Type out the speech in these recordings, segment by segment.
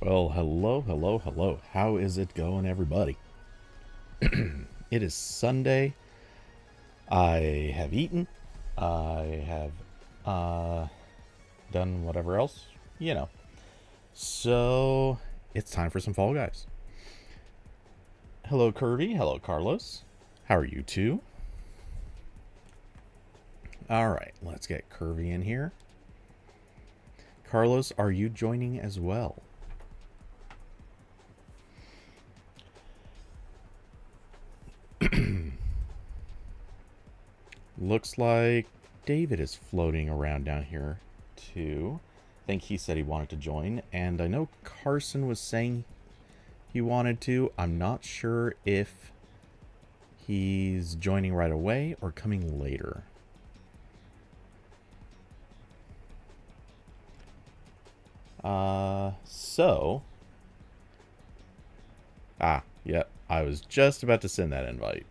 Well, hello. How is it going, everybody? It is Sunday. I have eaten. I have done whatever else, you know. So it's time for some Fall Guys. Hello, Curvy. Hello, Carlos. How are you two? All right, let's get Curvy in here. Carlos, are you joining as well? Looks like David is floating around down here too. I think he said he wanted to join, and I know Carson was saying he wanted to. I'm not sure if he's joining right away or coming later. So. Yep, I was just about to send that invite.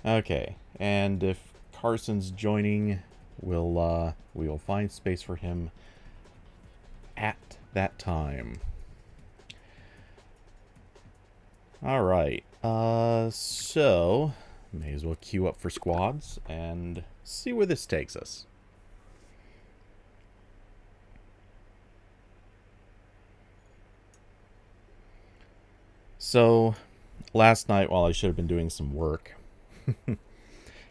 Okay, and if Carson's joining, we will find space for him at that time. All right. So may as well queue up for squads and see where this takes us. So last night, while I should have been doing some work,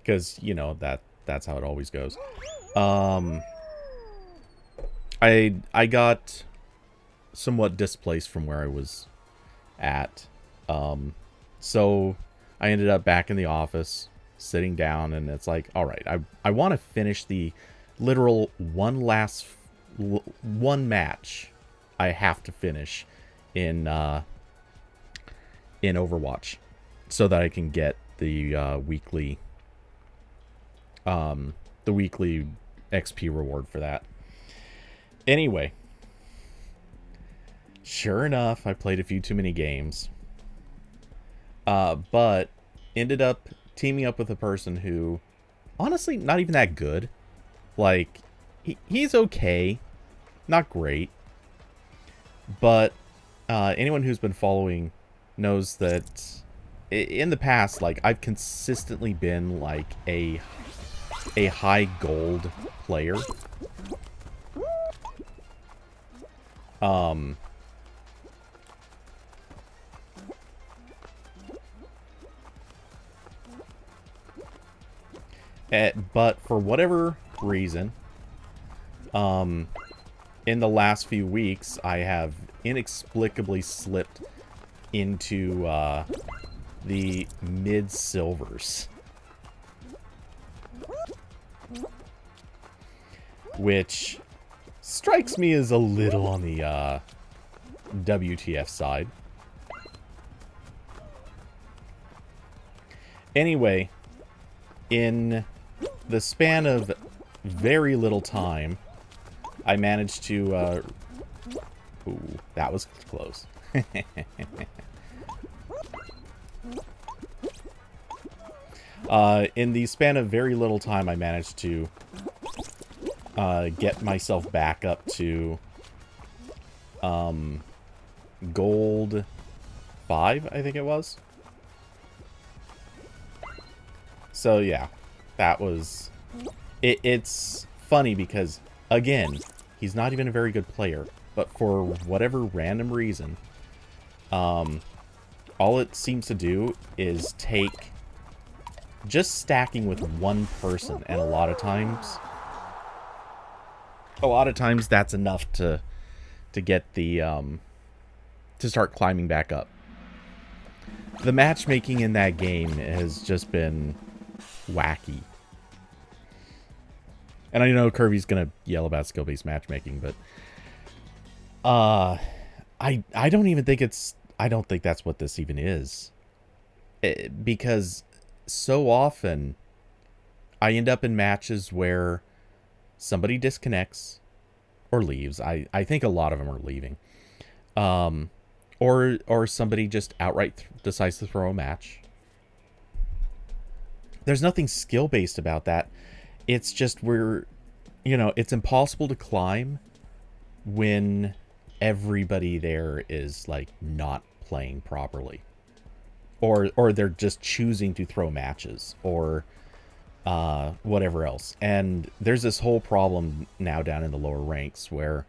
because you know that's how it always goes. I got somewhat displaced from where I was at. So I ended up back in the office, sitting down, and it's like, all right, I want to finish the literal one match I have to finish in Overwatch, so that I can get the weekly XP reward for that. Anyway, sure enough, I played a few too many games. But ended up teaming up with a person who, honestly, not even that good. Like, he's okay. Not great. But anyone who's been following knows that in the past, like, I've consistently been, like, a high gold player. But for whatever reason, in the last few weeks, I have inexplicably slipped into the mid-silvers. Which strikes me as a little on the WTF side. Anyway, in the span of very little time, I managed to... ooh, that was close. In the span of very little time, I managed to get myself back up to gold 5, I think it was. So yeah, that was... It's funny because, again, he's not even a very good player, but for whatever random reason, all it seems to do is take just stacking with one person, and a lot of times that's enough to get the to start climbing back up. The matchmaking in that game has just been wacky. And I know Kirby's gonna yell about skill-based matchmaking, but I don't even think I don't think that's what this even is. Because so often I end up in matches where somebody disconnects or leaves. I think a lot of them are leaving. Or somebody just outright decides to throw a match. there's nothing skill-based about that. It's just it's impossible to climb when everybody there is like not playing properly, or they're just choosing to throw matches, or whatever else. And there's this whole problem now down in the lower ranks where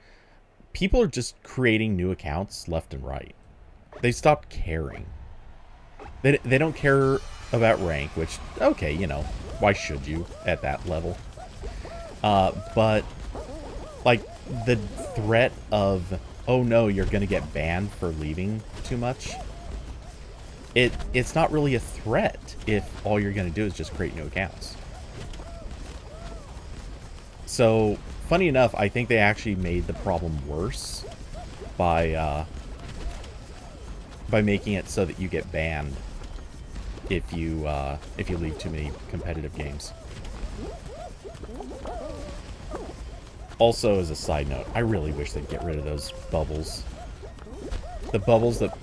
people are just creating new accounts left and right. They stopped caring. They don't care about rank, which, okay, why should you at that level? But like the threat of, oh no, you're gonna get banned for leaving too much, it's not really a threat if all you're gonna do is just create new accounts. So funny enough, I think they actually made the problem worse by making it so that you get banned if you leave too many competitive games. Also, as a side note, I really wish they'd get rid of those bubbles. The bubbles that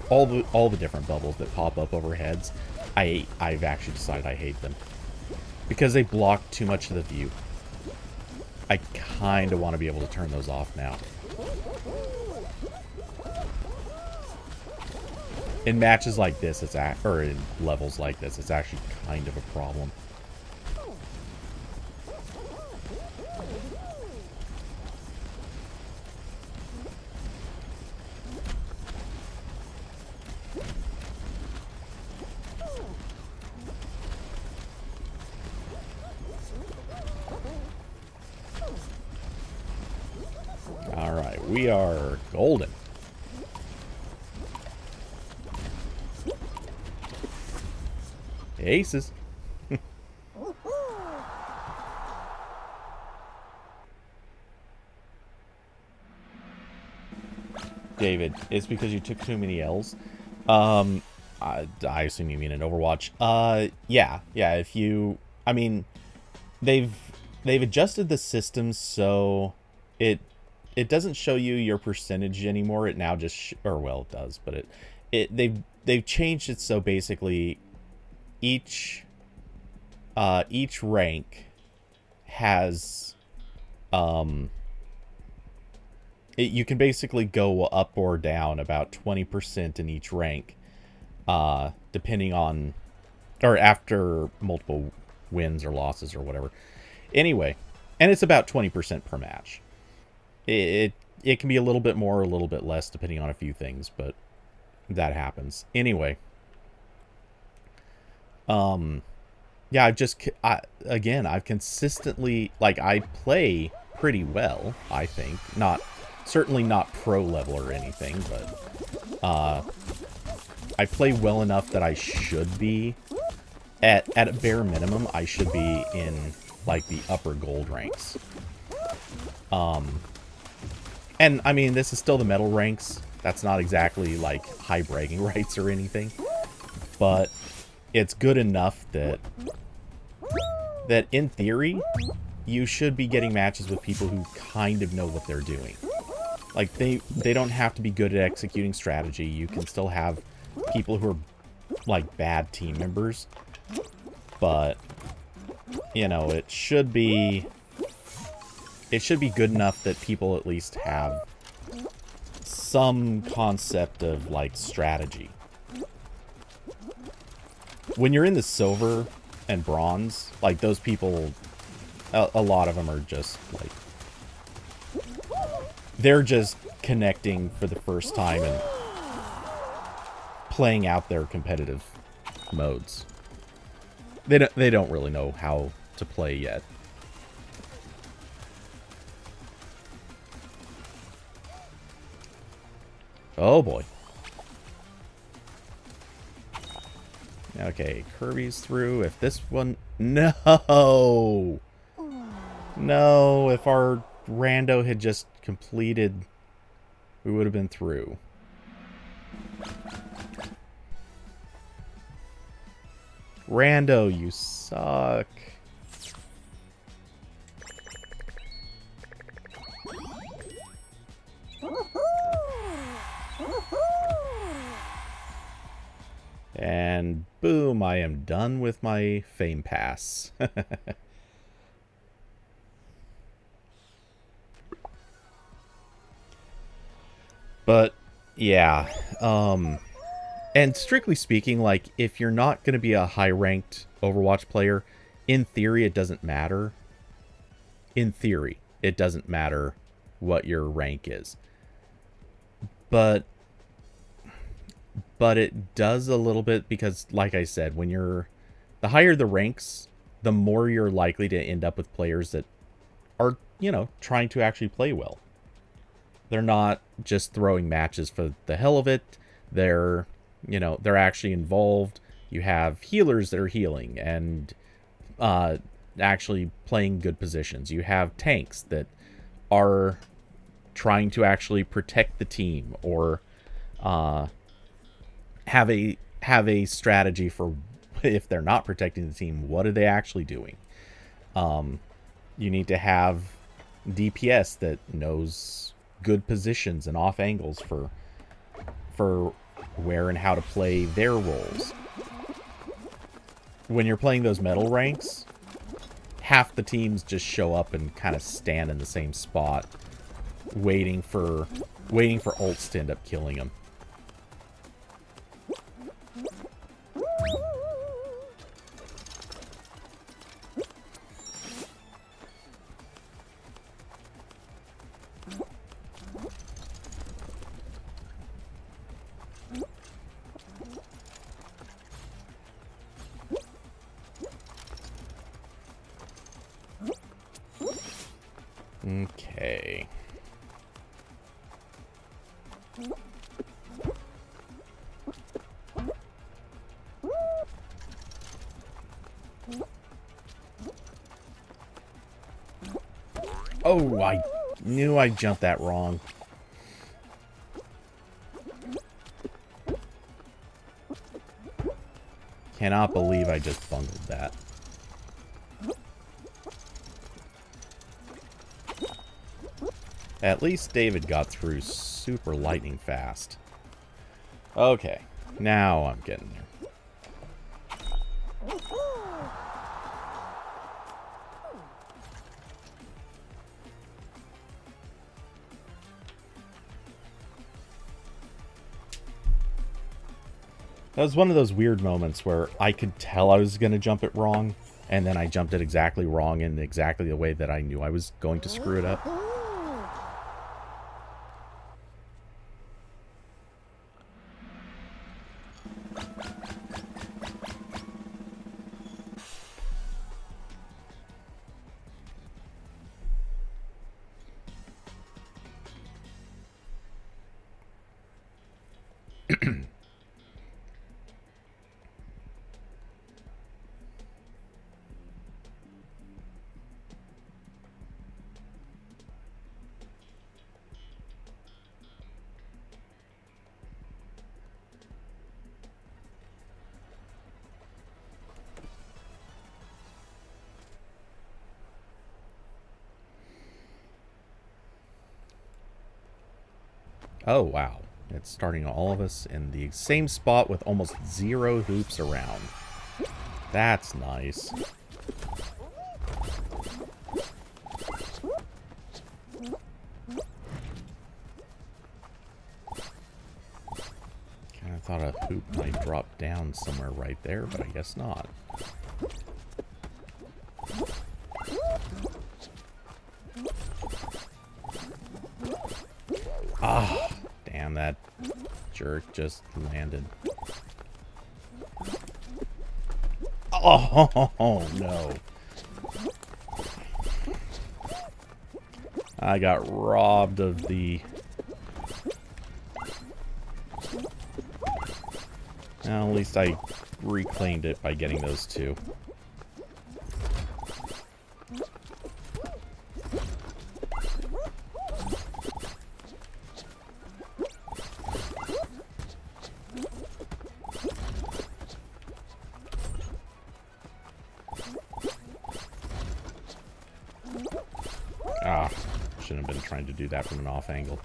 all the different bubbles that pop up over heads, I've actually decided I hate them because they block too much of the view. I kind of want to be able to turn those off now. In matches like this, or in levels like this, it's actually kind of a problem. All right, we are golden. Aces. David, it's because you took too many L's. I assume you mean in Overwatch. Yeah. If you, I mean, they've adjusted the system so it doesn't show you your percentage anymore. It now just, well, it does, but they've changed it so basically each rank has you can basically go up or down about 20% in each rank, depending on, or after multiple wins or losses or whatever. Anyway, and it's about 20% per match. It can be a little bit more or a little bit less depending on a few things, but that happens. Anyway, yeah, I've consistently, like, I play pretty well, I think. Certainly not pro level or anything, but I play well enough that I should be, at a bare minimum, I should be in, like, the upper gold ranks. And, I mean, this is still the metal ranks. That's not exactly, like, high bragging rights or anything. But it's good enough that in theory, you should be getting matches with people who kind of know what they're doing. Like, they don't have to be good at executing strategy. You can still have people who are, like, bad team members. But, it should be good enough that people at least have some concept of, like, strategy. When you're in the silver and bronze, like, those people, a lot of them are just, like, they're just connecting for the first time and playing out their competitive modes. They don't really know how to play yet. Oh boy. Okay, Kirby's through. If this one... No! No, if our rando had just completed, we would have been through. Rando, you suck. And boom, I am done with my fame pass. But yeah, and strictly speaking, like, if you're not going to be a high-ranked Overwatch player, in theory, it doesn't matter. In theory, it doesn't matter what your rank is. But it does a little bit because, like I said, when the higher the ranks, the more you're likely to end up with players that are, trying to actually play well. They're not just throwing matches for the hell of it. They're actually involved. You have healers that are healing and actually playing good positions. You have tanks that are trying to actually protect the team or have a strategy for if they're not protecting the team, what are they actually doing? You need to have DPS that knows good positions and off angles for where and how to play their roles. When you're playing those metal ranks, half the teams just show up and kind of stand in the same spot, waiting for ults to end up killing them. Okay. Oh, I knew I jumped that wrong. Cannot believe I just bungled that. At least David got through super lightning fast. Okay, now I'm getting there. That was one of those weird moments where I could tell I was going to jump it wrong, and then I jumped it exactly wrong in exactly the way that I knew I was going to screw it up. Oh, wow. It's starting all of us in the same spot with almost 0 hoops around. That's nice. Kind of thought a hoop might drop down somewhere right there, but I guess not. Ah, damn, that jerk just landed. Oh, no. I got robbed of the... Well, at least I reclaimed it by getting those two. Ah, shouldn't have been trying to do that from an off angle.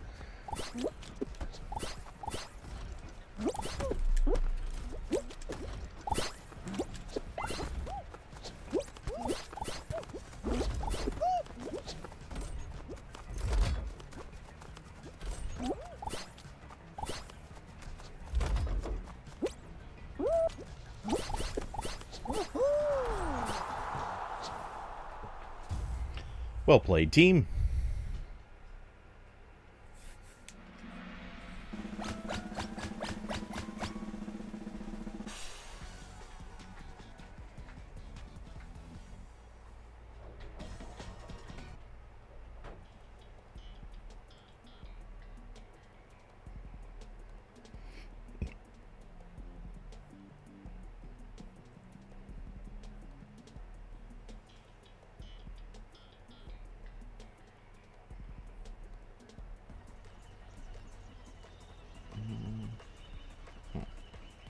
Well played, team.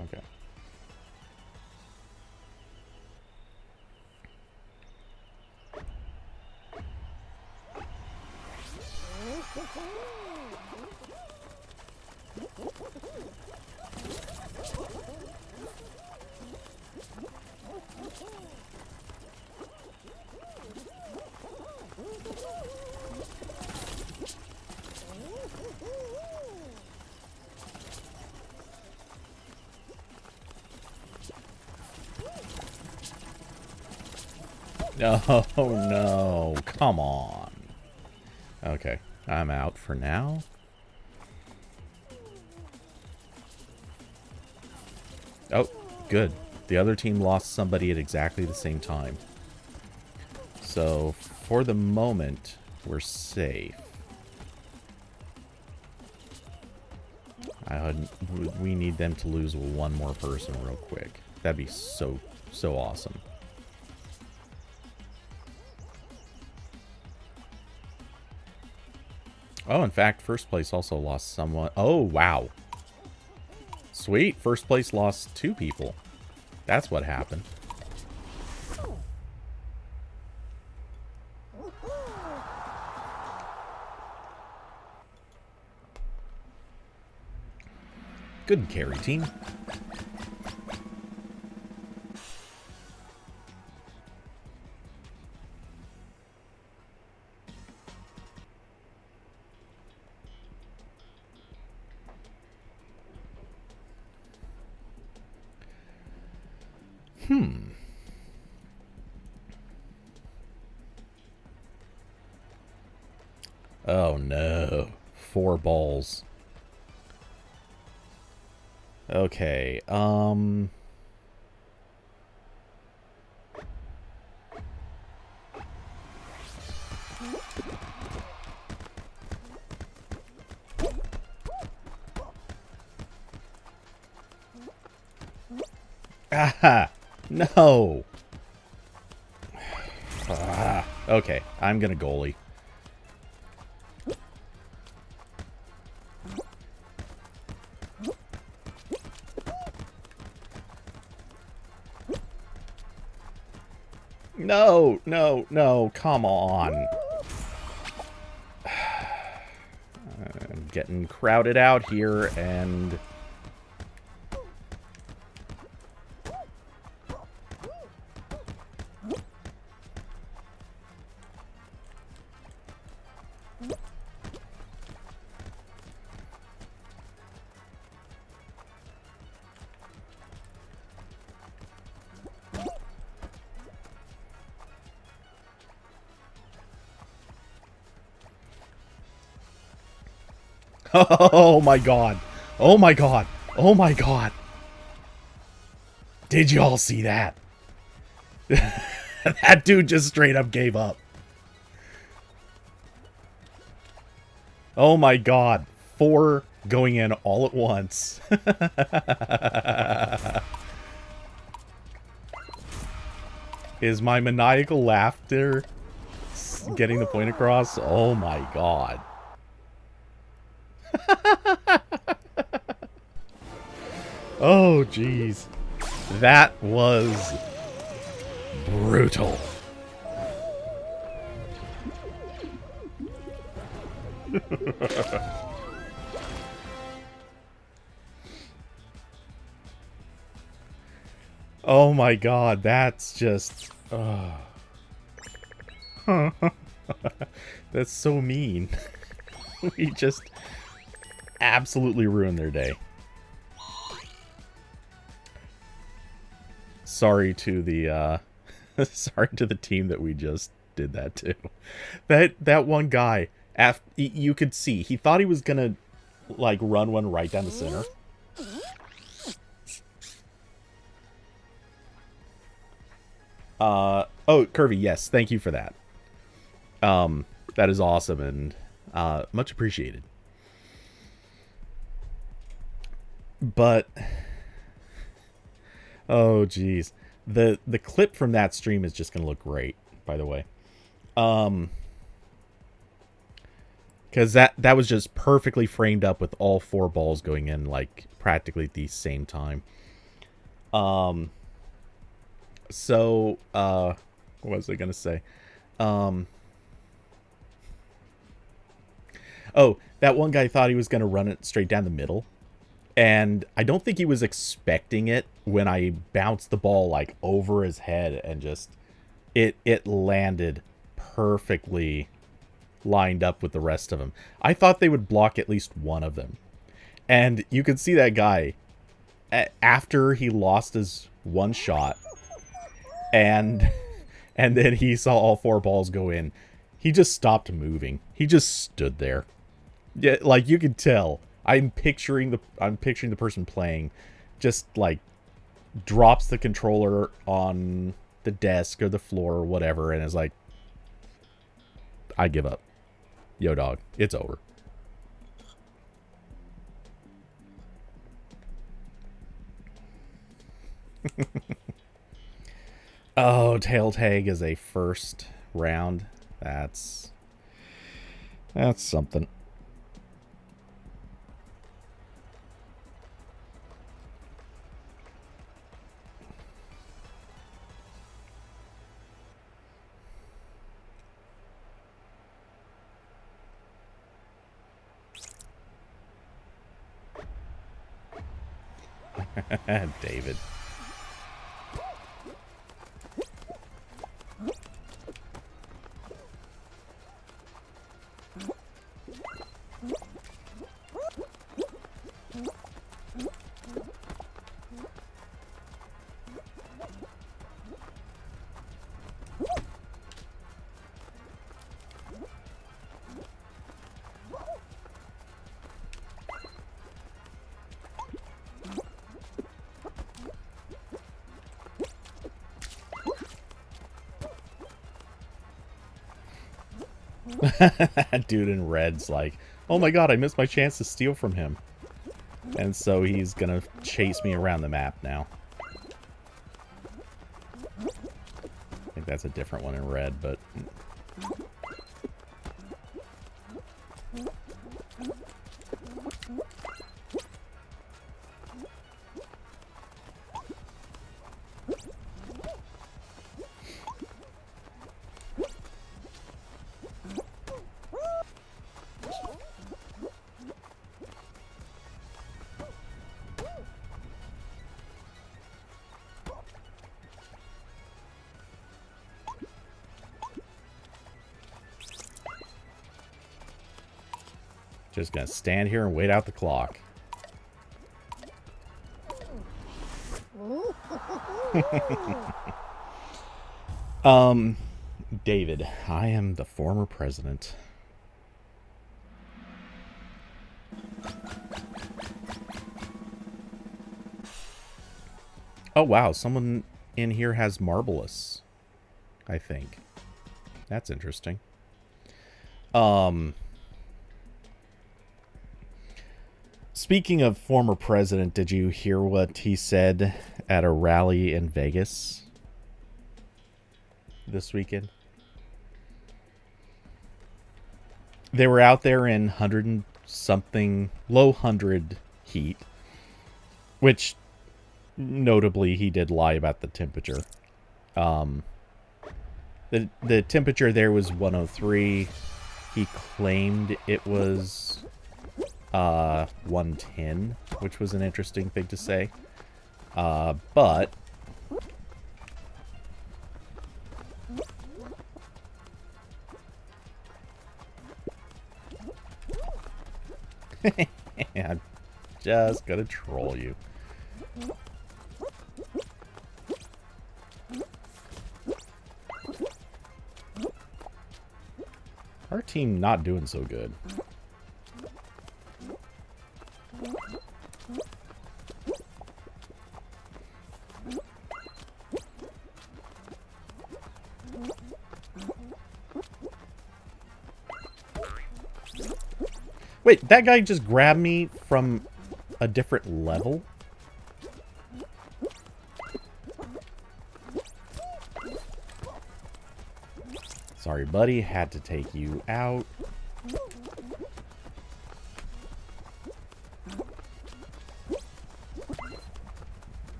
Okay. Oh no, come on. Okay, I'm out for now. Oh, good. The other team lost somebody at exactly the same time. So, for the moment, we're safe. We need them to lose one more person real quick. That'd be so awesome. Oh, in fact, first place also lost someone. Oh, wow. Sweet. First place lost 2 people. That's what happened. Good carry, team. Oh no. 4 balls. Okay, Ah, no. Ah, okay, I'm gonna goalie. No, no, no, come on. I'm getting crowded out here, and... Oh my god. Oh my god. Oh my god. Did y'all see that? That dude just straight up gave up. Oh my god. 4 going in all at once. Is my maniacal laughter getting the point across? Oh my god. Oh, jeez. That was brutal. Oh my god, that's just... That's so mean. We just absolutely ruined their day. Sorry to the sorry to the team that we just did that too. That one guy, you could see, he thought he was gonna, like, run one right down the center. Oh, Curvy, yes, thank you for that. That is awesome and much appreciated. But oh geez, the clip from that stream is just gonna look great, by the way. Because that was just perfectly framed up with all 4 balls going in, like, practically at the same time. So, what was I gonna say? Oh, that one guy thought he was gonna run it straight down the middle. And I don't think he was expecting it when I bounced the ball, like, over his head and just... It landed perfectly lined up with the rest of them. I thought they would block at least one of them. And you could see that guy, after he lost his one shot, and then he saw all 4 balls go in, he just stopped moving. He just stood there. Yeah, like, you could tell. I'm picturing the person playing just, like, drops the controller on the desk or the floor or whatever and is like, I give up. Yo, dog, it's over. Oh, tail tag is a first round. That's something. David. Dude in red's like, oh my god, I missed my chance to steal from him. And so he's gonna chase me around the map now. I think that's a different one in red, but... Just gonna stand here and wait out the clock. David, I am the former president. Oh wow, someone in here has Marvelous, I think. That's interesting. Speaking of former president, did you hear what he said at a rally in Vegas this weekend? They were out there in 100 and something, low 100 heat, which notably he did lie about the temperature. The temperature there was 103. He claimed it was 110, which was an interesting thing to say. But I'm just gonna troll you. Our team not doing so good. Wait, that guy just grabbed me from a different level? Sorry, buddy. Had to take you out.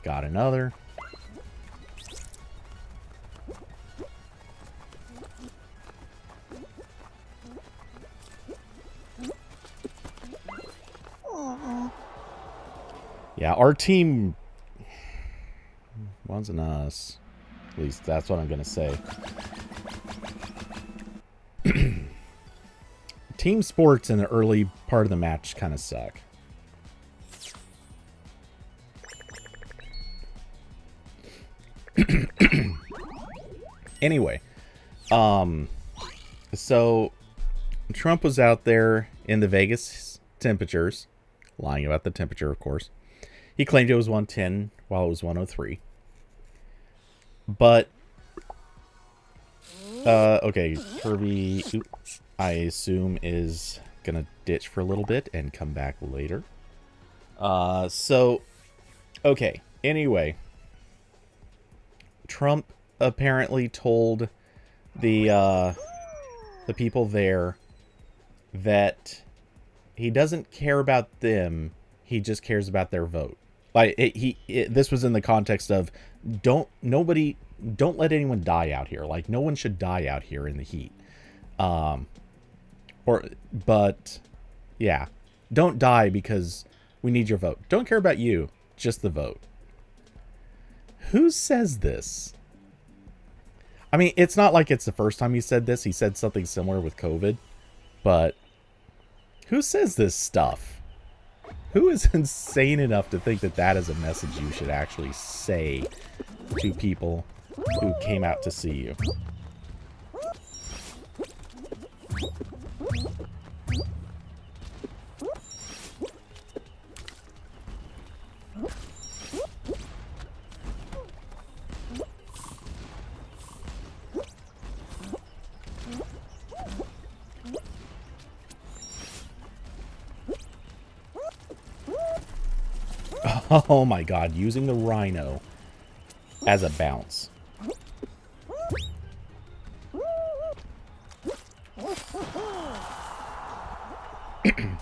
Got another. Yeah, our team wasn't us. At least that's what I'm going to say. Team sports in the early part of the match kind of suck. Anyway, so Trump was out there in the Vegas temperatures, lying about the temperature, of course. He claimed it was 110 while it was 103. But, okay, Kirby, I assume, is gonna ditch for a little bit and come back later. So, okay, anyway. Trump apparently told the people there that he doesn't care about them, he just cares about their vote. Like, this was in the context of, don't let anyone die out here. Like, no one should die out here in the heat. But, yeah. Don't die because we need your vote. Don't care about you, just the vote. Who says this? I mean, it's not like it's the first time he said this. He said something similar with COVID. But, who says this stuff? Who is insane enough to think that that is a message you should actually say to people who came out to see you? Oh my god, using the rhino as a bounce.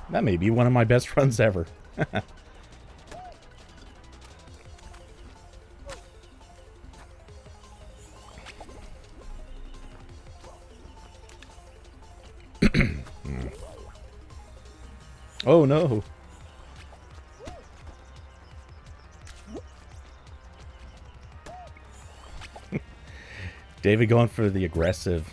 That may be one of my best friends ever. Oh no. David going for the aggressive.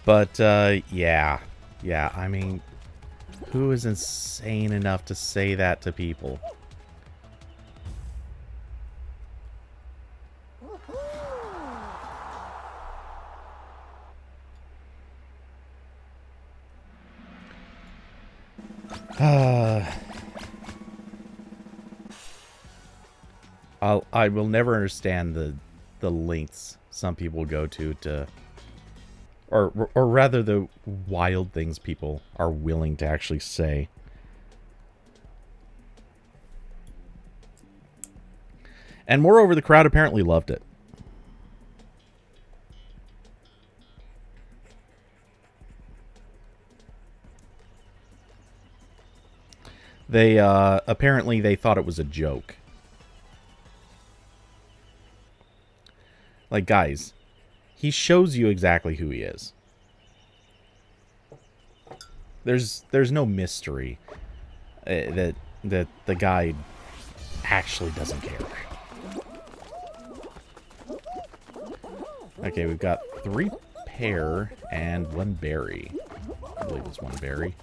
But, yeah. Yeah, I mean, who is insane enough to say that to people? I will never understand the lengths some people go to or rather the wild things people are willing to actually say. And moreover, the crowd apparently loved it. They apparently they thought it was a joke. Like, guys, he shows you exactly who he is. There's no mystery that the guy actually doesn't care. Okay, we've got 3 pear and 1 berry. I believe it's 1 berry.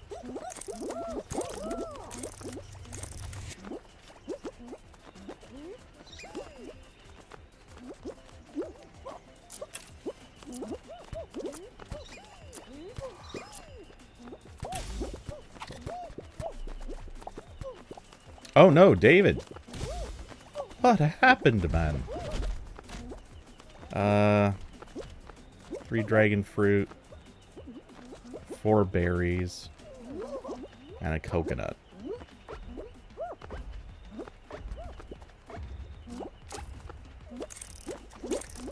Oh no, David! What happened, man? 3 dragon fruit, 4 berries, and a coconut.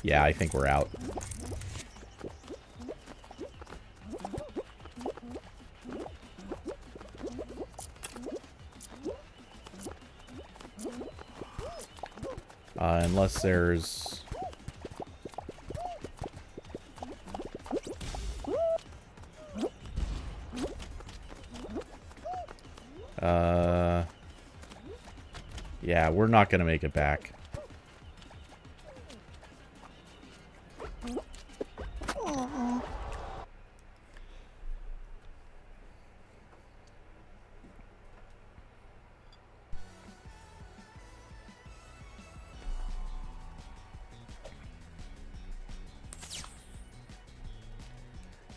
Yeah, I think we're out. Unless there's... yeah, we're not gonna make it back.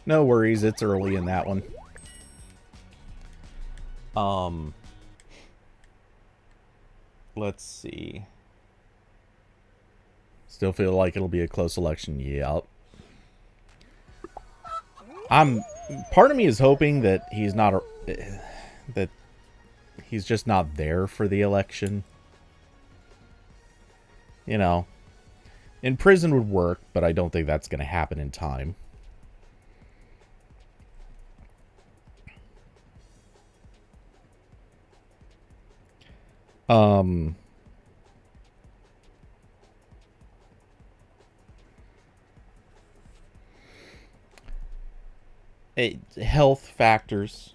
No worries, it's early in that one. Let's see. Still feel like it'll be a close election. Yep. Part of me is hoping that he's not that he's just not there for the election. You know, in prison would work, but I don't think that's going to happen in time. Health factors,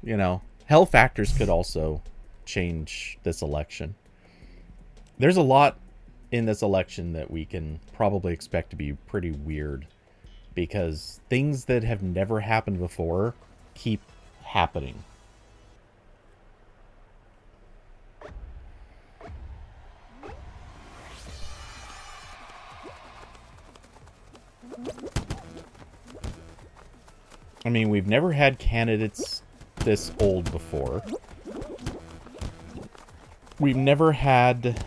you know, health factors could also change this election. There's a lot in this election that we can probably expect to be pretty weird because things that have never happened before keep happening. I mean, we've never had candidates this old before. We've never had,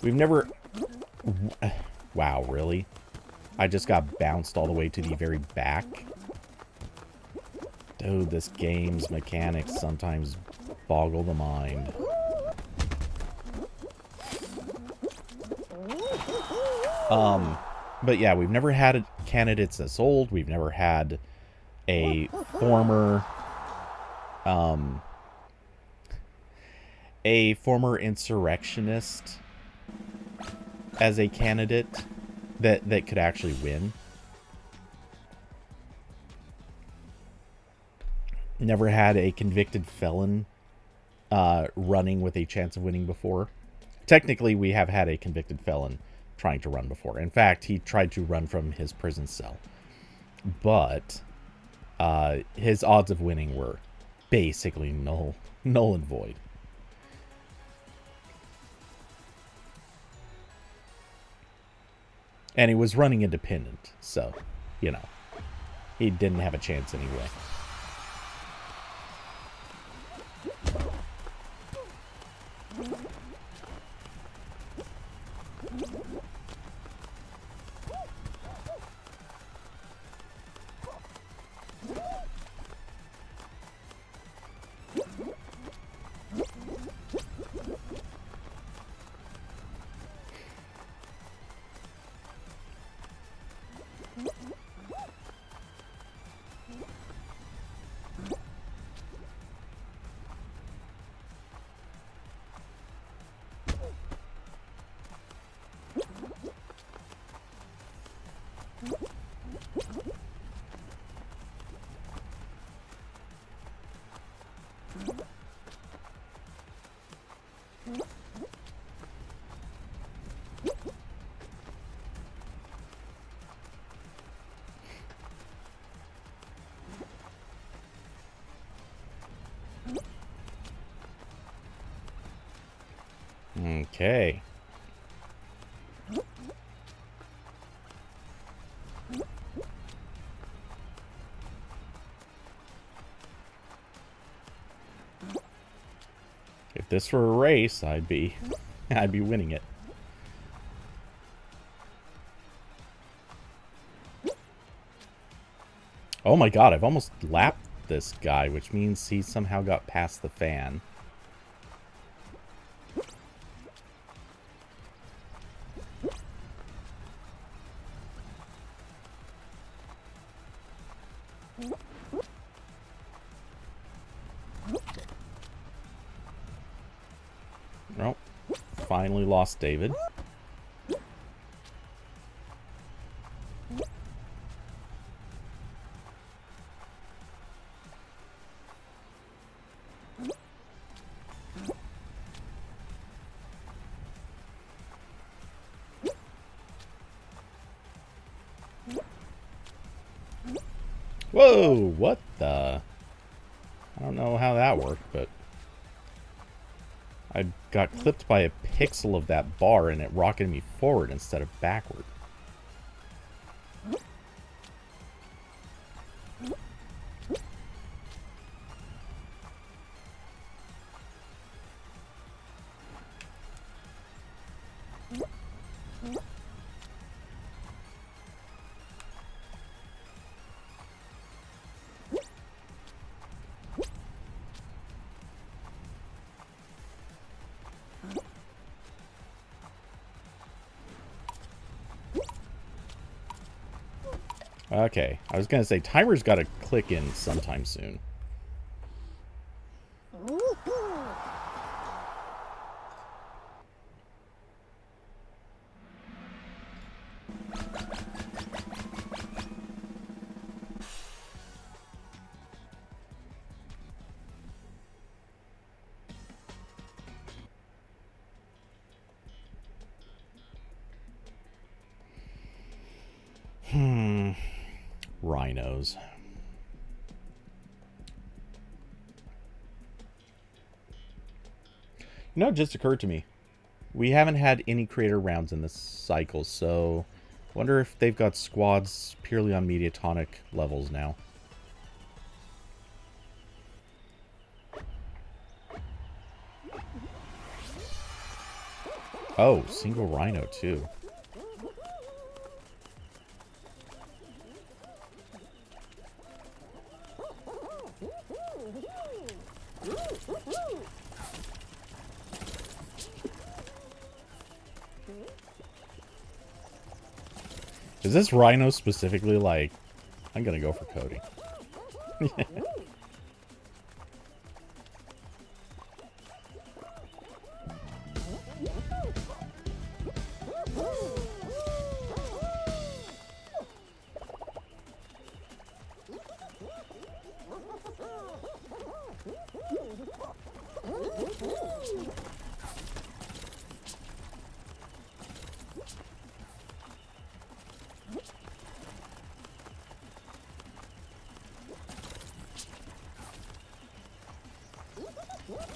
we've never... Wow, really? I just got bounced all the way to the very back? Dude, this game's mechanics sometimes boggle the mind. But yeah, we've never had candidates this old. We've never had a former insurrectionist as a candidate that could actually win. Never had a convicted felon running with a chance of winning before. Technically, we have had a convicted felon trying to run before. In fact, he tried to run from his prison cell. But his odds of winning were basically null and void. And he was running independent, so, you know, he didn't have a chance anyway. Okay. If this were a race, I'd be winning it. Oh my god, I've almost lapped this guy, which means he somehow got past the fan. Oh, finally lost David. Whoa, what the? I don't know how that worked, but I got clipped by a pixel of that bar and it rocketed me forward instead of backward. Okay, I was gonna say, timer's gotta click in sometime soon. Rhinos. You know, it just occurred to me. We haven't had any creator rounds in this cycle, so wonder if they've got squads purely on mediatonic levels now. Oh, single rhino too. Is this rhino specifically like, I'm gonna go for Cody.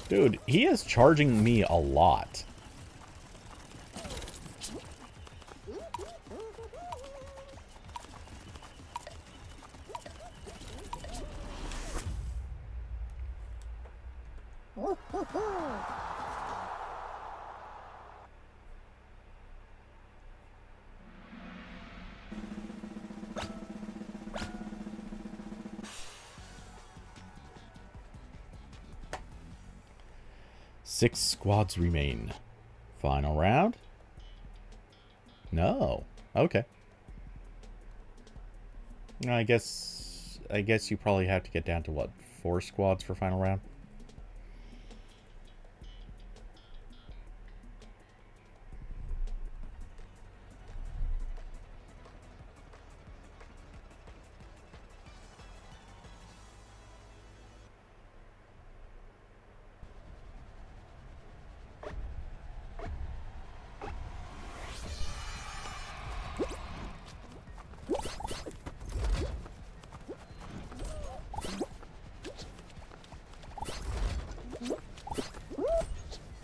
Dude, he is charging me a lot. Six squads remain. Final round? No. Okay. I guess you probably have to get down to what, 4 squads for final round?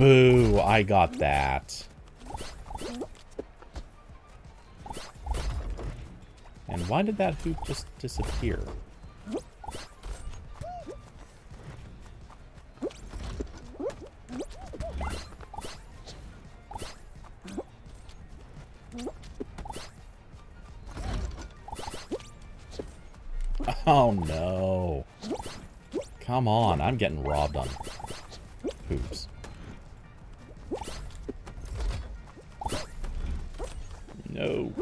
Boo, I got that. And why did that hoop just disappear? Oh no. Come on, I'm getting robbed on hoops. No.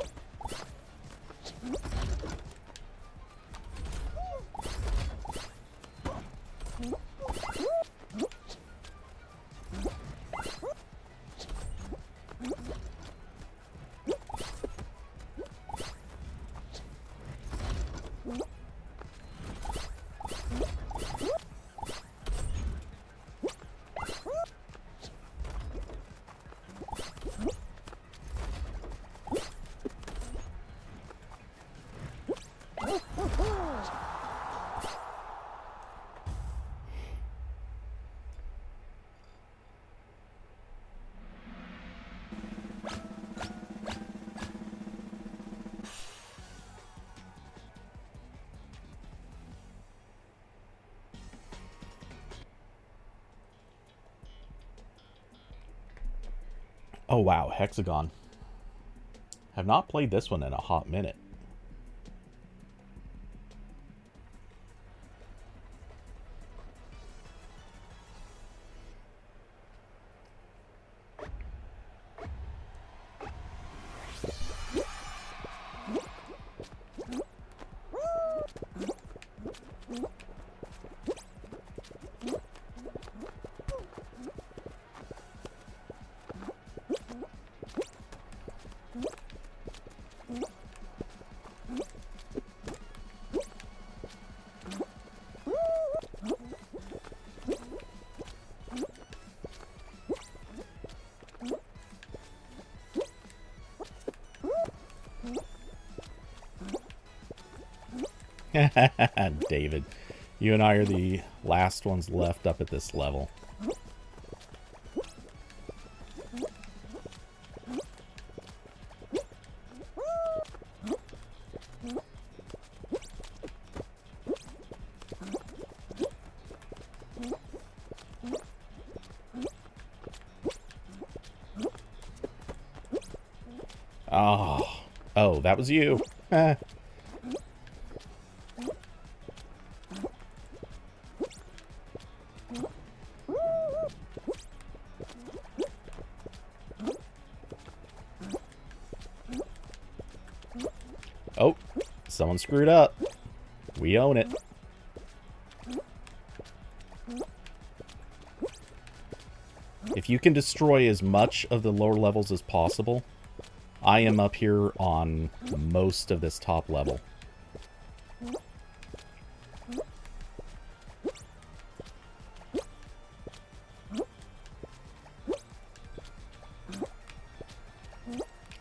Oh wow, Hexagon. Have not played this one in a hot minute. David, you and I are the last ones left up at this level. Oh, that was you. Oh, someone screwed up. We own it. If you can destroy as much of the lower levels as possible, I am up here on most of this top level.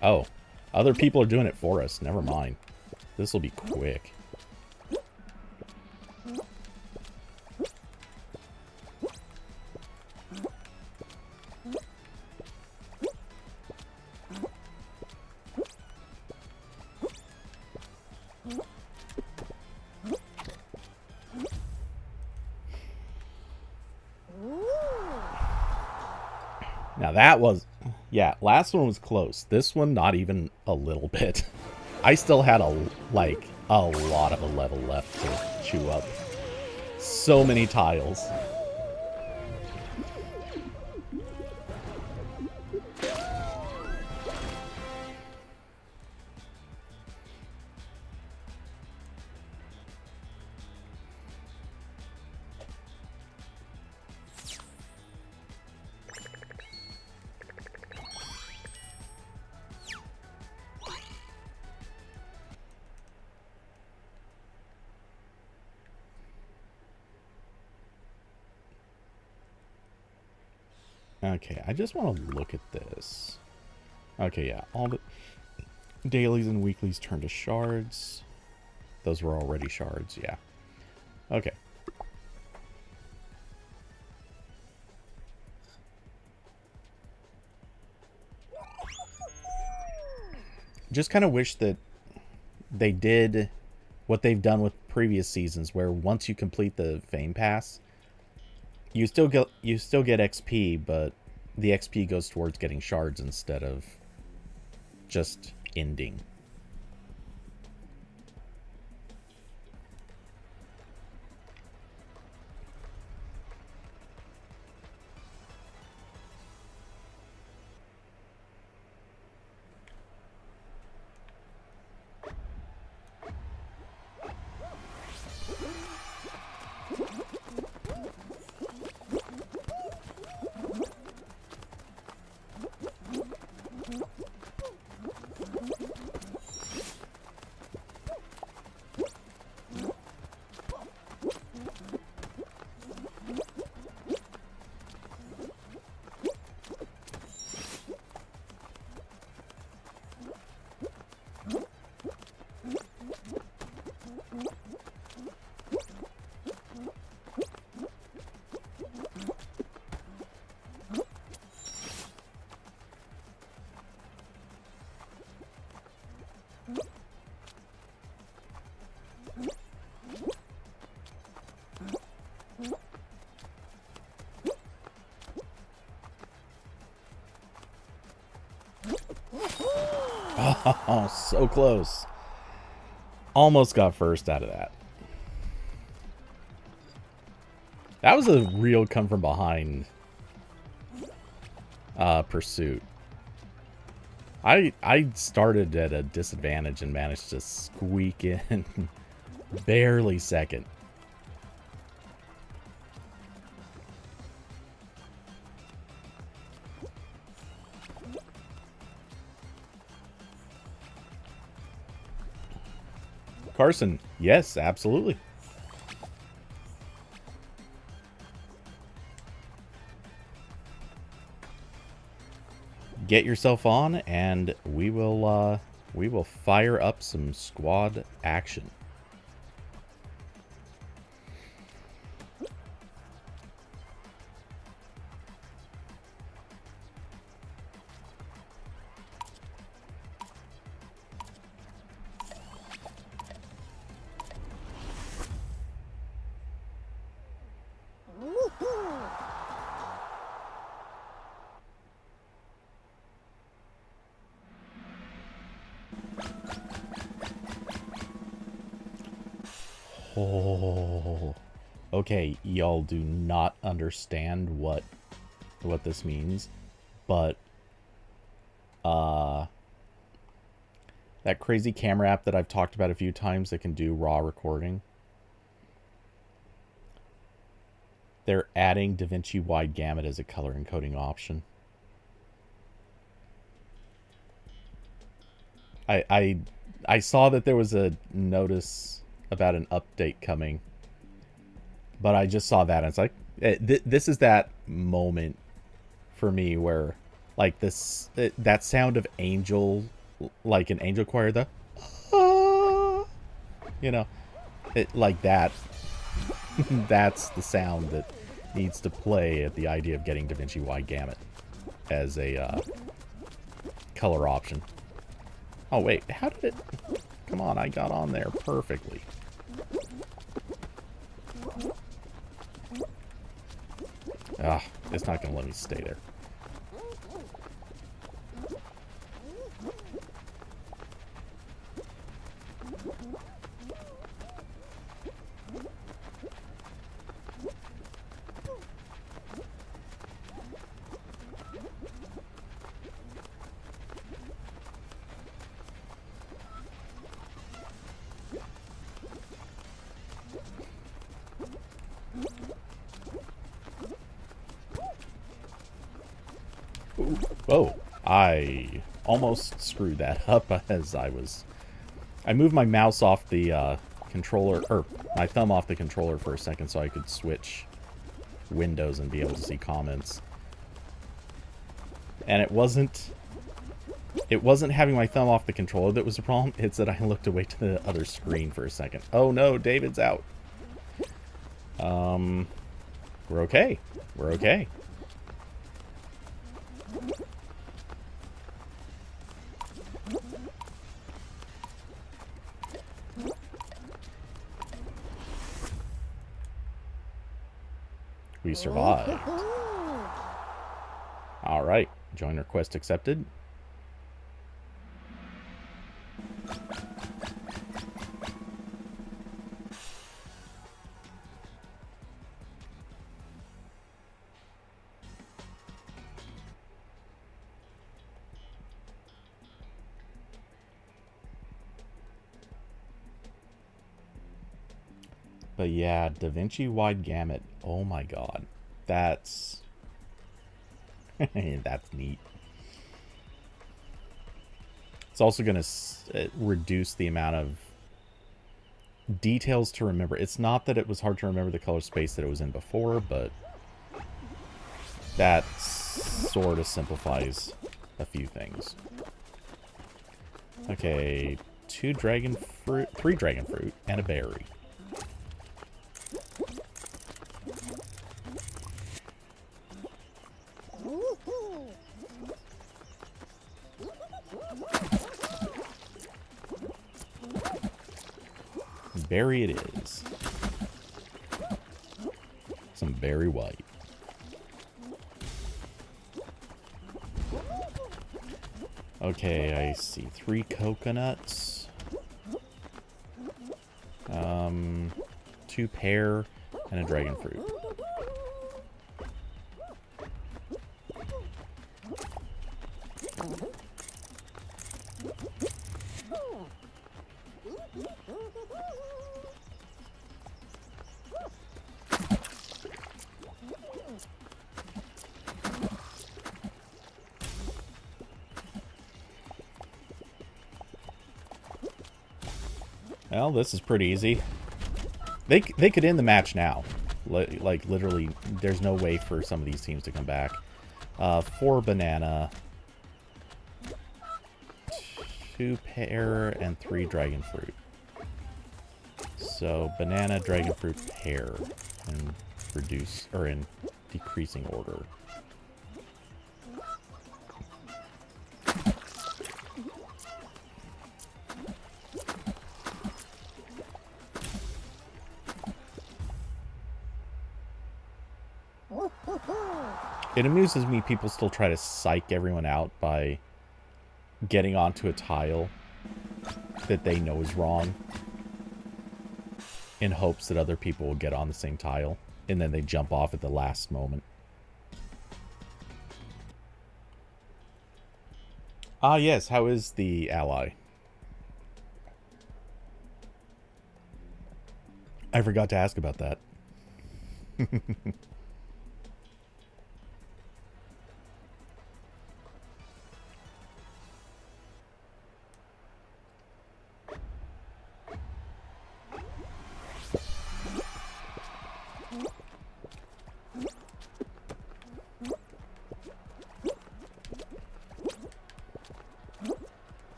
Oh, other people are doing it for us. Never mind. This will be quick. Now that was... Yeah, last one was close. This one, not even a little bit. I still had a lot of a level left to chew up. So many tiles. Okay, I just want to look at this. Okay, yeah, all the dailies and weeklies turn to shards. Those were already shards, yeah. Okay. just kind of wish that they did what they've done with previous seasons, where once you complete the Fame Pass, you still get XP, but the XP goes towards getting shards instead of just ending. Oh, so close. Almost got first out of that. That was a real come from behind pursuit. I started at a disadvantage and managed to squeak in barely second. Carson, yes, absolutely. Get yourself on, and we will fire up some squad action. Oh, okay, y'all do not understand what this means, but that crazy camera app that I've talked about a few times that can do raw recording, they're adding DaVinci Wide Gamut as a color encoding option. I saw that there was a notice about an update coming, but I just saw that and it's like, this is that moment for me where, like, that sound of angel, like an angel choir, the you know, like that. That's the sound that needs to play at the idea of getting DaVinci Wide Gamut as a color option. Oh wait, how did it? Come on, I got on there perfectly. Ah, it's not gonna let me stay there. Whoa, I almost screwed that up as I moved my mouse off the controller, or my thumb off the controller for a second so I could switch windows and be able to see comments. And it wasn't having my thumb off the controller that was the problem, it's that I looked away to the other screen for a second. Oh no, David's out. We're okay. We're okay. We survived. Alright. Join request accepted. But yeah, DaVinci Wide Gamut. Oh my god. That's... that's neat. It's also going to reduce the amount of details to remember. It's not that it was hard to remember the color space that it was in before, but that sort of simplifies a few things. Okay, 3 dragon fruit, and a berry. Berry it is. Some berry white. Okay, I see 3 coconuts. 2 pear and a dragon fruit. Well, this is pretty easy. They could end the match now. Like, literally, there's no way for some of these teams to come back. 4 banana, 2 pear, and 3 dragon fruit. So, banana, dragon fruit, pear, in in decreasing order. It amuses me people still try to psych everyone out by getting onto a tile that they know is wrong in hopes that other people will get on the same tile, and then they jump off at the last moment. Ah, yes, how is the ally? I forgot to ask about that.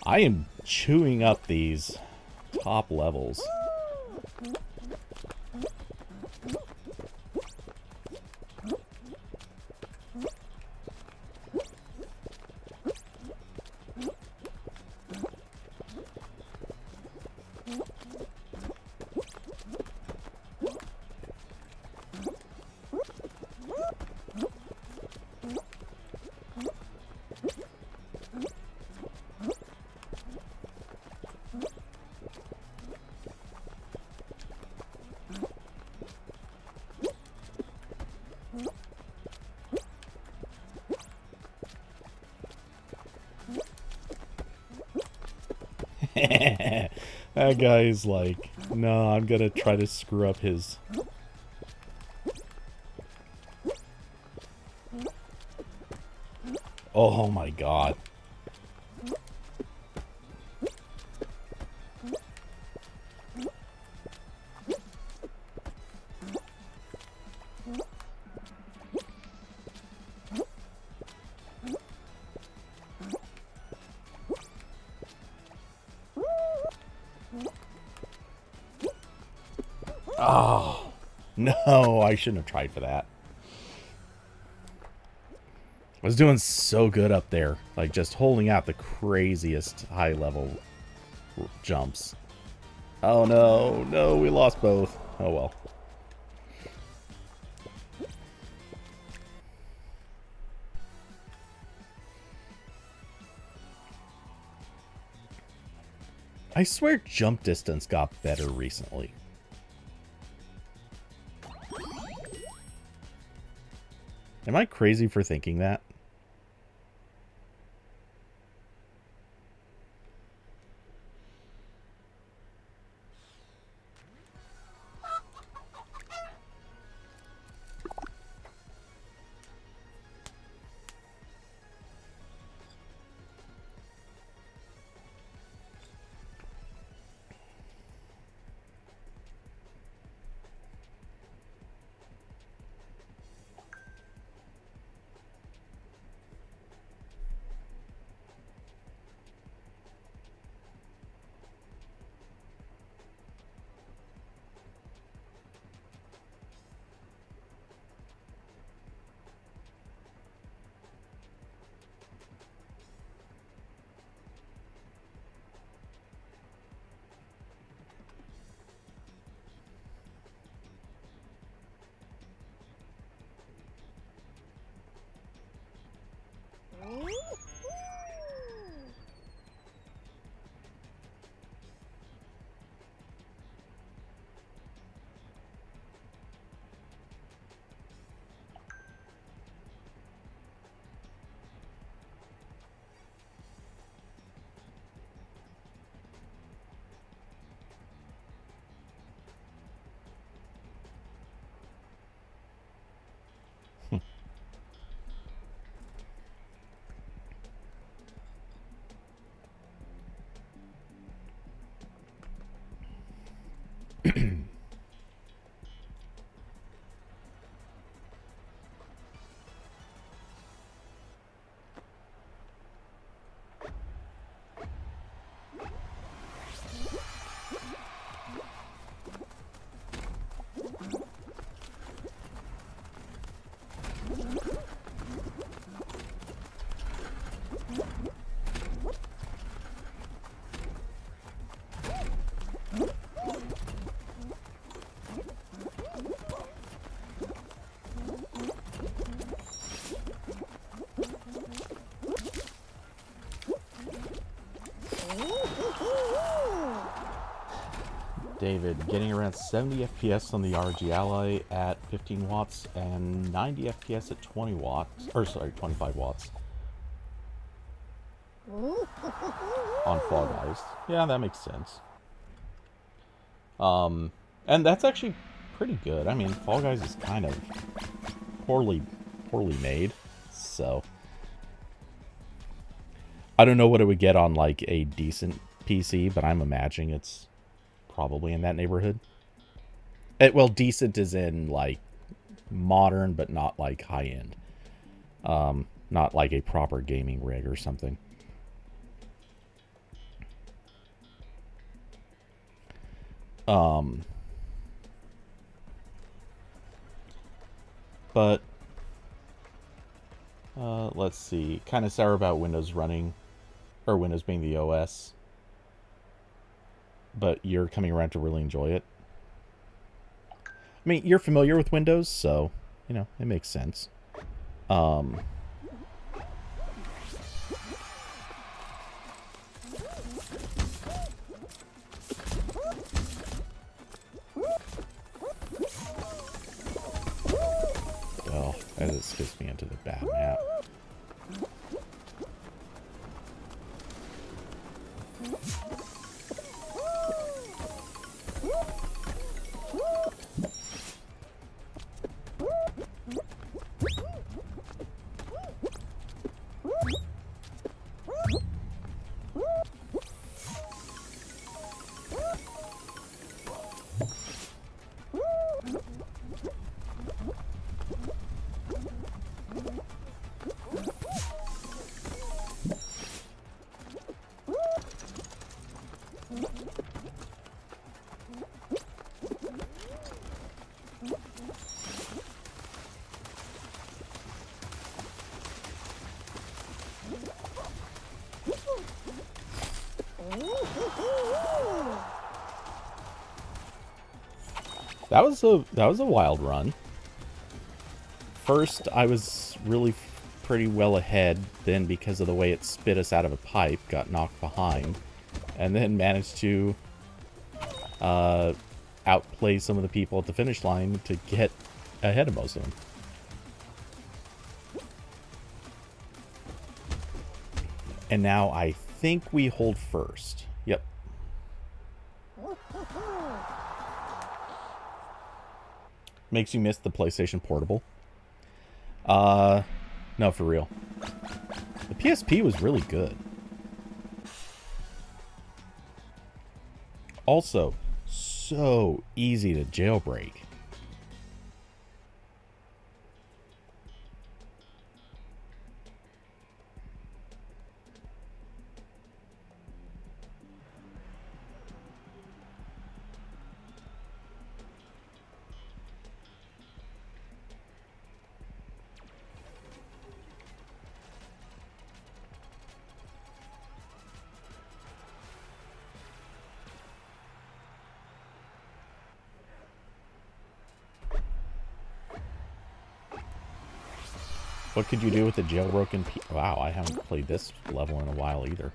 I am chewing up these top levels. That guy's like, no, I'm gonna try to screw up his... Oh my god. No, I shouldn't have tried for that. I was doing so good up there. Like, just holding out the craziest high-level jumps. Oh, no. No, we lost both. Oh, well. I swear jump distance got better recently. Am I crazy for thinking that? David, getting around 70 FPS on the RG Ally at 15 watts and 90 FPS at 20 watts, or sorry, 25 watts. On Fall Guys. Yeah, that makes sense. And that's actually pretty good. I mean, Fall Guys is kind of poorly made, so I don't know what it would get on like a decent PC, but I'm imagining it's probably in that neighborhood. Well, decent is in like modern, but not like high end. Not like a proper gaming rig or something. But let's see. Kind of sour about Windows running, or Windows being the OS. But you're coming around to really enjoy it. I mean, you're familiar with Windows, so, you know, it makes sense. Oh, that just gets me into the bad map. That was a wild run. First, I was really pretty well ahead. Then, because of the way it spit us out of a pipe, got knocked behind, and then managed to outplay some of the people at the finish line to get ahead of most of them. And now I think we hold first. Yep. Makes you miss the PlayStation Portable. No, for real. The PSP was really good. Also, so easy to jailbreak. What could you do with a jailbroken Wow, I haven't played this level in a while either.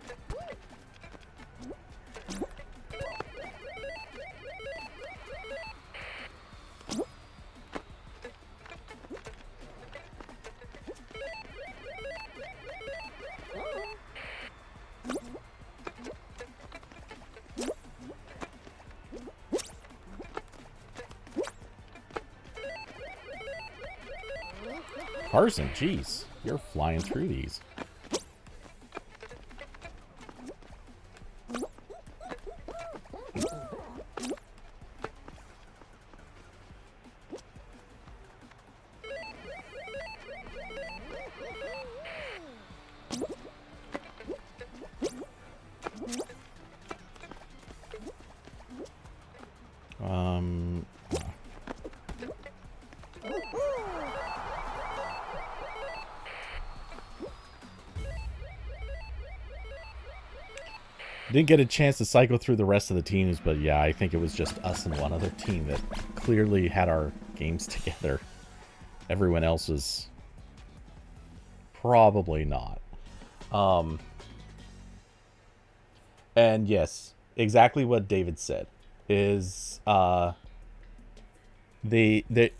Carson, jeez, you're flying through these. Didn't get a chance to cycle through the rest of the teams, but yeah, I think it was just us and one other team that clearly had our games together. Everyone else was probably not. And yes, exactly what David said is that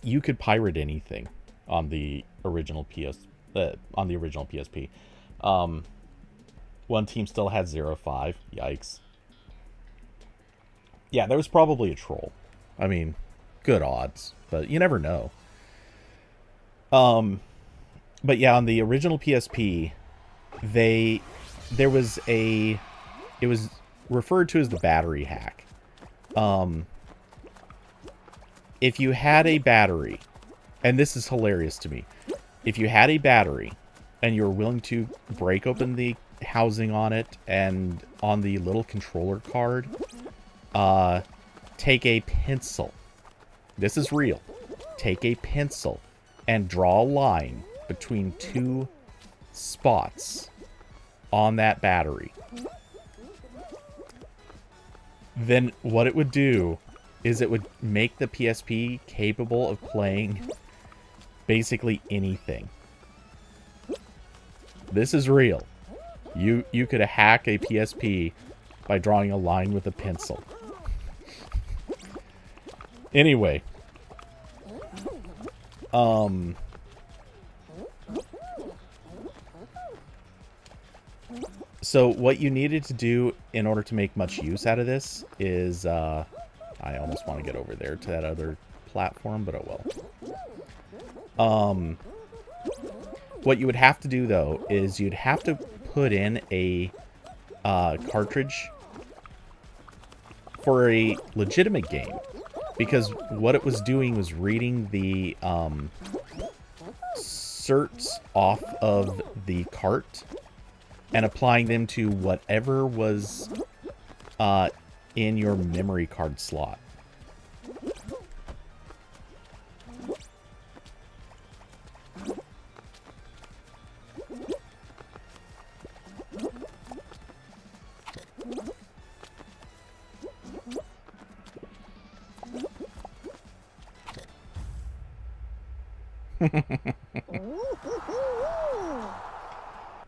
you could pirate anything on the original PSP. One team still had 0.5. Yikes. Yeah, there was probably a troll. I mean, good odds, but you never know. But yeah, on the original PSP, it was referred to as the battery hack. If you had a battery, and this is hilarious to me, if you had a battery and you were willing to break open the housing on it and on the little controller card, take a pencil. This is real. Take a pencil and draw a line between two spots on that battery. Then what it would do is it would make the PSP capable of playing basically anything. This is real. You could hack a PSP by drawing a line with a pencil. Anyway. So what you needed to do in order to make much use out of this is, I almost want to get over there to that other platform, but oh well. What you would have to do, though, is you'd have to put in a cartridge for a legitimate game. Because what it was doing was reading the certs off of the cart and applying them to whatever was in your memory card slot.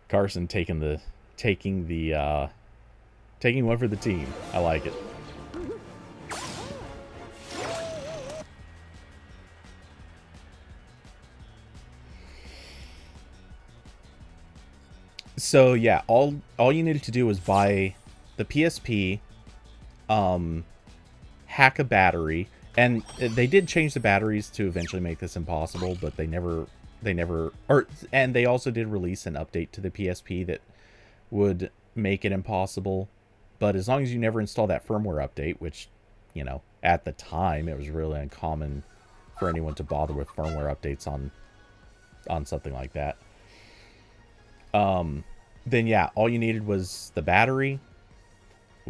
Carson taking one for the team. I like it. So yeah, all you needed to do was buy the PSP, hack a battery, and they did change the batteries to eventually make this impossible, but and they also did release an update to the PSP that would make it impossible. But as long as you never install that firmware update, which, you know, at the time it was really uncommon for anyone to bother with firmware updates on something like that. Then yeah, all you needed was the battery,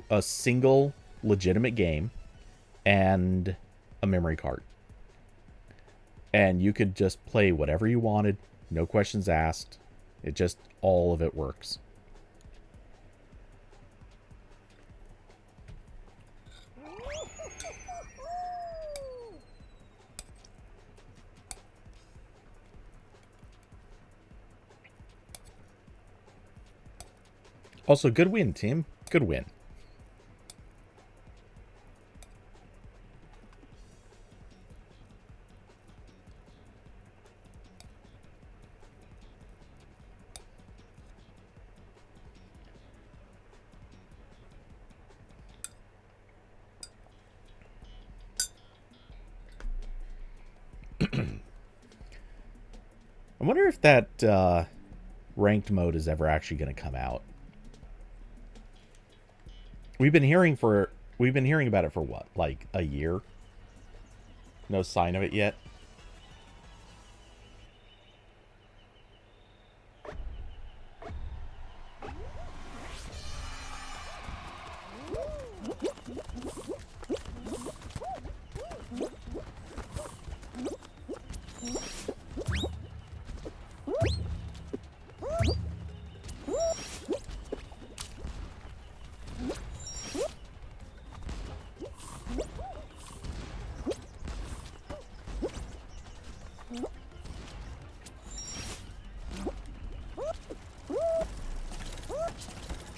a single legitimate game, and a memory card. And you could just play whatever you wanted, no questions asked. It just, all of it works. Also, good win, team. Good win. I wonder if that ranked mode is ever actually going to come out. We've been hearing about it for what, like a year? No sign of it yet.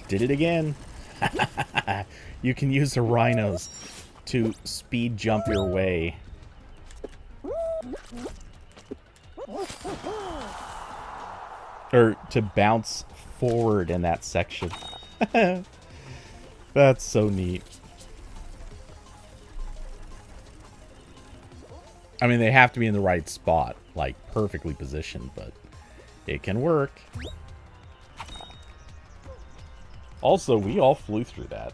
Did it again. You can use the rhinos to speed jump your way. Or to bounce forward in that section. That's so neat. I mean, they have to be in the right spot, like perfectly positioned, but it can work. Also, we all flew through that.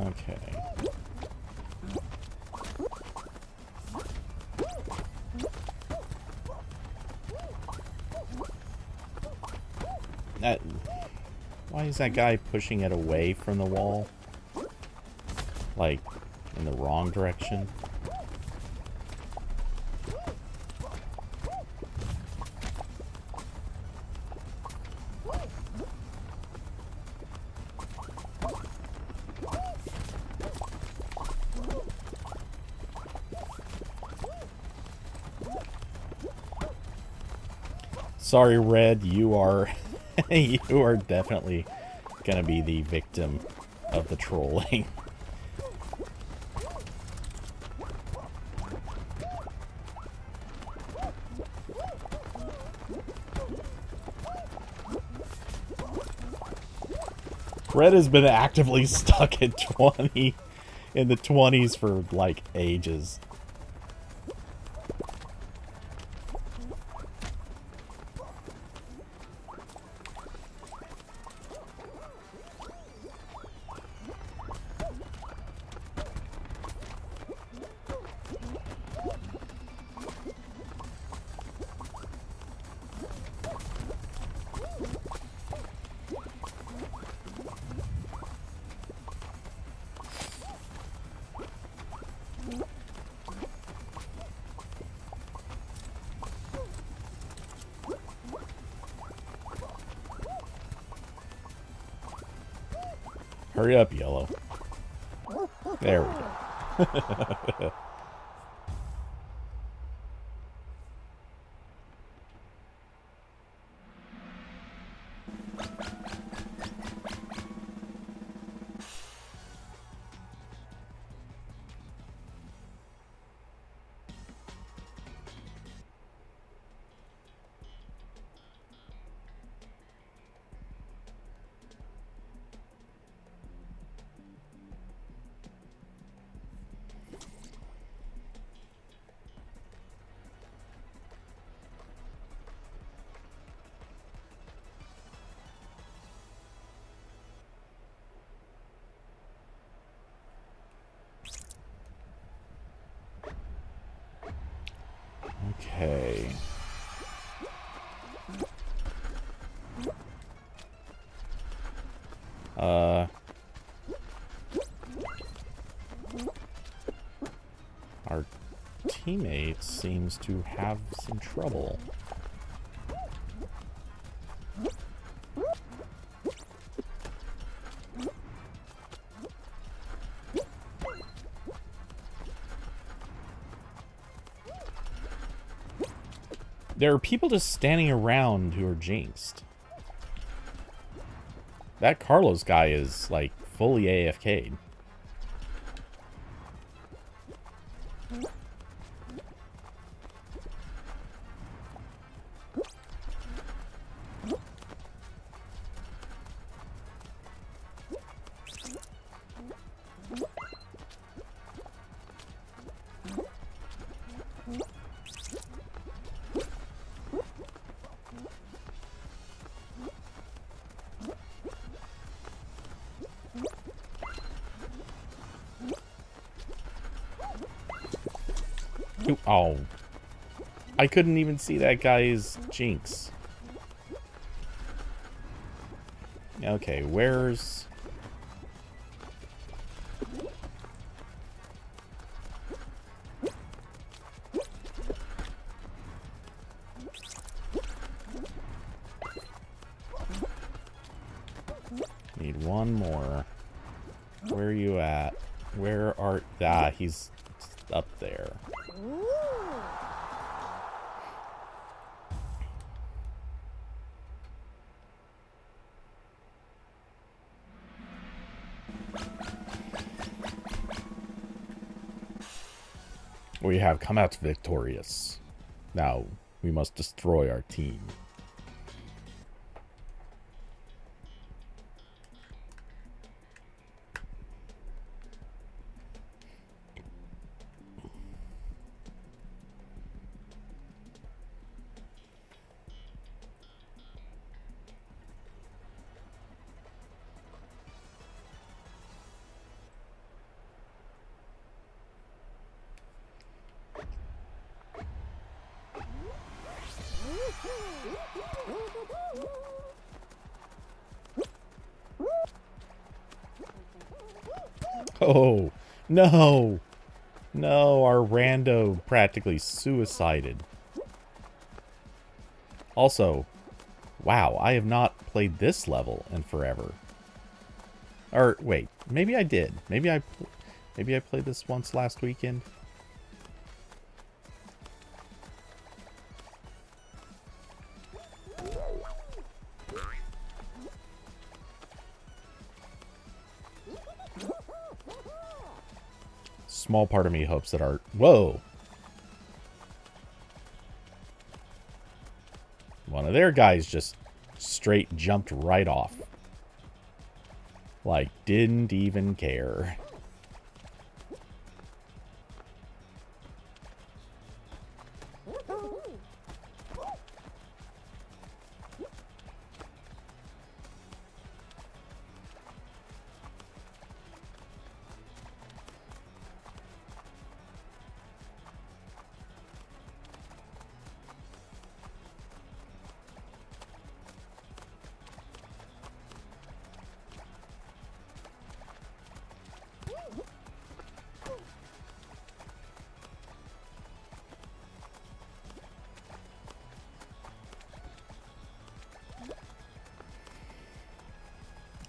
Okay. Why is that guy pushing it away from the wall? Like, in the wrong direction? Sorry, Red, you are you are definitely gonna be the victim of the trolling. Red has been actively stuck at 20 in the 20s for like ages. Hurry up, Yellow. There we go. Okay. Our teammate seems to have some trouble. There are people just standing around who are jinxed. That Carlos guy is, like, fully AFK'd. Oh. I couldn't even see that guy's jinx. Okay, where's... Need one more. Where are you at? Where art... Ah, he's up there. We have come out victorious. Now, we must destroy our team. Oh, no. No, our rando practically suicided. Also, wow, I have not played this level in forever. Or, wait, maybe I did. Maybe I played this once last weekend. small part of me hopes that our... Whoa! One of their guys just straight jumped right off. Like, didn't even care.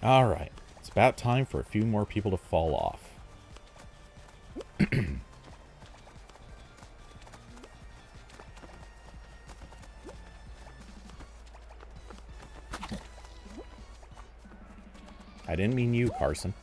Alright, it's about time for a few more people to fall off. I didn't mean you, Carson.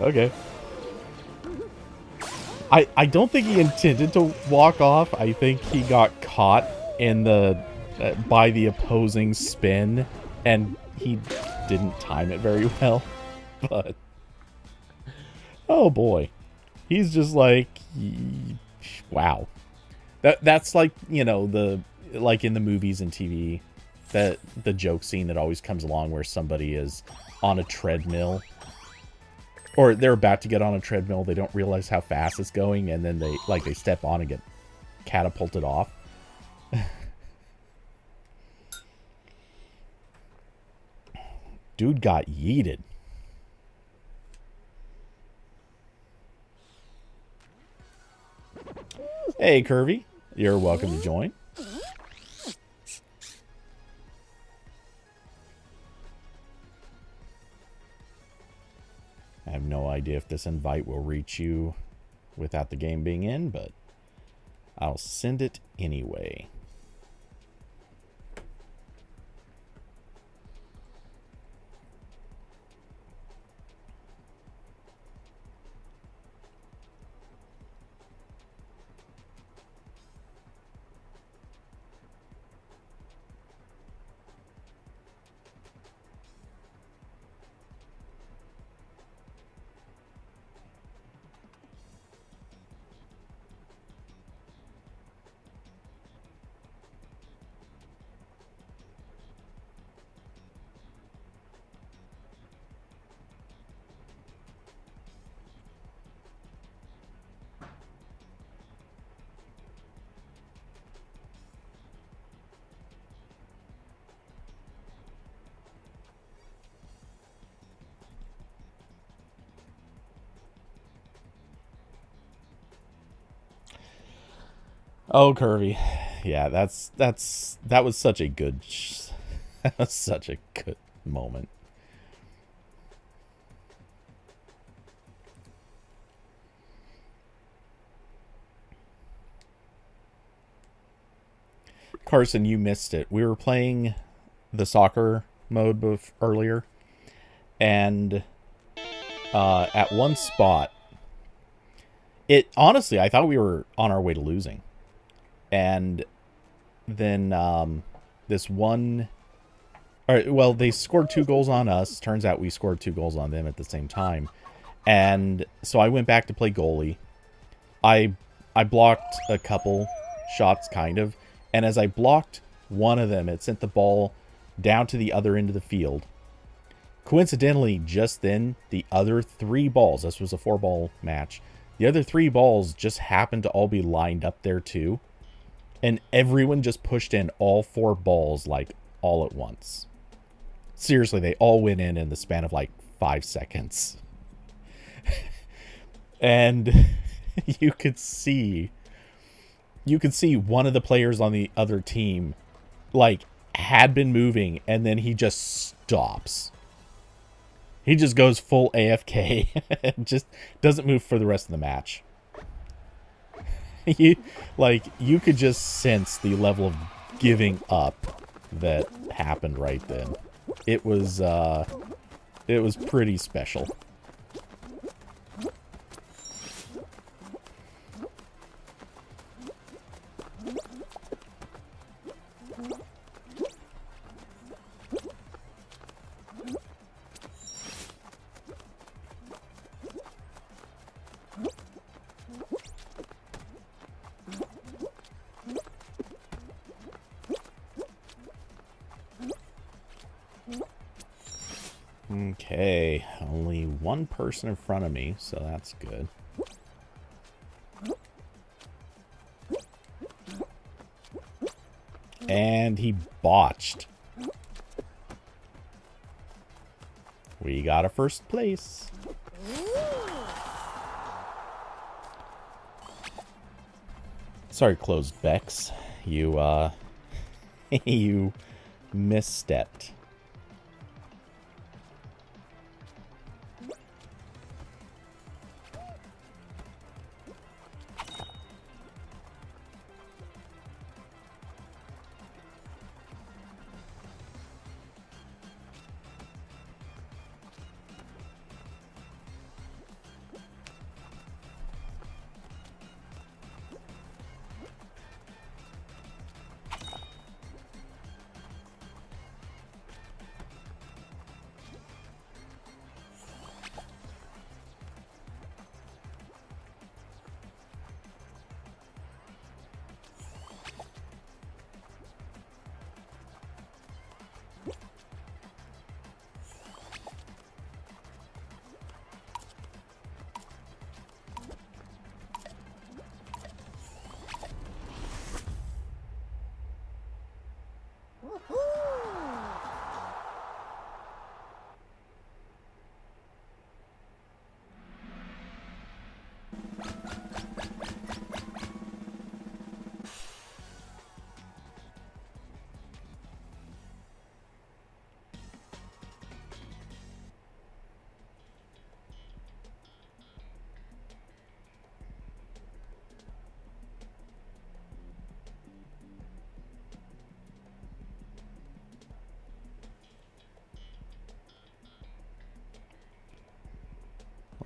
Okay. I don't think he intended to walk off. I think he got caught in the by the opposing spin, and he didn't time it very well. But oh boy, he's just like, wow. That's like, you know, like in the movies and TV, that the joke scene that always comes along where somebody is on a treadmill. Or they're about to get on a treadmill, they don't realize how fast it's going, and then they step on and get catapulted off. Dude got yeeted. Hey, Curvy. You're welcome to join. I have no idea if this invite will reach you without the game being in, but I'll send it anyway. Oh, Curvy. Yeah, that was such a good that was such a good moment. Carson, you missed it. We were playing the soccer mode earlier, and at one spot, honestly, I thought we were on our way to losing. And then this one All right, well, they scored 2 goals on us. Turns out we scored 2 goals on them at the same time. And so I went back to play goalie. I blocked a couple shots, kind of. And as I blocked one of them, it sent the ball down to the other end of the field. Coincidentally, just then, the other 3 balls, this was a 4-ball match, the other 3 balls just happened to all be lined up there too. And everyone just pushed in all 4 balls, like, all at once. Seriously, they all went in the span of, like, 5 seconds. And you could see one of the players on the other team, like, had been moving, and then he just stops. He just goes full AFK and just doesn't move for the rest of the match. You could just sense the level of giving up that happened right then. It was pretty special. Okay, only one person in front of me, so that's good. And he botched. We got a first place. Sorry, closed Bex. You, you misstepped.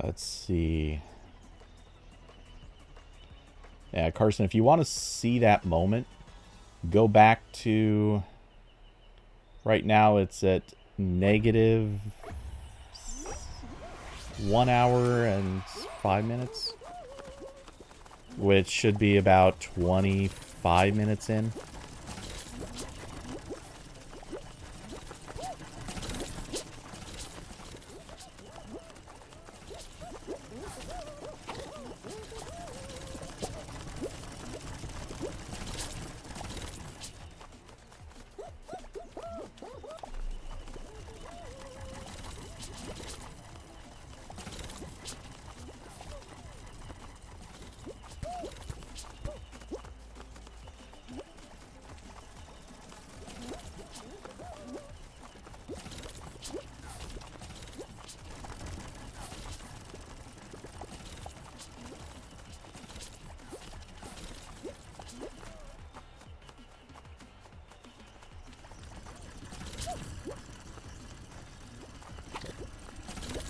Let's see. Yeah, Carson, if you want to see that moment, go back to... Right now it's at negative 1 hour and 5 minutes. Which should be about 25 minutes in.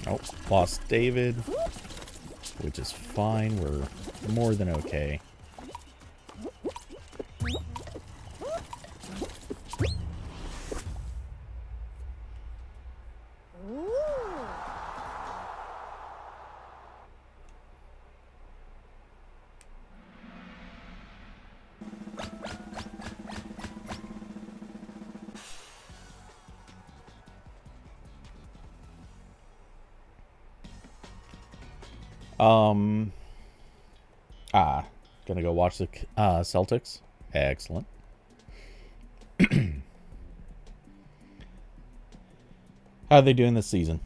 Oh, lost David, which is fine. We're more than okay. Gonna go watch the Celtics. Excellent. How are they doing this season?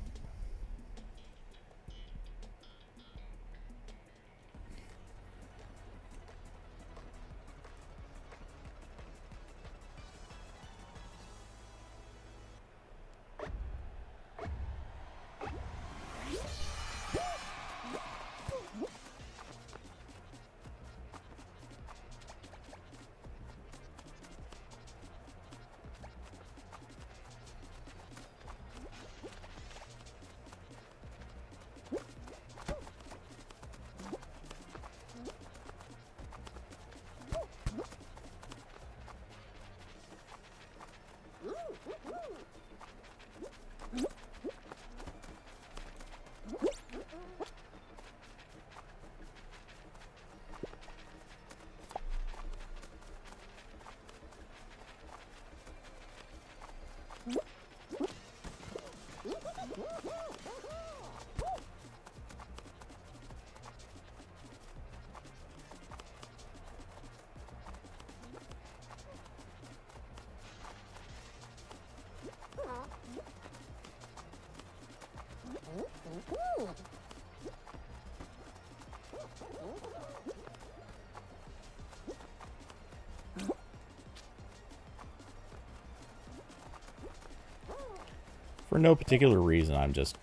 For no particular reason, I'm just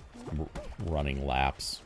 running laps.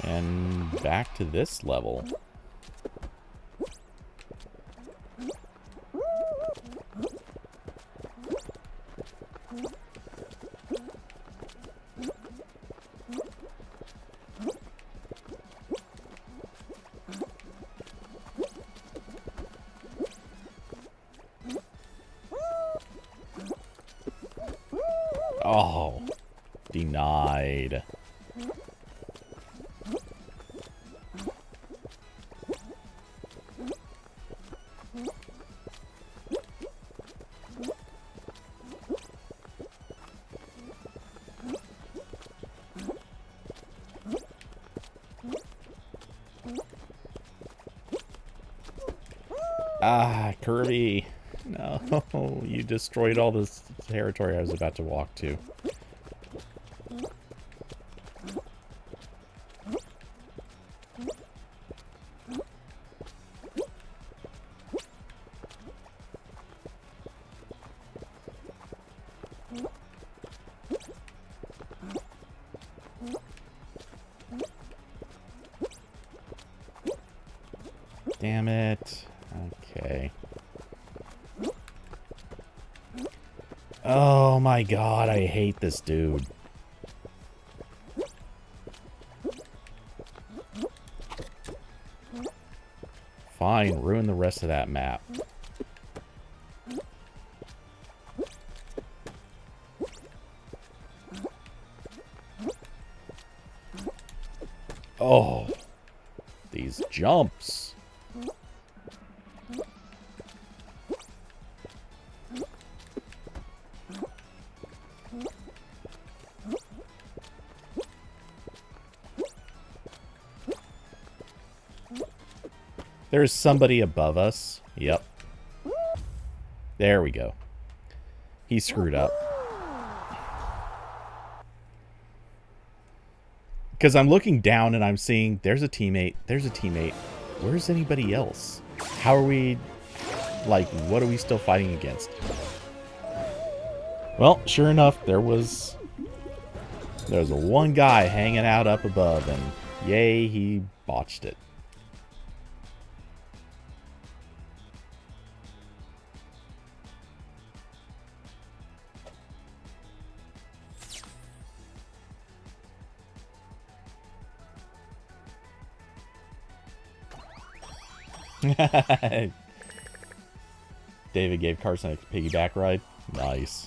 And back to this level. Oh, denied. Ah, Kirby. No, you destroyed all this territory I was about to walk to. Damn it. Okay. Oh my god, I hate this dude. Fine, ruin the rest of that map. Oh, these jumps. There's somebody above us. Yep. There we go. He screwed up. Because I'm looking down and I'm seeing there's a teammate. There's a teammate. Where's anybody else? How are we... Like, what are we still fighting against? Well, sure enough, there was a one guy hanging out up above, and yay, he botched it. David gave Carson a piggyback ride. Nice.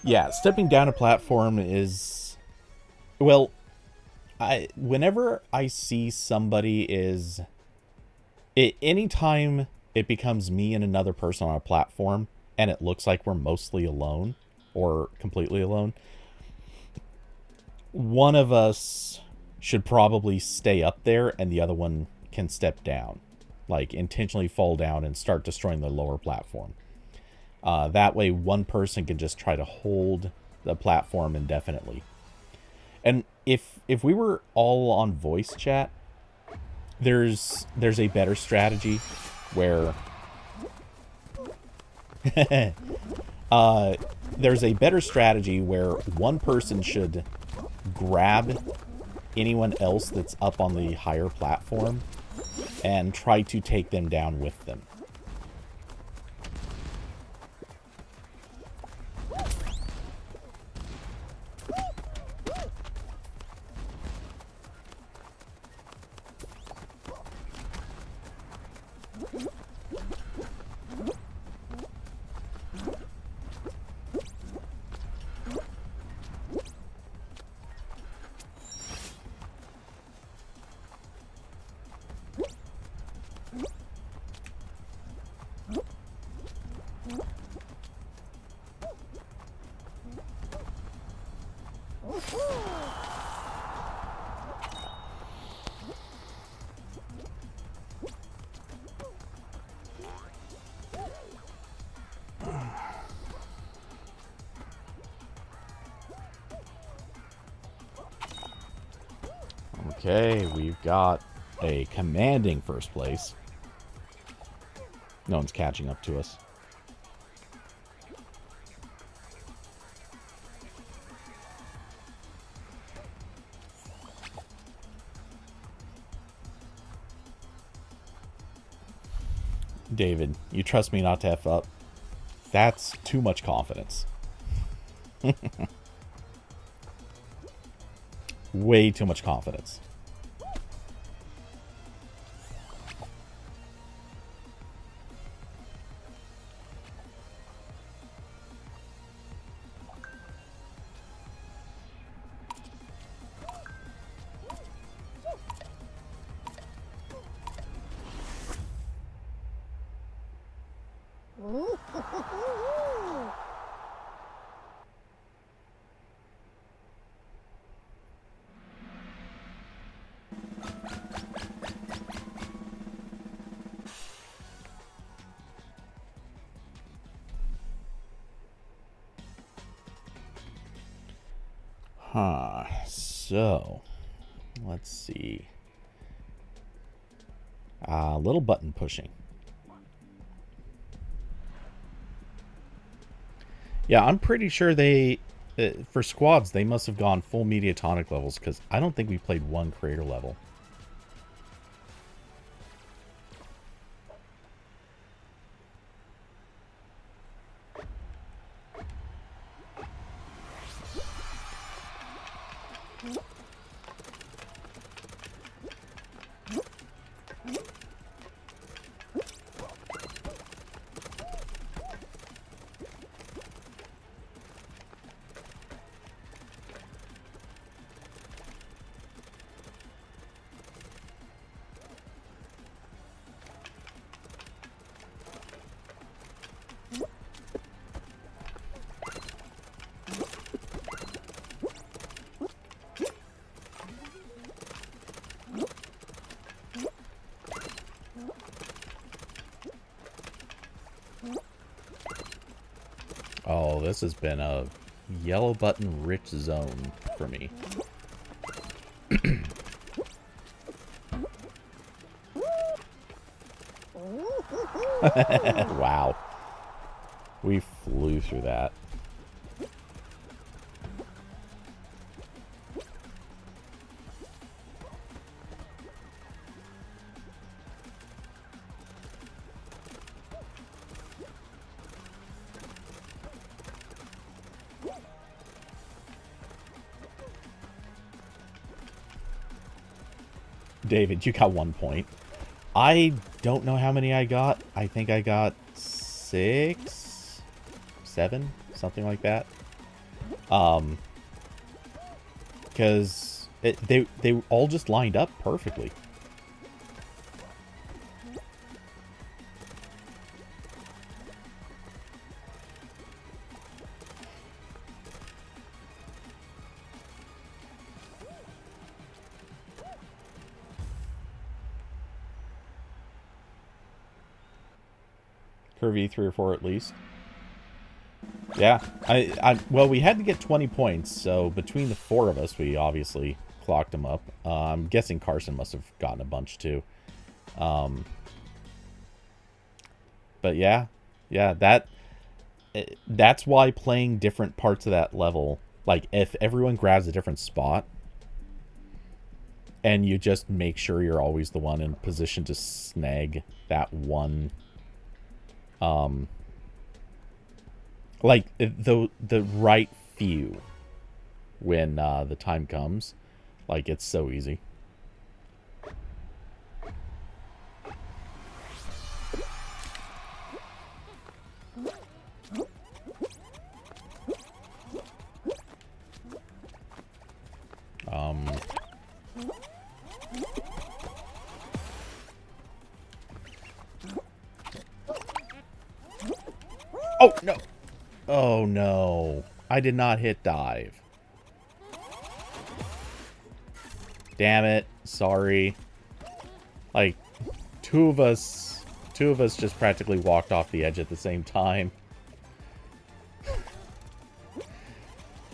Yeah, stepping down a platform is... Well, whenever I see somebody is... anytime it becomes me and another person on a platform, and it looks like we're mostly alone, or completely alone, one of us should probably stay up there, and the other one can step down. Like, intentionally fall down and start destroying the lower platform. That way, one person can just try to hold the platform indefinitely. And if we were all on voice chat, there's a better strategy where there's a better strategy where one person should grab anyone else that's up on the higher platform and try to take them down with them. Okay, we've got a commanding first place. No one's catching up to us. David, you trust me not to F up? That's too much confidence. Way too much confidence. So, let's see. A little button pushing. Yeah, I'm pretty sure they, for squads, they must have gone full mediatonic levels, because I don't think we played one creator level. this has been a yellow button rich zone for me. Wow. We flew through that. David, you got 1 point. I don't know how many I got. I think I got 6, 7, something like that. Because they all just lined up perfectly. Curvy 3 or 4 at least. Yeah, well, we had to get 20 points, so between the 4 of us, we obviously clocked them up. I'm guessing Carson must have gotten a bunch too. But yeah, that's why playing different parts of that level, like if everyone grabs a different spot, and you just make sure you're always the one in position to snag that one. Like the right few when the time comes. Like, it's so easy. Oh, no. Oh, no. I did not hit dive. Damn it. Sorry. Like, two of us just practically walked off the edge at the same time.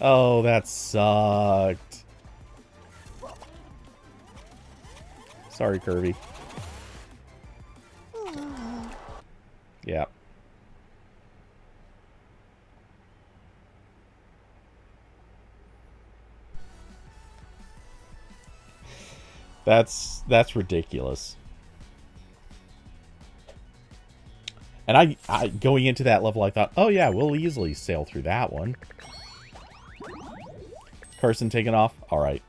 Oh, that sucked. Sorry, Kirby. Yeah. That's ridiculous. And I going into that level, I thought, oh yeah, we'll easily sail through that one. Carson taking off. All right.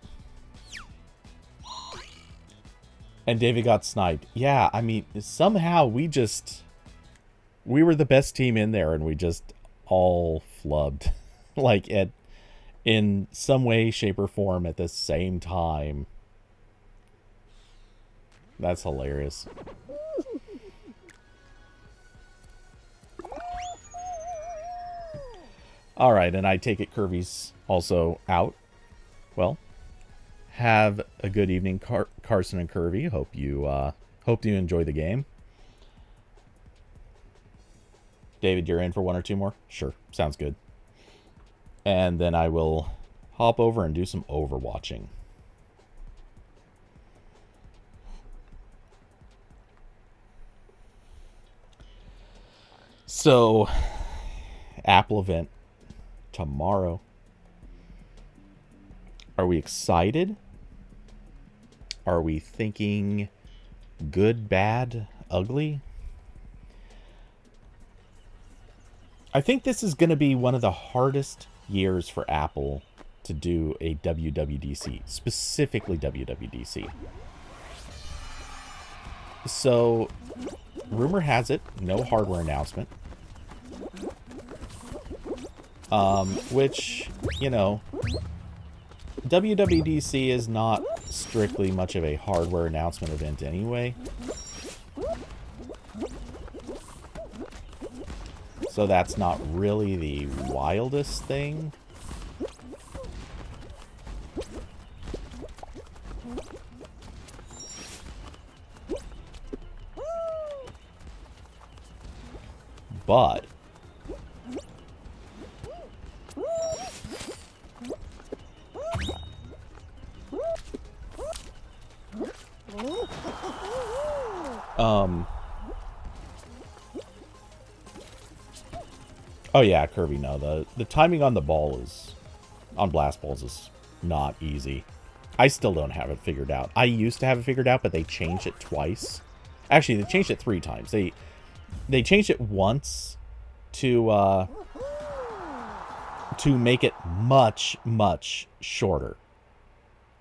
And David got sniped. Yeah, I mean, somehow we were the best team in there, and we just all flubbed. Like, in some way, shape, or form at the same time. That's hilarious. Alright, and I take it Kirby's also out. Well, have a good evening, Carson and Kirby. Hope you enjoy the game. David, you're in for 1 or 2 more? Sure, sounds good. And then I will hop over and do some Overwatching. So, Apple event tomorrow. Are we excited? Are we thinking good, bad, ugly? I think this is going to be one of the hardest years for Apple to do a WWDC, specifically WWDC. So, rumor has it, no hardware announcement. Which, you know, WWDC is not strictly much of a hardware announcement event anyway. So that's not really the wildest thing. But Um. Oh yeah, Kirby. No, the timing on the ball is on blast balls is not easy. I still don't have it figured out. I used to have it figured out, but they changed it twice. Actually, they changed it 3 times. They changed it once to make it much shorter.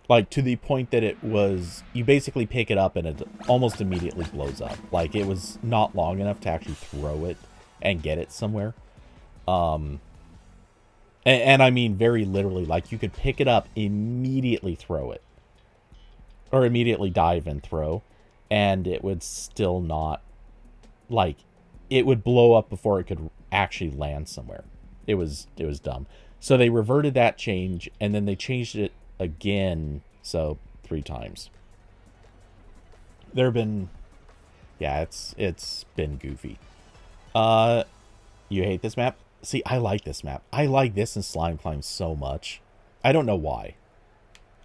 Like, to the point that it was, you basically pick it up and it almost immediately blows up. Like, it was not long enough to actually throw it and get it somewhere. And I mean very literally, like, you could pick it up, immediately throw it. Or immediately dive and throw. And it would still not, like, it would blow up before it could actually land somewhere. It was dumb. So they reverted that change, and then they changed it again, so 3 times. There have been, yeah, it's been goofy. You hate this map? See, I like this map. I like this and Slime Climb so much. I don't know why.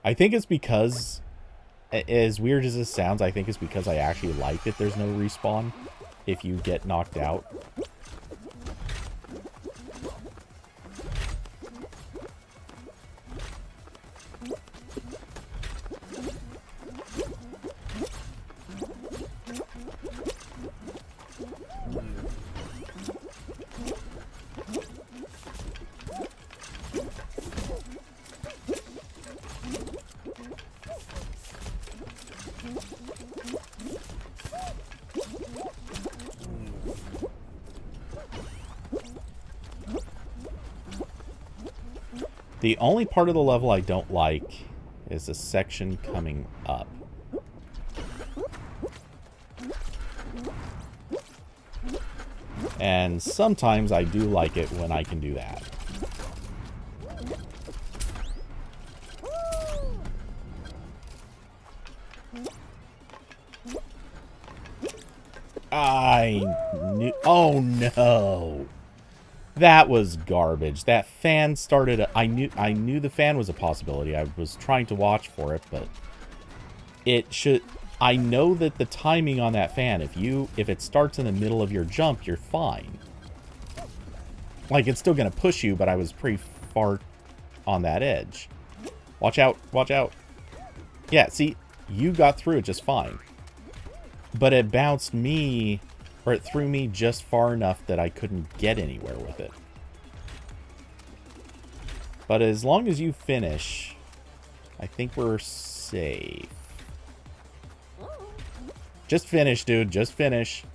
I think it's because, as weird as this sounds, I think it's because I actually like that there's no respawn if you get knocked out. The only part of the level I don't like is the section coming up. And sometimes I do like it when I can do that. I knew... Oh no! That was garbage. That fan started... I knew the fan was a possibility. I was trying to watch for it, but... It should... I know that the timing on that fan, if it starts in the middle of your jump, you're fine. Like, it's still going to push you, but I was pretty far on that edge. Watch out. Watch out. Yeah, see, you got through it just fine. But it bounced me, or it threw me just far enough that I couldn't get anywhere with it. But as long as you finish, I think we're safe. Just finish, dude. Just finish.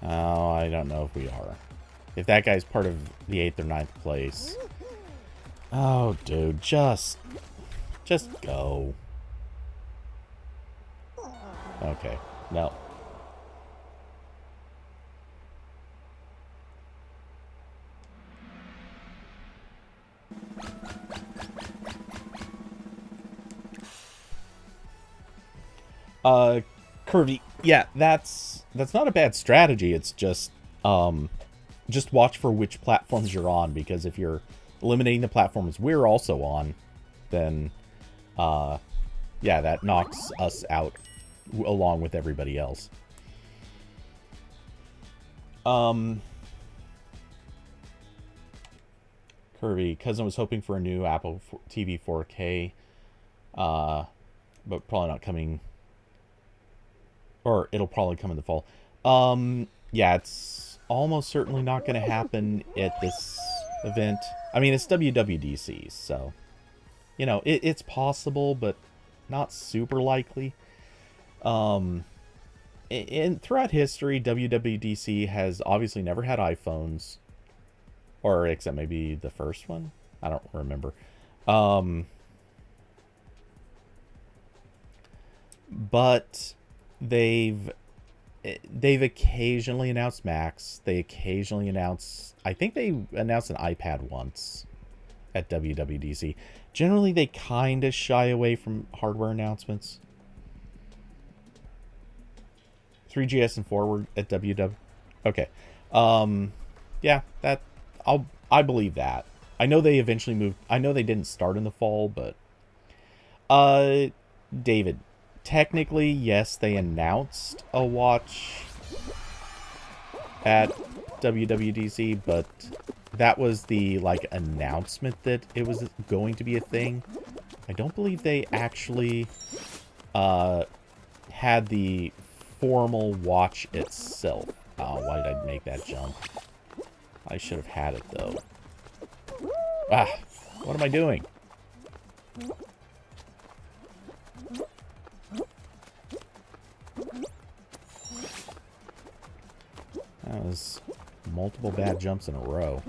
Oh, I don't know if we are. If that guy's part of the 8th or 9th place. Oh, dude. Just go. Okay. No. Curvy. Yeah, that's not a bad strategy. It's just watch for which platforms you're on, because if you're eliminating the platforms we're also on, then yeah, that knocks us out along with everybody else. Curvy, cousin was hoping for a new Apple TV 4K, but probably not coming. Or it'll probably come in the fall. Yeah, it's almost certainly not going to happen at this event. I mean, it's WWDC, so, you know, it's possible, but not super likely. Throughout history, WWDC has obviously never had iPhones, or except maybe the first one. I don't remember. But they've occasionally announced Macs. They occasionally announce... I think they announced an iPad once at WWDC. Generally, they kind of shy away from hardware announcements. 3GS and forward at WW. Okay. Yeah, I believe that. I know they eventually moved. I know they didn't start in the fall, but uh, David, technically, yes, they announced a watch at WWDC, but that was the like announcement that it was going to be a thing. I don't believe they actually had the formal watch itself. Oh, why did I make that jump? I should have had it though. Ah, what am I doing? That was multiple bad jumps in a row.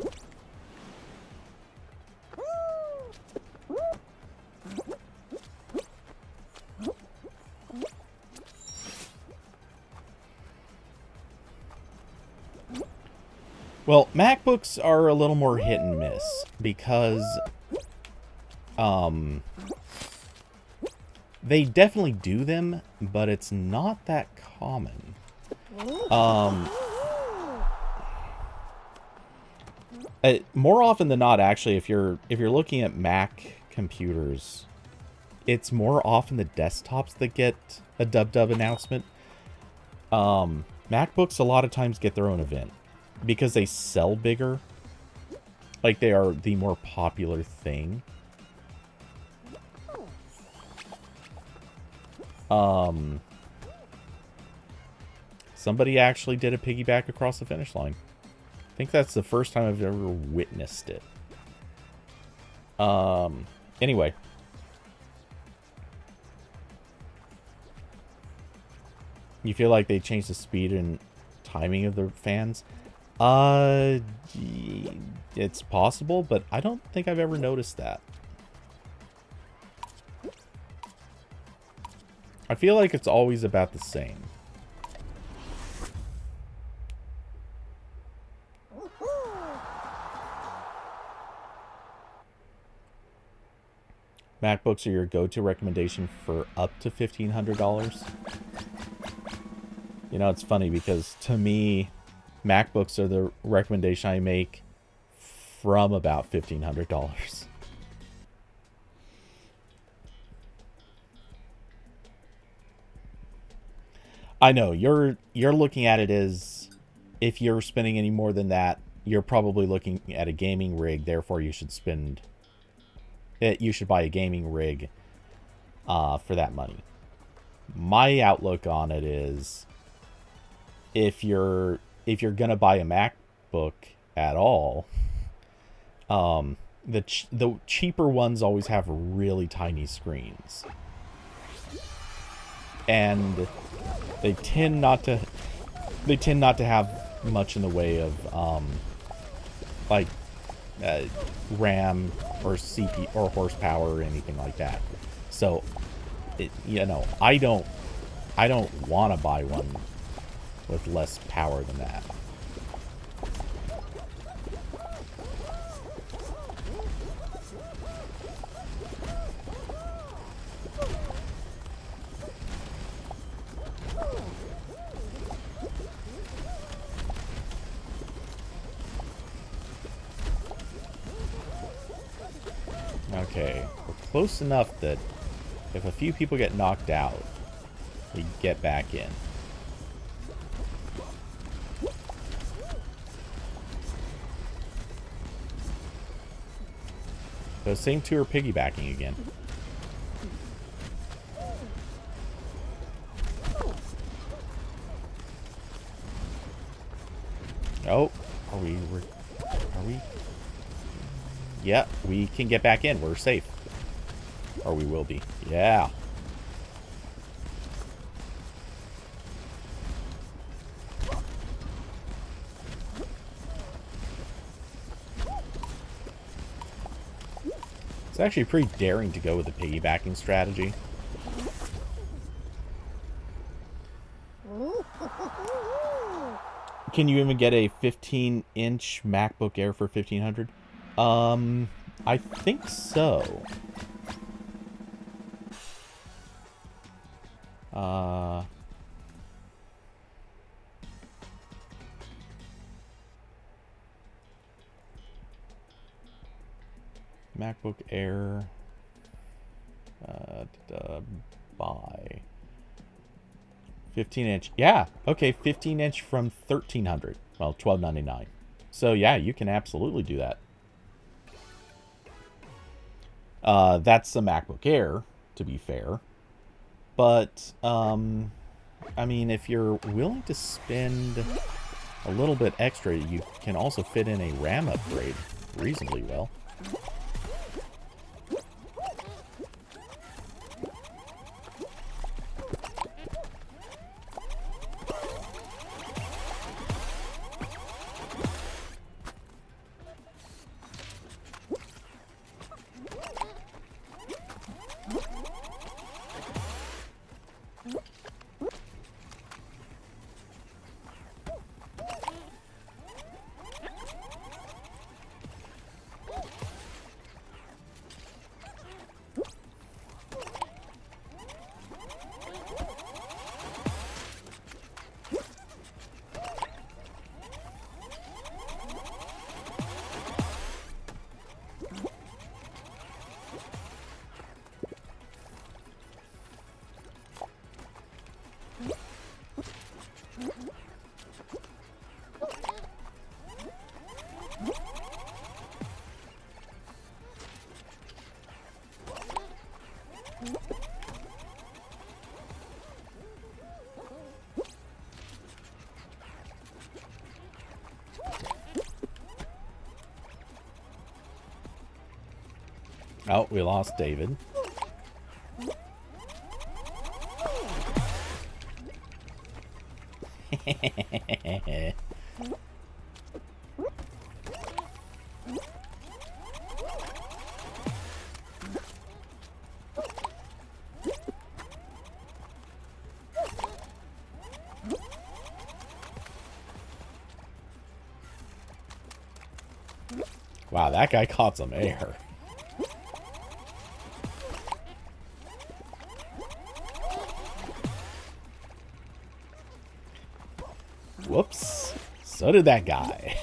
Well, MacBooks are a little more hit and miss because they definitely do them, but it's not that common. More often than not, actually, if you're looking at Mac computers, it's more often the desktops that get a dub announcement. MacBooks a lot of times get their own event because they sell bigger. Like, they are the more popular thing. Somebody actually did a piggyback across the finish line. I think that's the first time I've ever witnessed it. Anyway. You feel like they changed the speed and timing of the fans? It's possible, but I don't think I've ever noticed that. I feel like it's always about the same. MacBooks are your go-to recommendation for up to $1,500. You know, it's funny because to me, MacBooks are the recommendation I make from about $1,500. I know you're looking at it as if you're spending any more than that, you're probably looking at a gaming rig. Therefore, you should spend it. You should buy a gaming rig for that money. My outlook on it is, if you're gonna buy a MacBook at all, the cheaper ones always have really tiny screens, and they tend not to have much in the way of like RAM or CPU or horsepower or anything like that. So you know, I don't want to buy one with less power than that. Okay, we're close enough that if a few people get knocked out, we get back in. Those same two are piggybacking again. Oh, are we? Yeah, we can get back in. We're safe. Or we will be. Yeah. It's actually pretty daring to go with the piggybacking strategy. Can you even get a 15-inch MacBook Air for $1,500? I think so. MacBook Air. Buy. 15-inch. Yeah, okay, 15-inch from $1,300. Well, $1,299. So, yeah, you can absolutely do that. That's a MacBook Air, to be fair. But, I mean, if you're willing to spend a little bit extra, you can also fit in a RAM upgrade reasonably well. Oh, we lost David. Wow, that guy caught some air. Whoops. So did that guy.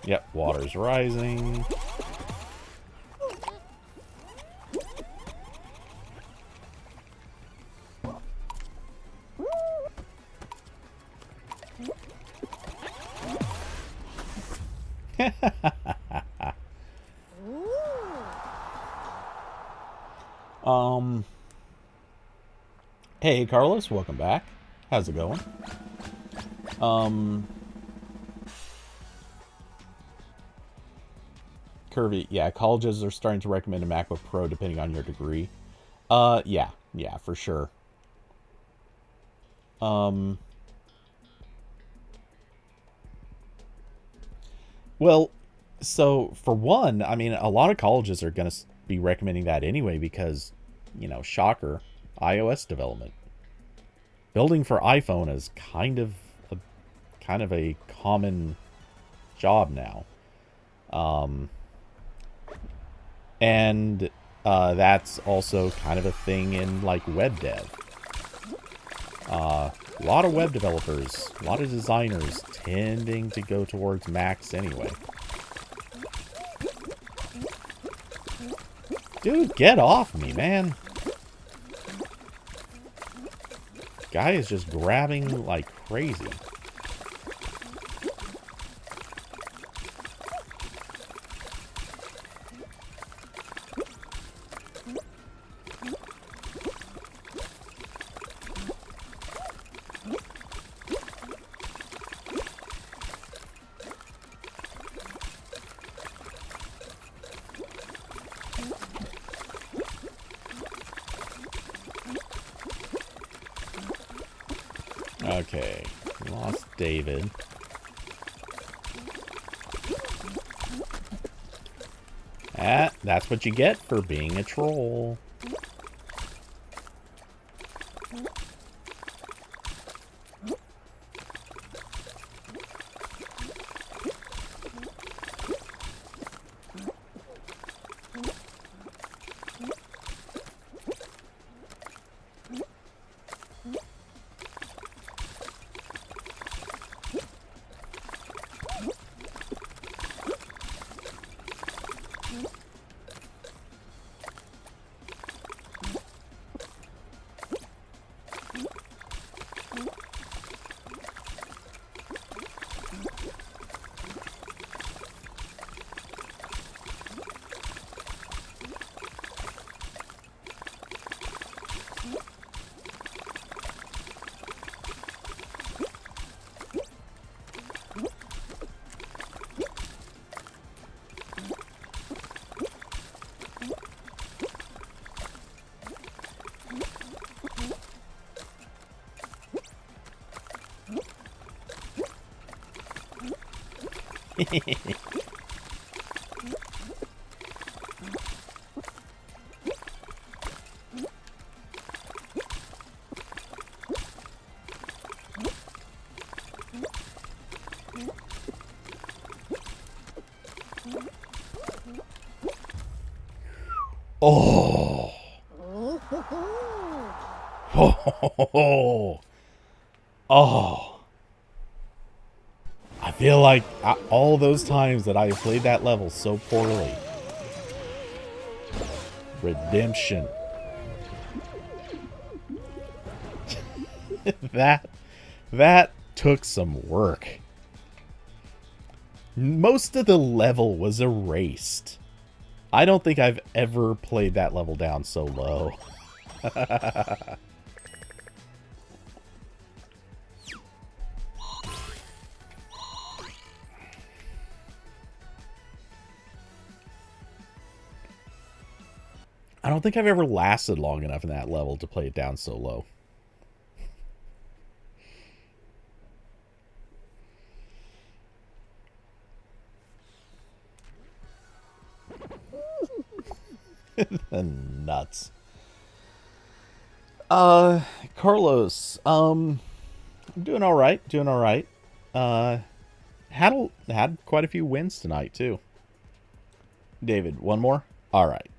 Yep, water's rising. Hey, Carlos, welcome back. How's it going? Curvy, yeah, colleges are starting to recommend a MacBook Pro depending on your degree. Yeah, for sure. Well, so for one, I mean, a lot of colleges are going to be recommending that anyway because, you know, shocker, iOS development. Building for iPhone is kind of a common job now. And that's also kind of a thing in like web dev. A lot of web developers, a lot of designers tending to go towards Macs anyway. Dude, get off me, man. Guy is just grabbing like crazy. Okay, lost David. That's what you get for being a troll. Oh. Oh. Oh. I feel like all those times that I have played that level so poorly. Redemption. That took some work. Most of the level was erased. I don't think I've ever played that level down so low. I don't think I've ever lasted long enough in that level to play it down so low. Nuts. Carlos, I'm doing all right, had quite a few wins tonight too. David, one more? All right.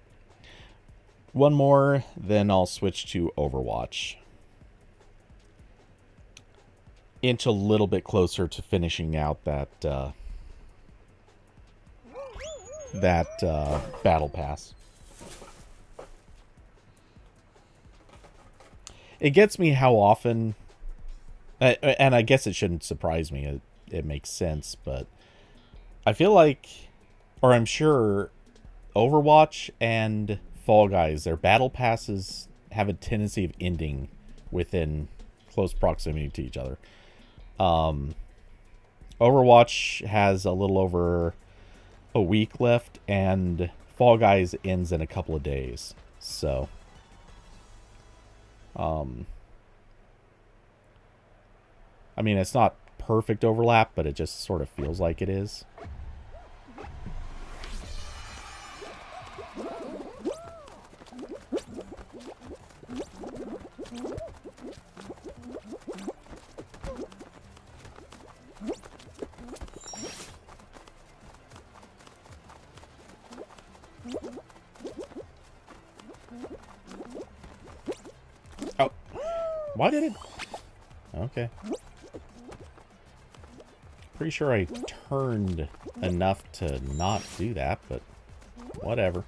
One more, then I'll switch to Overwatch. Inch a little bit closer to finishing out that battle pass. It gets me how often, and I guess it shouldn't surprise me. It makes sense, but I feel like, or I'm sure, Overwatch and Fall Guys, their battle passes have a tendency of ending within close proximity to each other. Overwatch has a little over a week left, and Fall Guys ends in a couple of days. So, I mean, it's not perfect overlap, but it just sort of feels like it is. Oh, why did it? Okay. Pretty sure I turned enough to not do that, but whatever.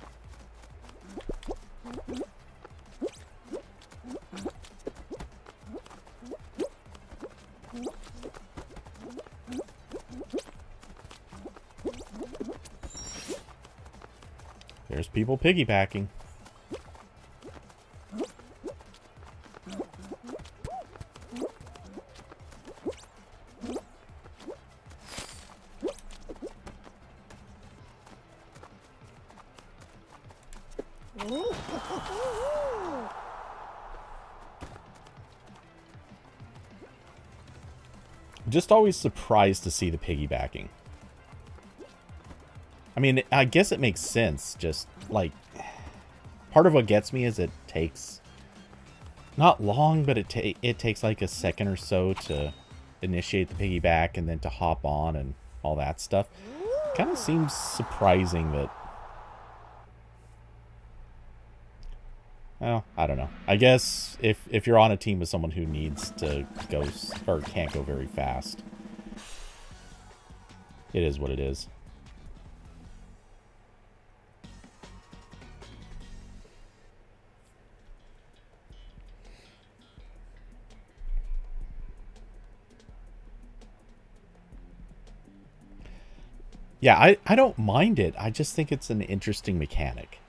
There's people piggybacking. Just always surprised to see the piggybacking. I mean, I guess it makes sense. Just, like, part of what gets me is it takes not long, but it takes like a second or so to initiate the piggyback and then to hop on and all that stuff. Kind of seems surprising that... Well, I don't know. I guess if you're on a team with someone who needs to go or can't go very fast, it is what it is. Yeah, I don't mind it. I just think it's an interesting mechanic.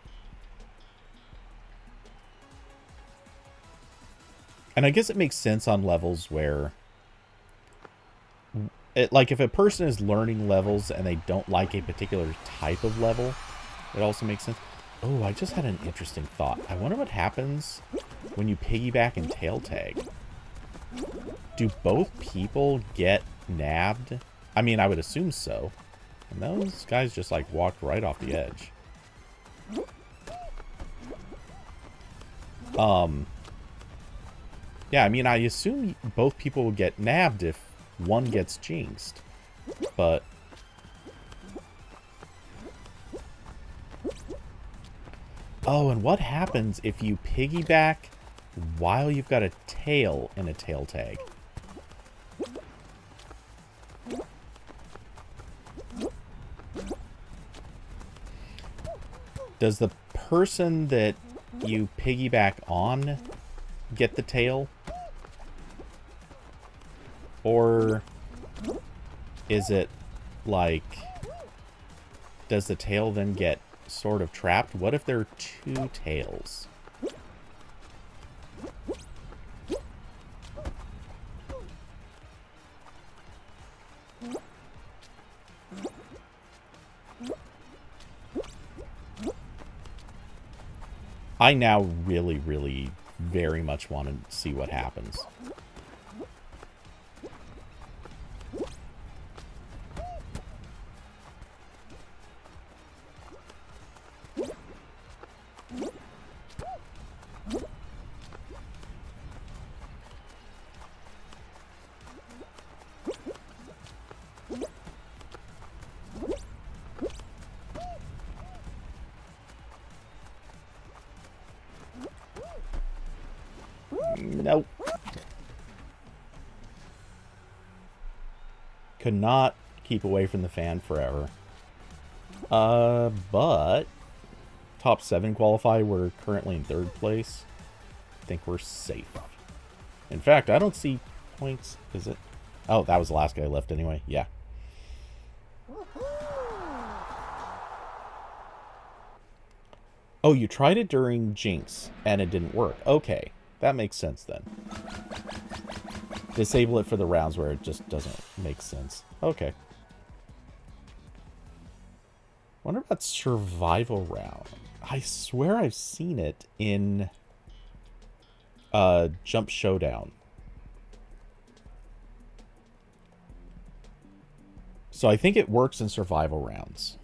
And I guess it makes sense on levels where... like, if a person is learning levels and they don't like a particular type of level, it also makes sense. Oh, I just had an interesting thought. I wonder what happens when you piggyback and tail tag. Do both people get nabbed? I mean, I would assume so. And those guys just, like, walked right off the edge. Yeah, I mean, I assume both people will get nabbed if one gets jinxed. But... oh, and what happens if you piggyback while you've got a tail in a tail tag? Does the person that you piggyback on get the tail? Or is it like, does the tail then get sort of trapped? What if there are two tails? I now really, really very much want to see what happens. Nope. Could not keep away from the fan forever. But top 7 qualify. We're currently in 3rd place. I think we're safe. In fact, I don't see points. Is it? Oh, that was the last guy left anyway. Yeah. Oh, you tried it during Jinx, and it didn't work. Okay. That makes sense, then. Disable it for the rounds where it just doesn't make sense. Okay. Wonder about survival round. I swear I've seen it in Jump Showdown. So I think it works in survival rounds.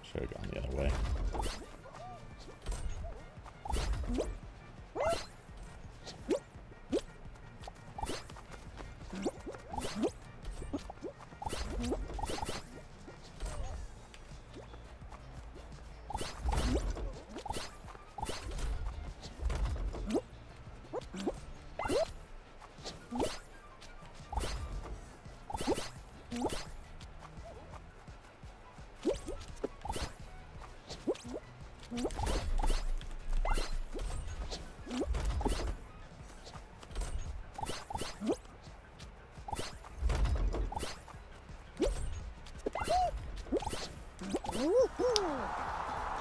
Should have gone the other way.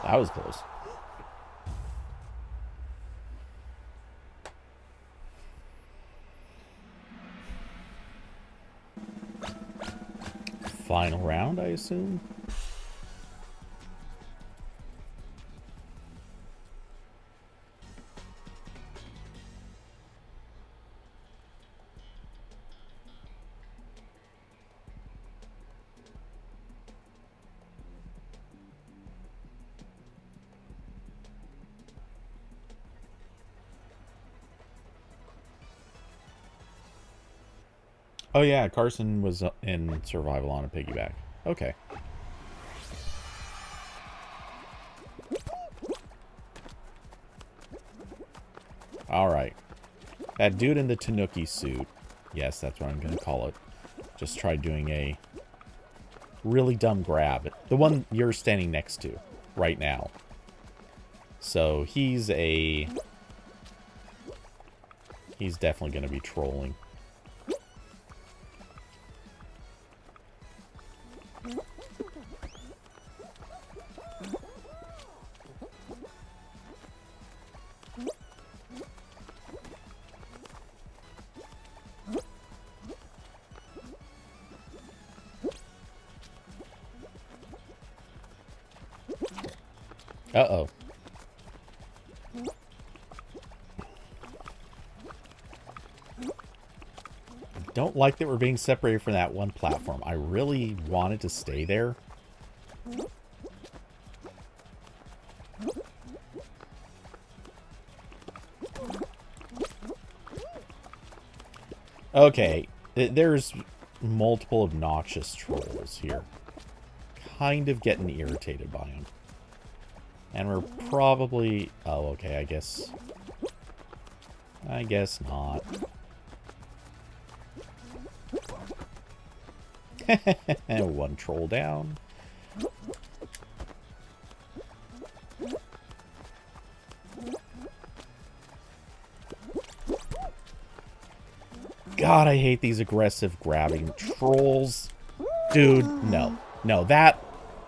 That was close. Final round, I assume. Oh yeah, Carson was in survival on a piggyback. Okay. Alright. That dude in the Tanuki suit Yes, that's what I'm going to call it. Just try doing a really dumb grab. The one you're standing next to right now. So he's definitely going to be trolling. Uh-oh. Don't like that we're being separated from that one platform. I really wanted to stay there. Okay, there's multiple obnoxious trolls here. Kind of getting irritated by them. And we're probably... Oh, okay, I guess not. One troll down. God, I hate these aggressive grabbing trolls. Dude, no. No, that...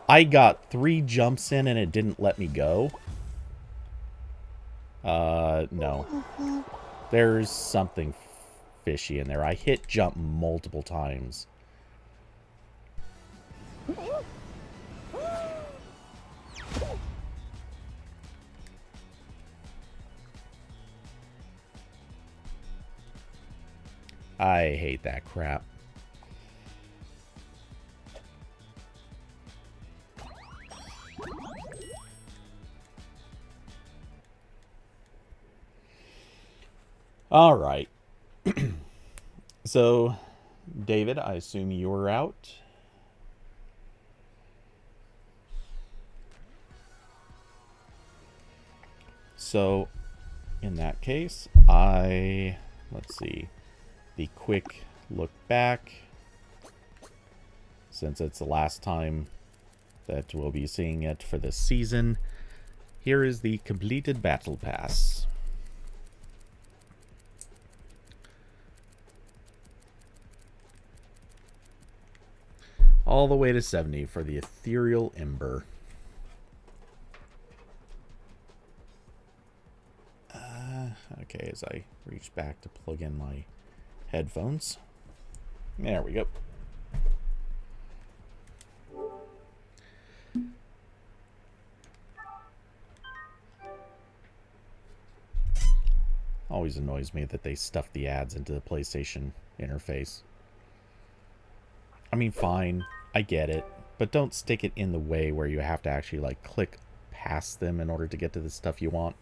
I got 3 jumps in and it didn't let me go. No. There's something fishy in there. I hit jump multiple times. I hate that crap. All right. So, David, I assume you're out. So, in that case, let's see, the quick look back, since it's the last time that we'll be seeing it for this season. Here is the completed battle pass. All the way to 70 for the Ethereal Ember. Okay, as I reach back to plug in my headphones. There we go. Always annoys me that they stuff the ads into the PlayStation interface. I mean, fine, I get it, but don't stick it in the way where you have to actually, like, click past them in order to get to the stuff you want.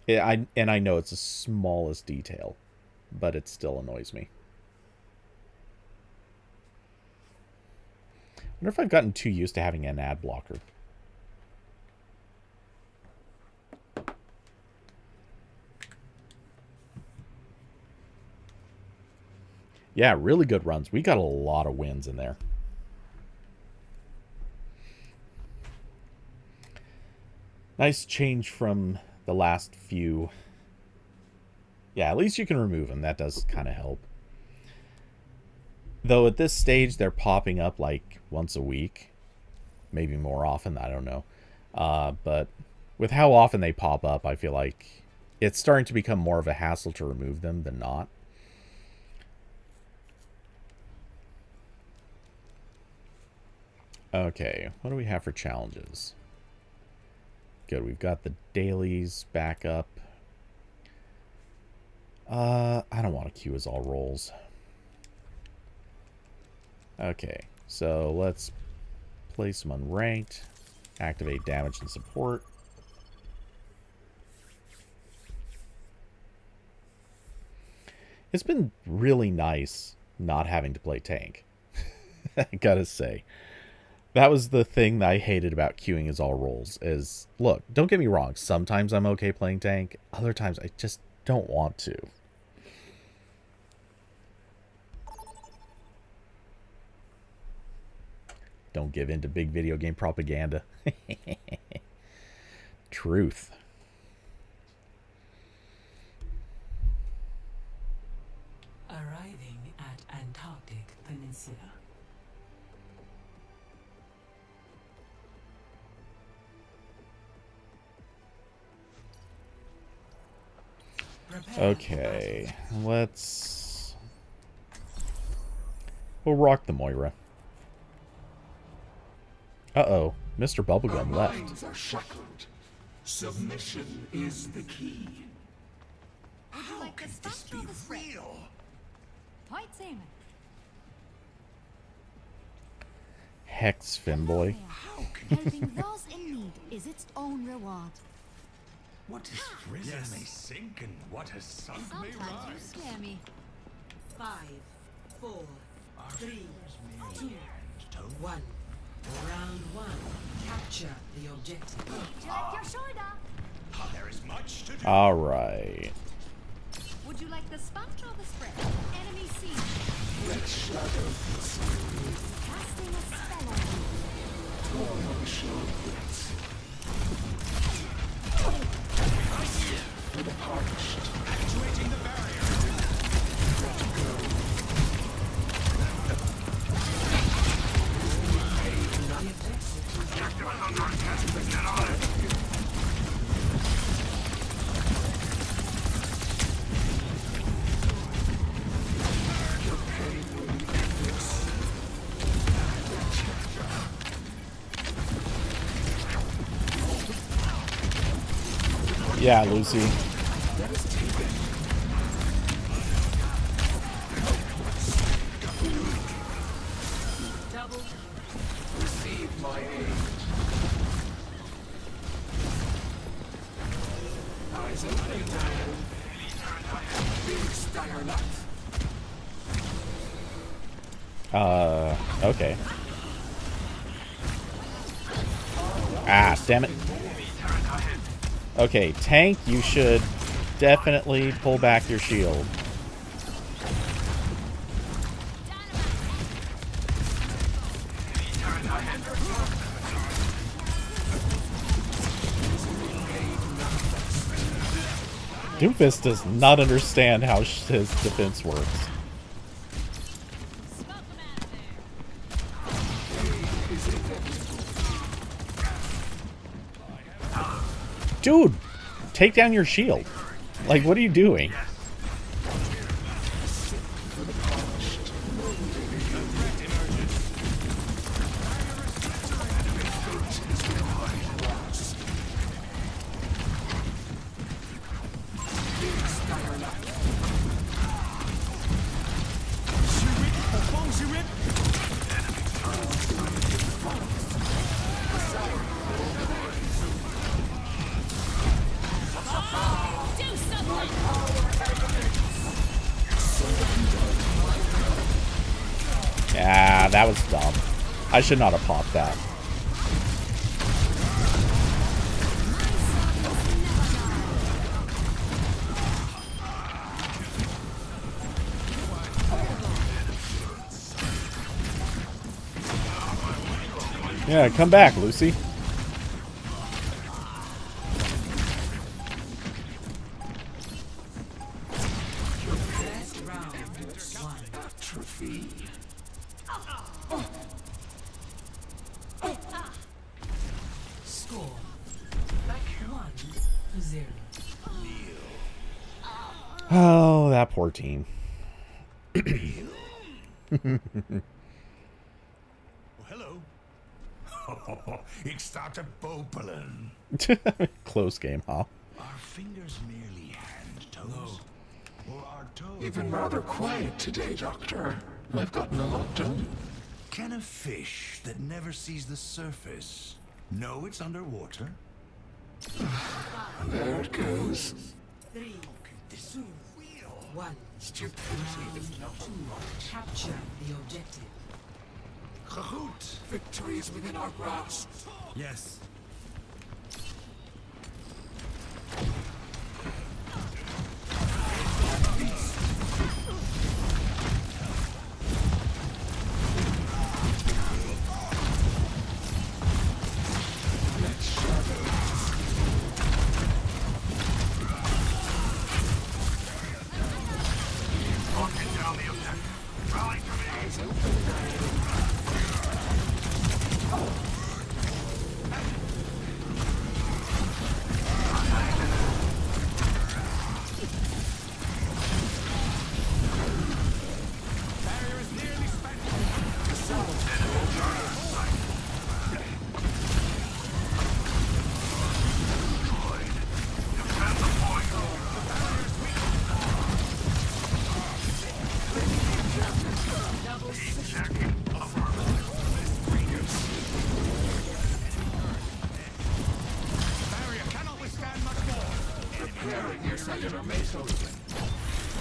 Yeah, I know it's the smallest detail, but it still annoys me. I wonder if I've gotten too used to having an ad blocker. Yeah, really good runs. We got a lot of wins in there. Nice change from the last few. Yeah, at least you can remove them. That does kind of help. Though at this stage, they're popping up like once a week. Maybe more often, I don't know. But with how often they pop up, I feel like it's starting to become more of a hassle to remove them than not. Okay, what do we have for challenges? Good, we've got the dailies back up. I don't want to queue as all rolls. Okay, so let's place them unranked. Activate damage and support. It's been really nice not having to play tank. I gotta say. That was the thing that I hated about queuing as all roles. Is, look, don't get me wrong. Sometimes I'm okay playing tank. Other times I just don't want to. Don't give in to big video game propaganda. Truth. Arriving at Antarctic Peninsula. Okay, we'll rock the Moira. Uh-oh, Mr. Bubblegum left. Our minds are shackled. Submission is the key. How can this be real? Point Seaman. Hex Finboy. Helping those in need is its own reward. What has risen may sink, and what has sunk may Sometimes you rise. scare me. 5, 4, 3, 2, 1. Round 1. Capture the objective. Do you like your shoulder? There is much to do. All right. Would you like the sponge or the spread? Enemy seen. Let shadow Casting a spell on you. torn on shoulders. For the parched. Activating the barrier. Yeah, Lucy. Double. Receive my aid. Eyes open. Big stagger left. Okay. Ah, damn it. Okay, tank, you should definitely pull back your shield. Doomfist does not understand how his defense works. Dude, take down your shield. Like, what are you doing? Yeah, that was dumb. I should not have popped that. Yeah, come back, Lucy. Last round. 1. Atrophy. Score. 1-0. Oh, that poor team. Hello. Ik sta te popelen. Close game, huh? Our fingers merely hand toes? Or our toes? You've been rather quiet today, Doctor. I've gotten a lot done. Can a fish that never sees the surface know it's underwater? There it goes. 3, This 2, wheel. 1. Stupidity is not Capture the objective. Gegoed. Victory is within our grasp. Yes.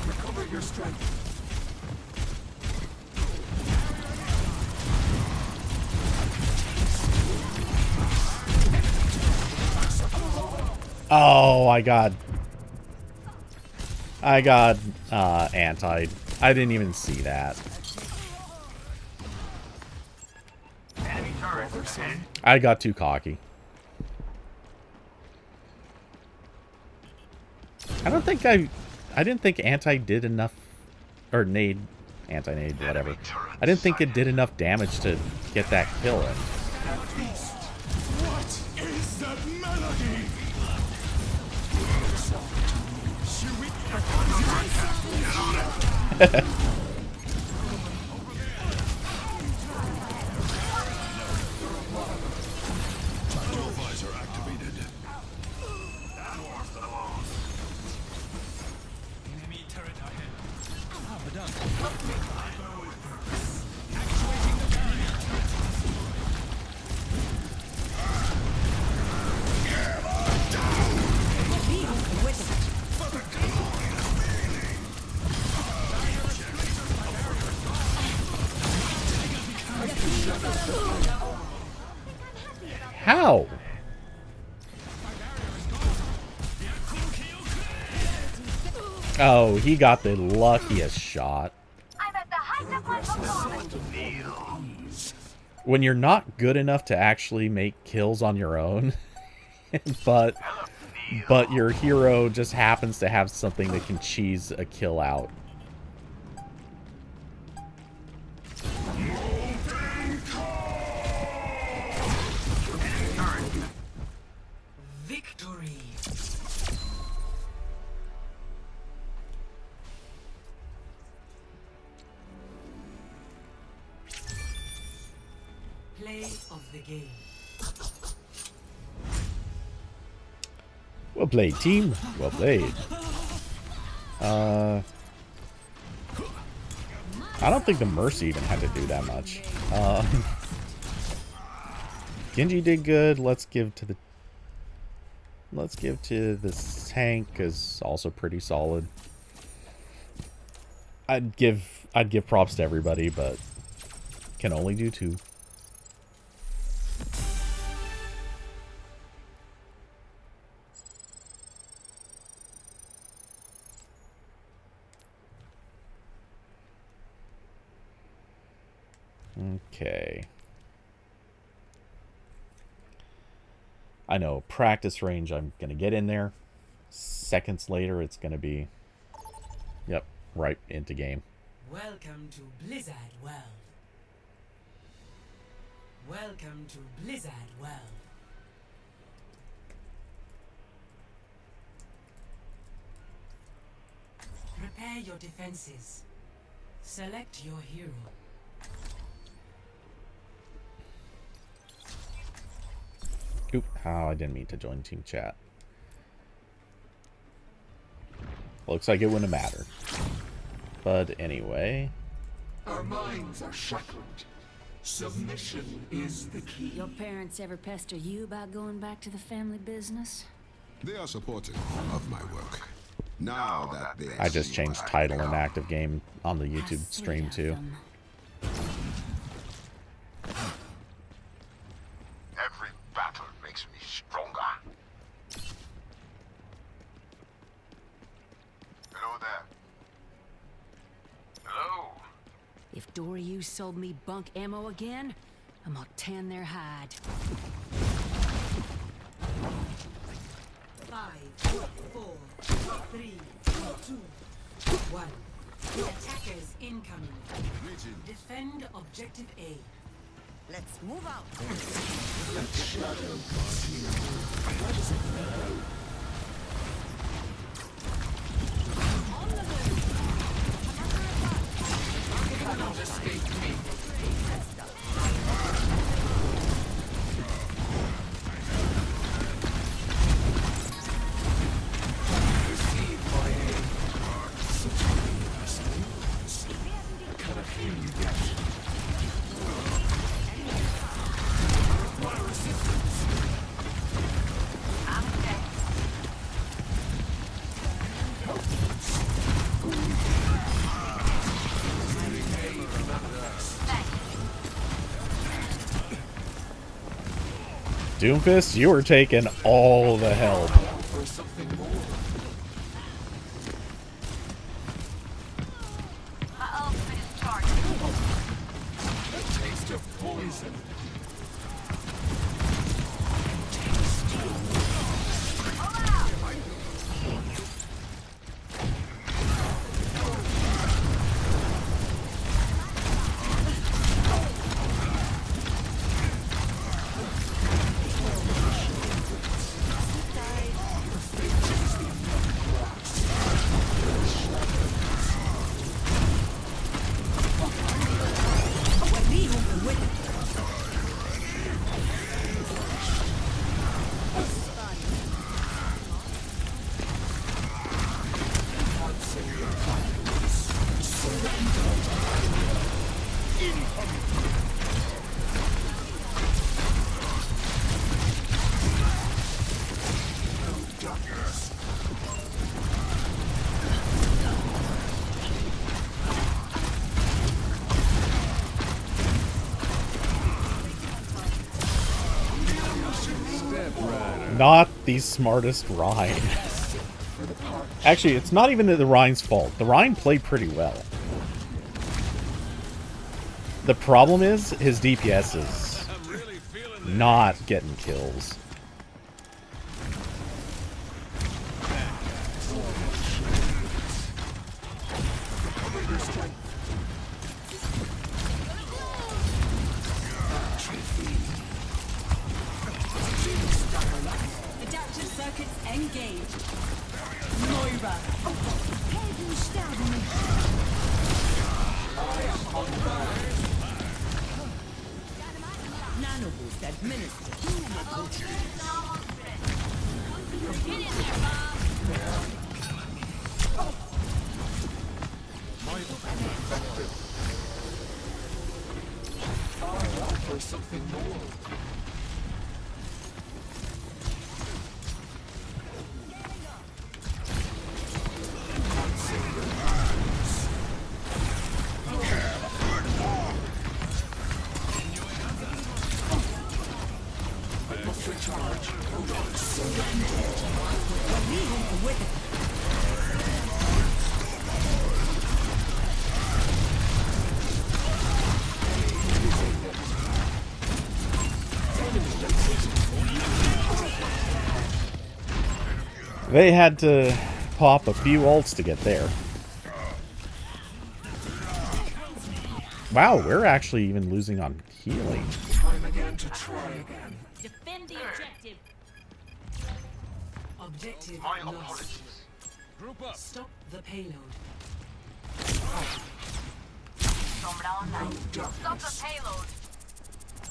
Recover your strength. Oh, I got anti. I didn't even see that. I got too cocky. I didn't think anti did enough, or nade, anti-nade, whatever. I didn't think it did enough damage to get that kill in. What is that melody? Visor activated. Enemy turret ahead. Ah, we're done. How? Oh, he got the luckiest shot. I'm at the height of my performance. When you're not good enough to actually make kills on your own, but your hero just happens to have something that can cheese a kill out. Victory. Play of the game. Well played, team. Well played. I don't think the Mercy even had to do that much. Genji did good. Let's give to this tank, is also pretty solid. I'd give props to everybody, but can only do 2. Okay. I know, practice range, I'm going to get in there. Seconds later, it's going to be, yep, right into game. Welcome to Blizzard World. Welcome to Blizzard World. Prepare your defenses. Select your hero. Oop, oh, I didn't mean to join team chat. Looks like it wouldn't have mattered. But anyway. Our minds are shackled. Submission is the key. Your parents ever pester you about going back to the family business? They are supportive of my work. Now that they I just see changed what title I've and become. active game on the How YouTube sweet stream of too. them. If Doryu sold me bunk ammo again, I'm gonna tan their hide. 5, 4, 3, 2, 1. Attackers incoming. Defend objective A. Let's move out. Doomfist, you are taking all the help. My ultimate is charged. Taste of poison. Not the smartest Rhine. Actually, it's not even the Rhine's fault. The Rhine played pretty well. The problem is his DPS is not getting kills. Adaptive circuits engaged. Moira. Nano boost administered. Get in there, Bob. For something more. They had to pop a few ults to get there. Wow, we're actually even losing on healing. Time again to try again. Defend the objective. Objective lost. Group up. Stop the payload. Sombra online. Stop the payload.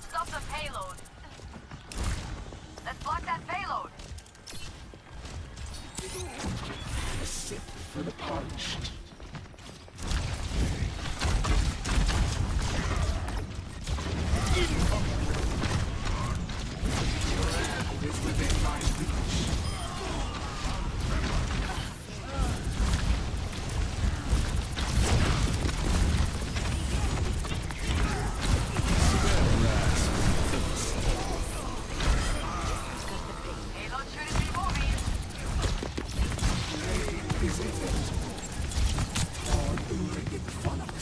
Stop the payload. Let's block that payload. A sip for the parched. Is within my reach. Payload shouldn't be moving. Is it? Or luring in front of us.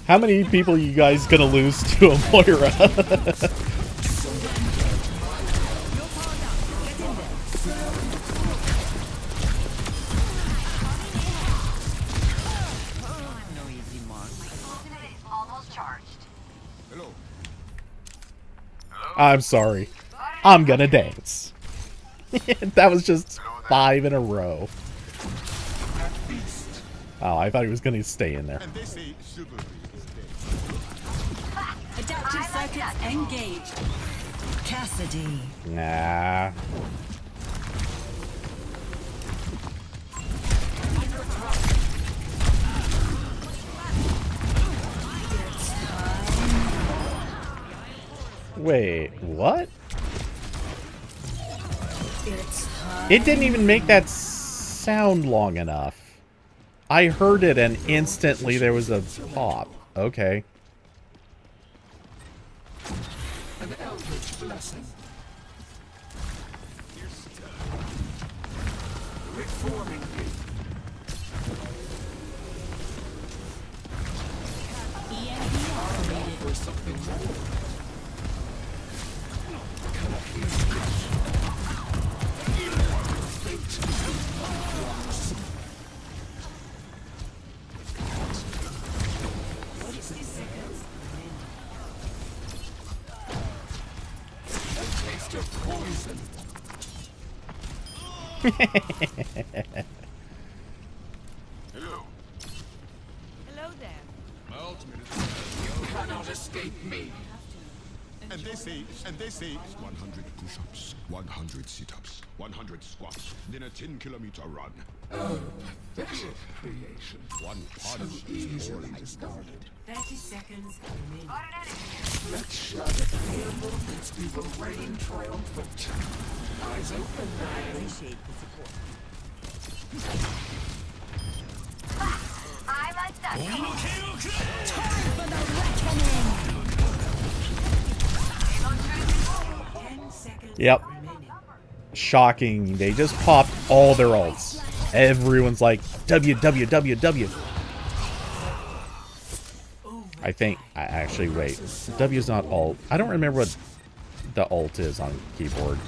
How many people you guys gonna lose to a Moira? I'm sorry. I'm gonna dance. That was just 5 in a row. Oh, I thought he was gonna stay in there. Adaptive circuits engaged. Cassidy. Nah. Wait, what? It didn't even make that sound long enough. I heard it and instantly there was a pop. Okay. An eldritch blessing. Reforming me. For something more. Poison. Hello there. My ultimate is... You cannot escape me. And they say 100 push-ups, 100 sit-ups, 100 squats, then a 10-kilometer run. Oh, pathetic creation. One So part is easily discarded. 30 seconds remaining. Let Shadowfield movements be the reign triumphant. Eyes open, Appreciate the support. Time for the reckoning! 10 seconds Yep. remaining. Shocking. They just popped all their ults. Everyone's like, W, W, W, W. I think, actually, wait. W's not ult. I don't remember what the ult is on keyboard.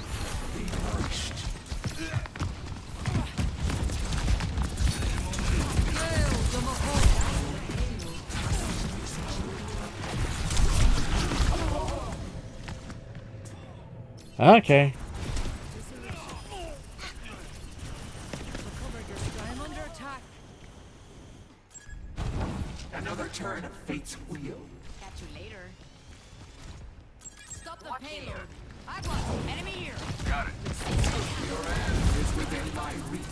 Okay. I'm under attack. another turn of fate's wheel. Catch you later. Stop the payload. I've got enemy here. Your end is within my reach.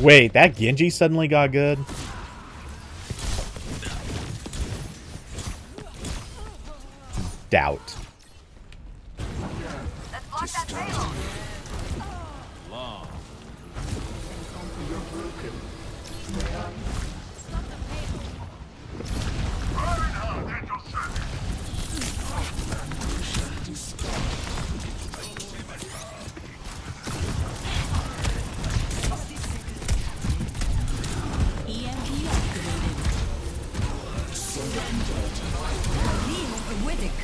Wait, that Genji suddenly got good? Doubt. Let's block that payload. EMP activated. Leave Riddick.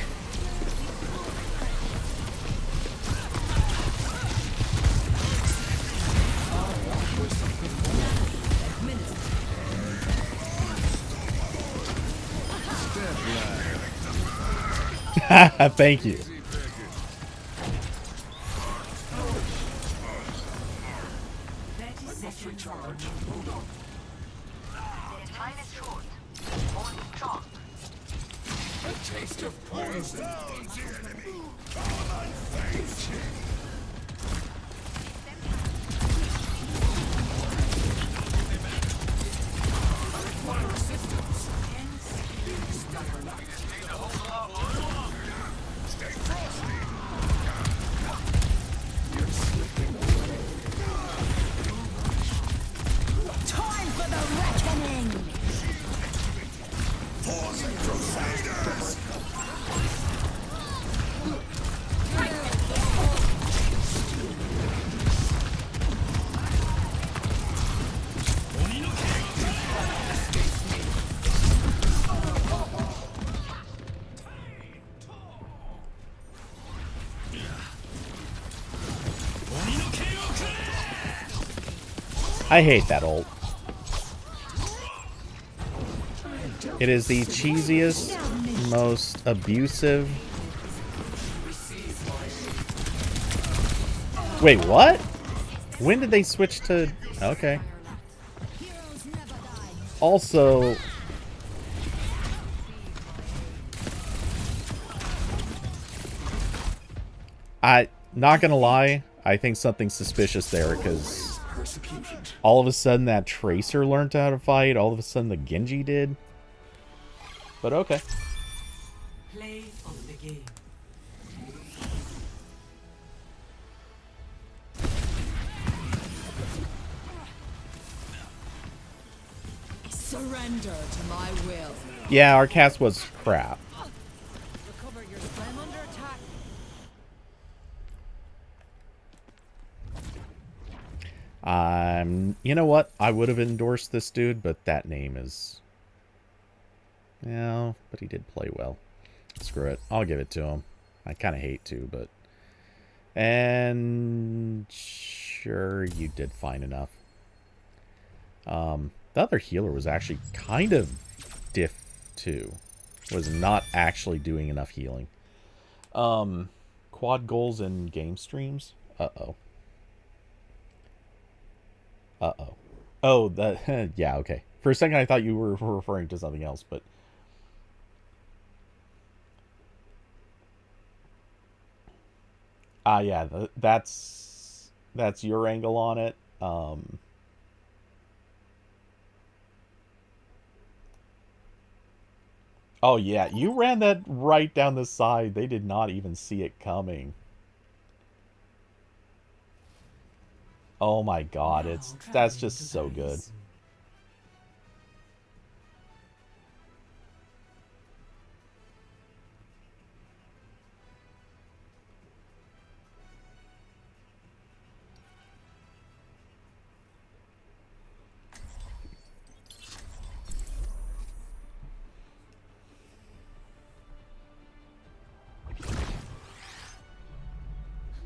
Thank you. Recharge. Hold on. Time is short. Hold strong. A taste of poison. Time for the reckoning. I hate that ult. It is the cheesiest, most abusive... Wait, what? When did they switch to... Okay. Also... Not gonna lie, I think something's suspicious there, because all of a sudden that Tracer learned how to fight, all of a sudden the Genji did. But okay. Play of the game. Surrender to my will. Yeah, our cast was crap. Recover your slam under attack. You know what? I would have endorsed this dude, but that name is... Yeah, but he did play well. Screw it. I'll give it to him. I kind of hate to, but... And... Sure, you did fine enough. The other healer was actually kind of diff, too. Was not actually doing enough healing. Quad goals in game streams? Uh-oh. Uh-oh. Oh, that... yeah, okay. For a second, I thought you were referring to something else, but... yeah, that's your angle on it. Oh, yeah, you ran that right down the side. They did not even see it coming. Oh my god, that's just so good.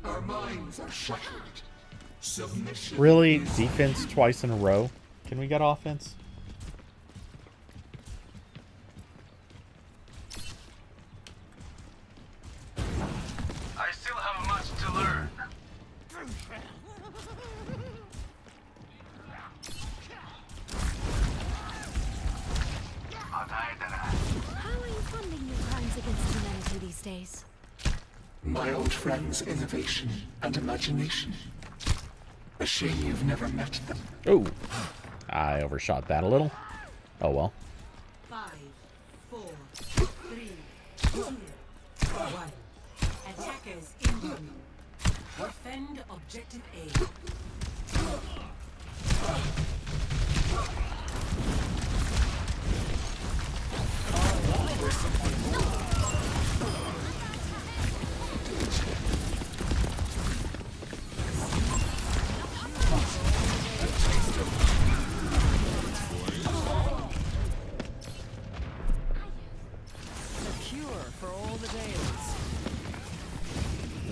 Our minds are shattered. Submission. Really? Defense twice in a row? Can we get offense? I still have much to learn. How are you funding your crimes against humanity these days? My old friend's innovation and imagination. A shame you've never met them. Oh, I overshot that a little. Oh well. 5, 4, 3, 2, 1. Attackers incoming. Defend objective A.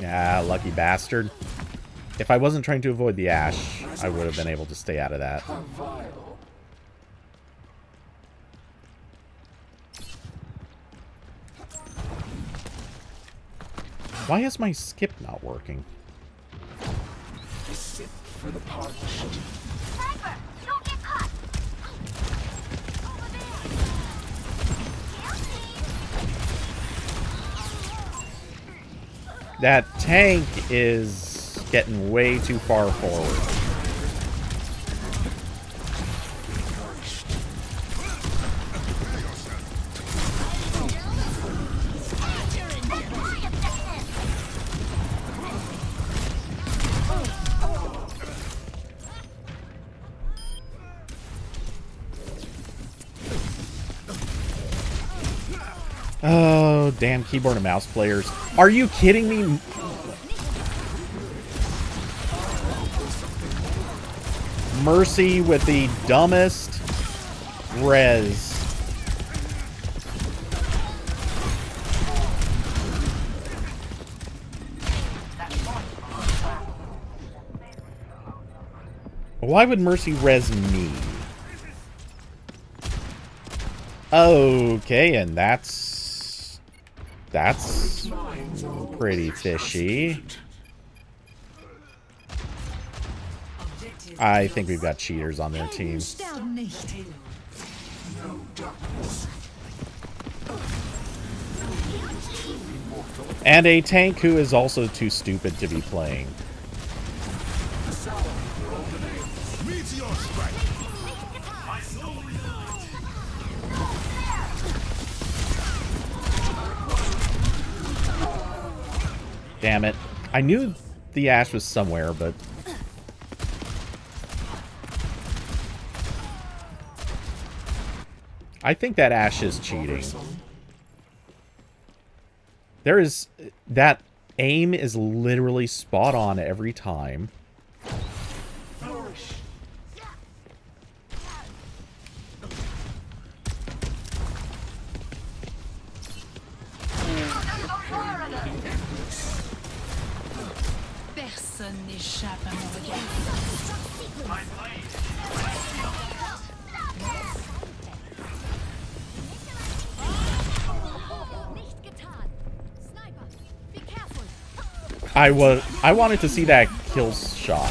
Yeah, lucky bastard. If I wasn't trying to avoid the Ashe, I would have been able to stay out of that. Why is my skip not working? Sip for the polished. Sniper, don't get caught. That tank is getting way too far forward. Oh, damn keyboard and mouse players. Are you kidding me? Mercy with the dumbest res. Why would Mercy res me? Okay, and that's pretty fishy. I think we've got cheaters on their team. And a tank who is also too stupid to be playing. Damn it. I knew the Ashe was somewhere, but... I think that Ashe is cheating. There is... That aim is literally spot on every time. Personne n'échappe à mon regard. I wanted to see that kill shot.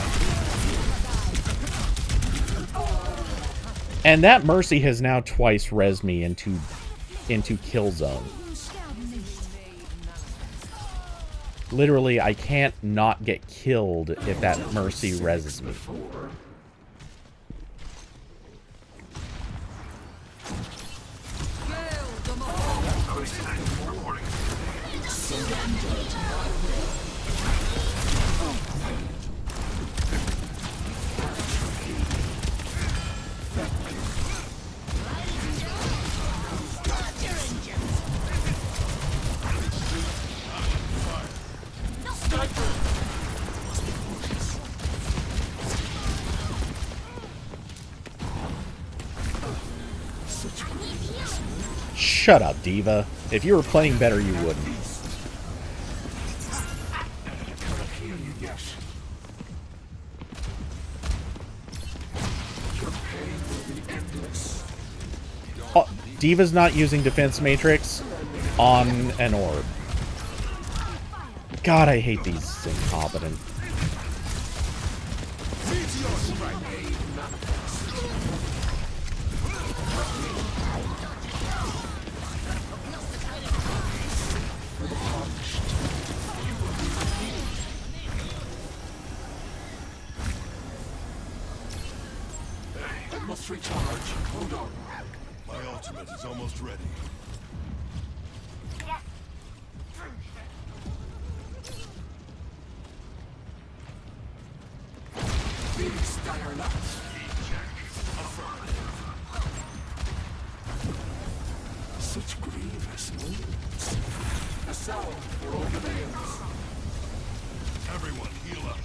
And that Mercy has now twice rezzed me into kill zone. Literally, I can't not get killed if that Mercy rezzes me. Shut up, Diva. If you were playing better, you wouldn't. Oh, Diva's not using Defense Matrix on an orb. God, I hate these incompetent. Must recharge. Hold on. My ultimate is almost ready. These dire nuts. Such grievous wounds. A salve for all the veins. Everyone, heal up.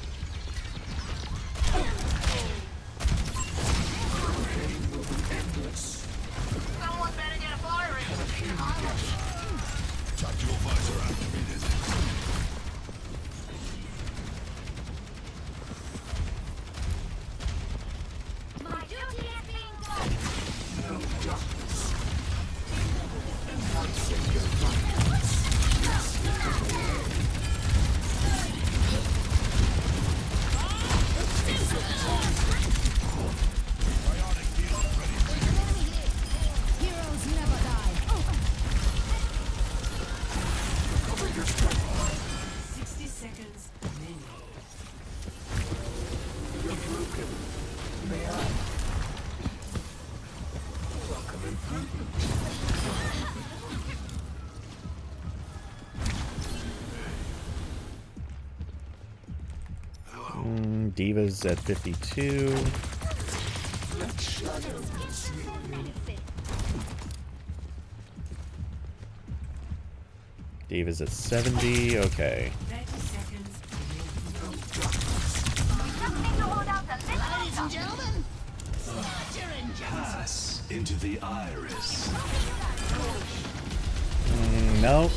Someone better get a fire rate. Tactical visor activated. My duty is being done. No darkness. Heroes never die. 60 seconds remaining. Diva's at 52. Diva's at 70. Okay. 30 seconds remaining. Just need to hold out a little longer. Pass into the iris. No.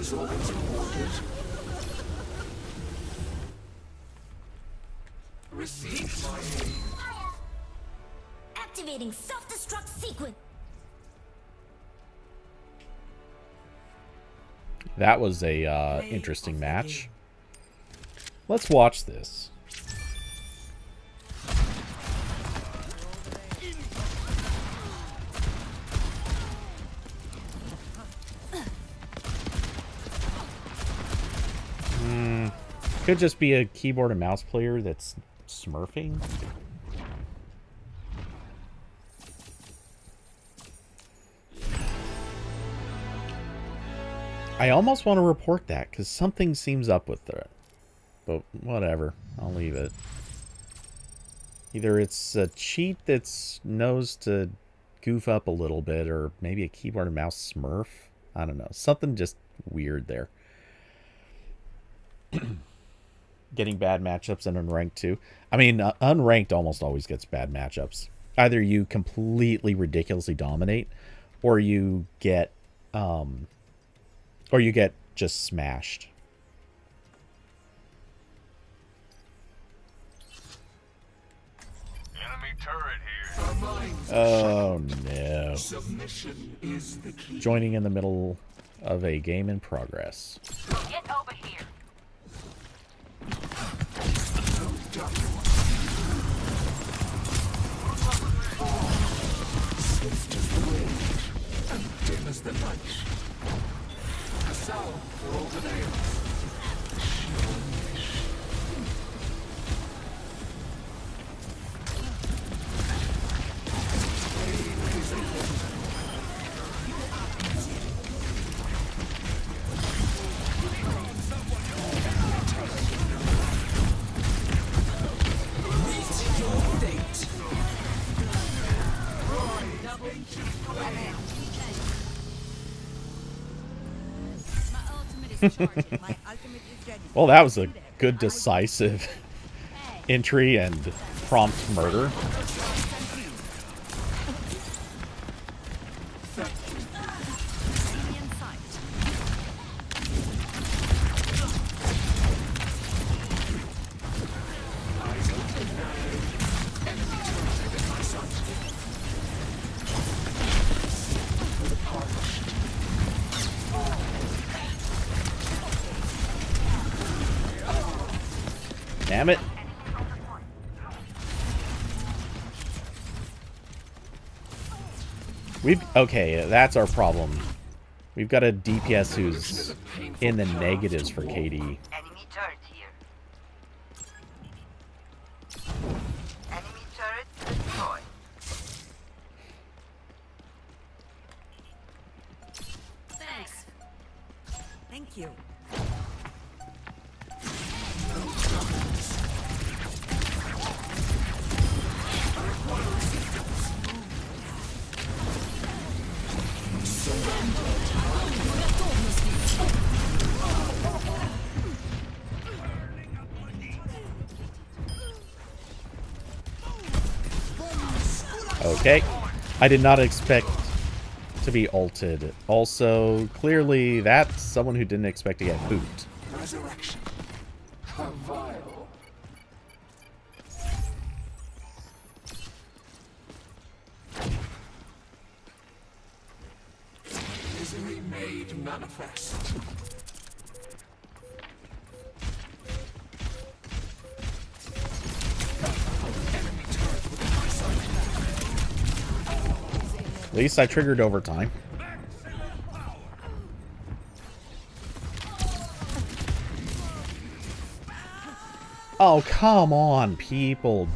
is always rewarded. Receive my aid. Activating self-destruct sequence. That was a interesting match. Let's watch this. Could just be a keyboard and mouse player that's smurfing. I almost want to report that because something seems up with it. But whatever. I'll leave it. Either it's a cheat that's knows to goof up a little bit, or maybe a keyboard and mouse smurf. I don't know. Something just weird there. Getting bad matchups in unranked too. I mean, unranked almost always gets bad matchups. Either you completely ridiculously dominate, or you get just smashed. Enemy turret here. Oh no. Submission is the key. Joining in the middle of a game in progress. Get over here. Swift as the wind, and dim as the night. A sound for all the nails. Well, that was a good decisive entry and prompt murder. Damn it. Okay, that's our problem. We've got a DPS who's in the negatives for KD. Enemy turret here. Enemy turret destroyed. Thanks. Thank you. Okay. I did not expect to be ulted. Also, clearly that's someone who didn't expect to get pooped. Resurrection. How vile. Misery made manifest. At least I triggered overtime. Oh, come on, people.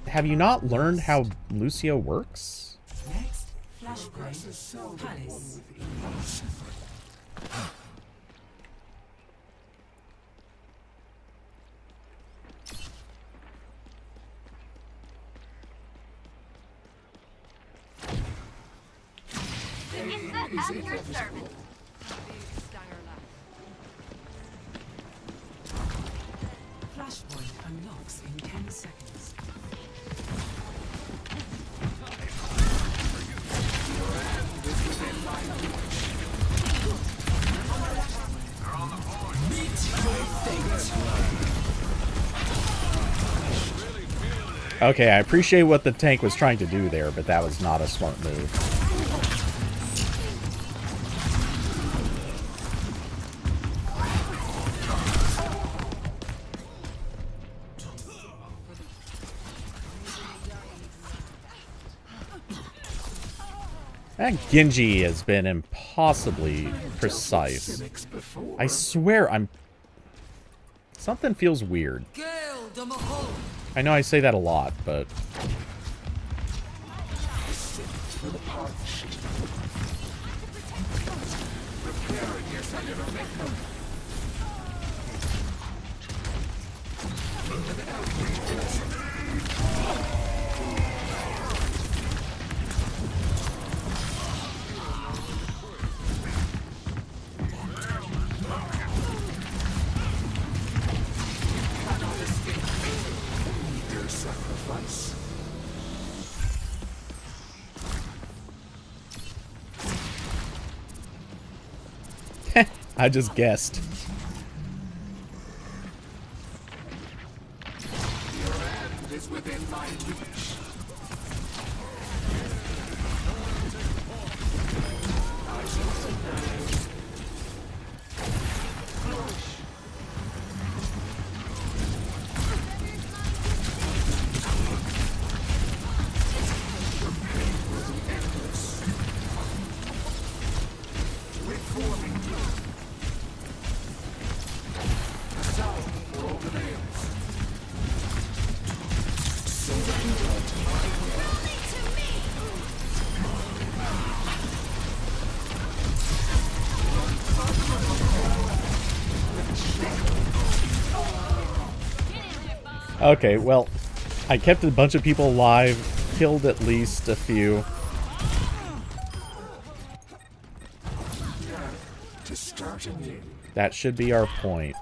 Have you not learned how Lucio works? Next, flashpoint, Palace. At your service. Flashpoint unlocks in 10 seconds. Okay, I appreciate what the tank was trying to do there, but that was not a smart move. That Genji has been impossibly precise. I swear I'm... Something feels weird. I know I say that a lot, but... I just guessed. Your hand is within my reach. Okay, well, I kept a bunch of people alive, killed at least a few. That should be our point.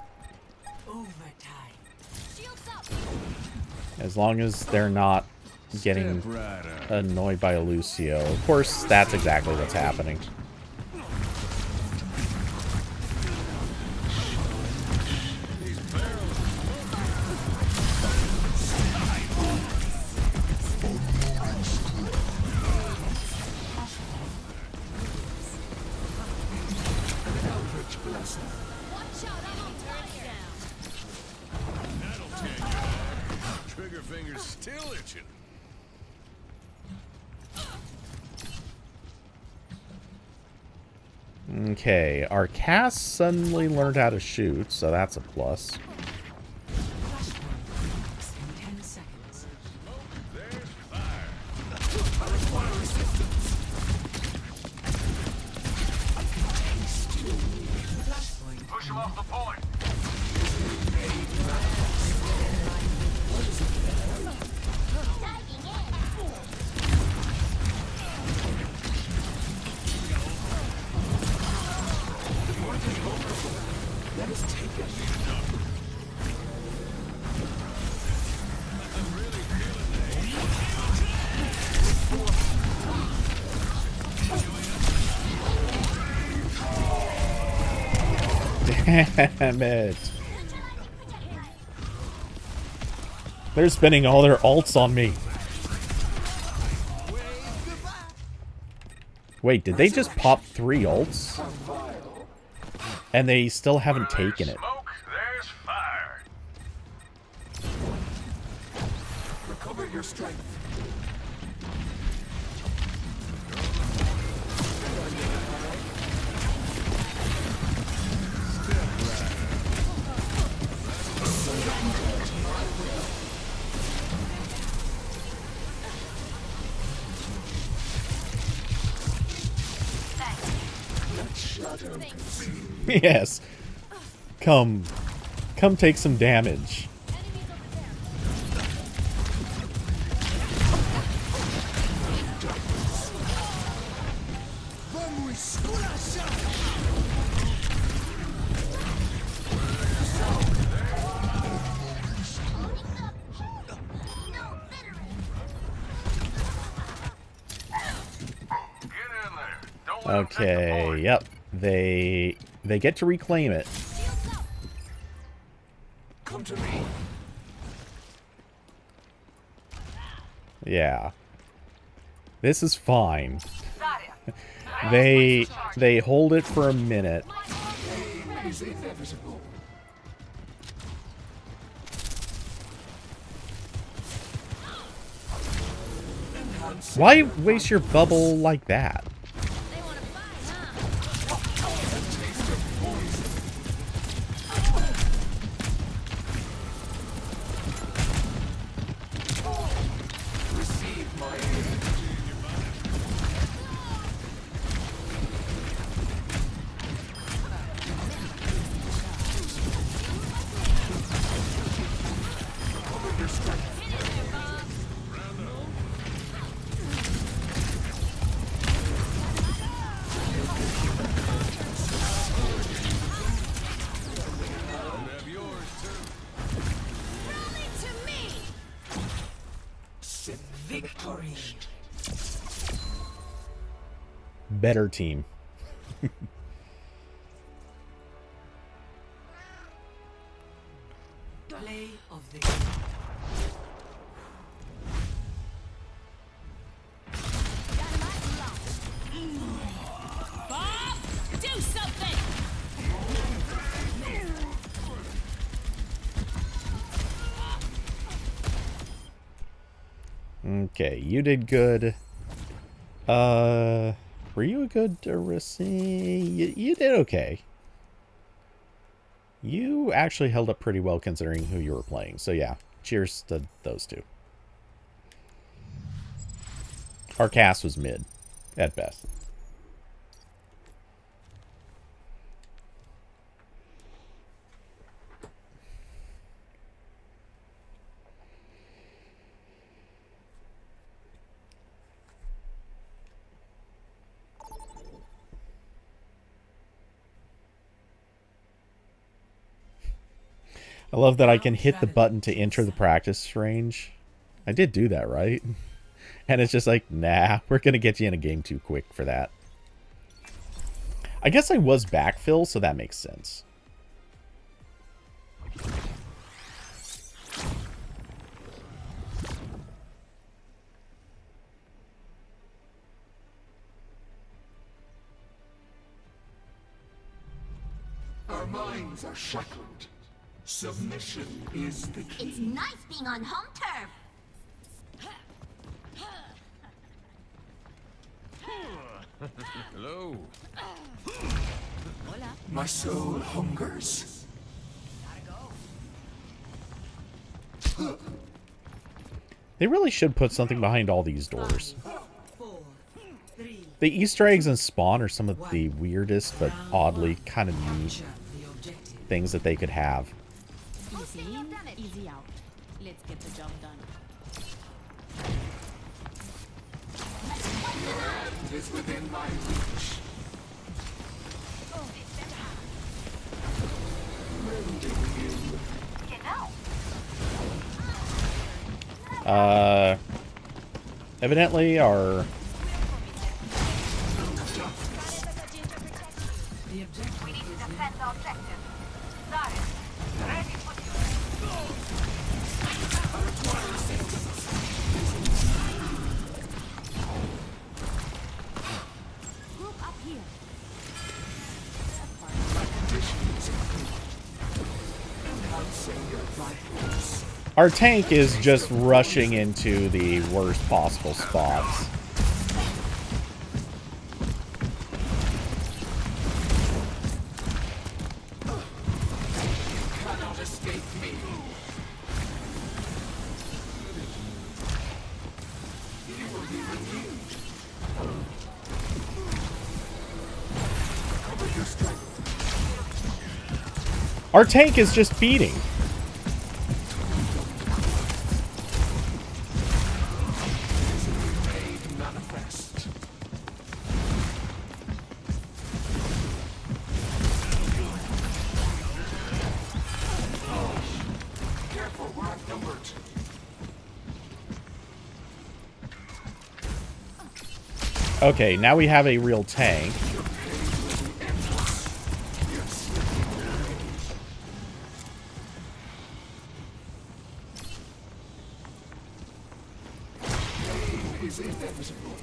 As long as they're not getting annoyed by Lucio. Of course, that's exactly what's happening. Trigger finger's still itching. Okay, our Cass suddenly learned how to shoot, so that's a plus. In 10 seconds. There's fire. Push him off the point. Damn it. They're spending all their ults on me. Wait, did they just pop 3 ults? And they still haven't taken it. Smoke, there's fire. Recover your strength. Yes. Come take some damage. Okay, yep. They get to reclaim it. Come to me. Yeah. This is fine. They hold it for a minute. Why waste your bubble like that? Victory. Better team. Play of the game. Bob, do something! Okay, you did good. Were you a good Arisi? You did okay. You actually held up pretty well considering who you were playing. So yeah, cheers to those two. Our cast was mid, at best. I love that I can hit the button to enter the practice range. I did do that, right? And it's just like, nah, we're going to get you in a game too quick for that. I guess I was backfill, so that makes sense. Our minds are shackled. Submission is the key. It's nice being on home turf. Hello. My soul hungers. They really should put something behind all these doors. 4, 3, The Easter eggs in Spawn are some of the weirdest but oddly kind of neat the objective. things that they could have. Easy in, easy out. Let's get the job done. It is within my reach. Evidently our The objective We need to defend the objective. Darius, ready for Group up here. our tank is just rushing into the worst possible spots. Cannot escape me. You will be renewed. Cover your strength. Our tank is just feeding. Made manifest. Careful, we're outnumbered. Okay, now we have a real tank. is inevitable.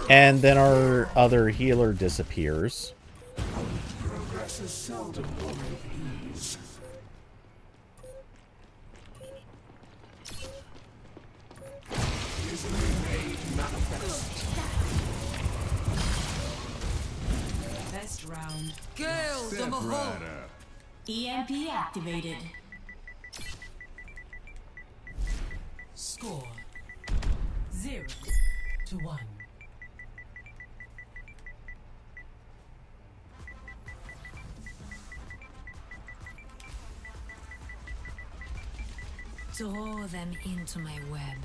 And then our other healer disappears. Progress is seldom one of ease. Easily made manifest. Best round. Kill the Mahal. EMP activated. Score 0-1. Draw them into my web.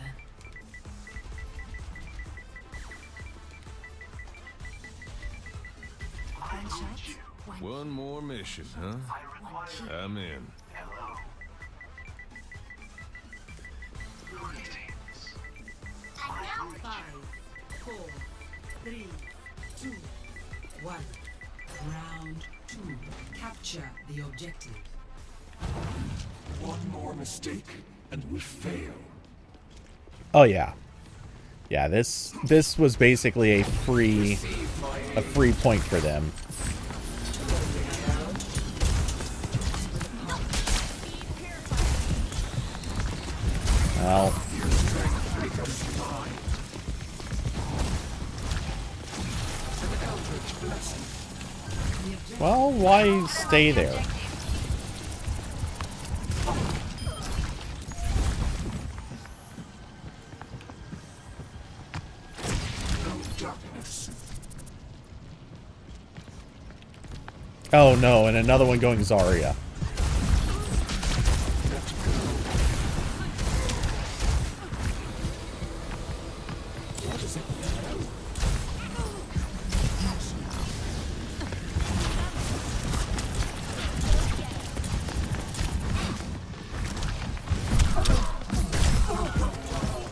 One shot, One more mission, huh? I'm in. 5, 4, 3, 2, 1. Round 2. Capture the objective. One more mistake, and we fail. Oh yeah. Yeah, this was basically a free point for them. Well. Well, why stay there? Oh no, and another one going Zarya.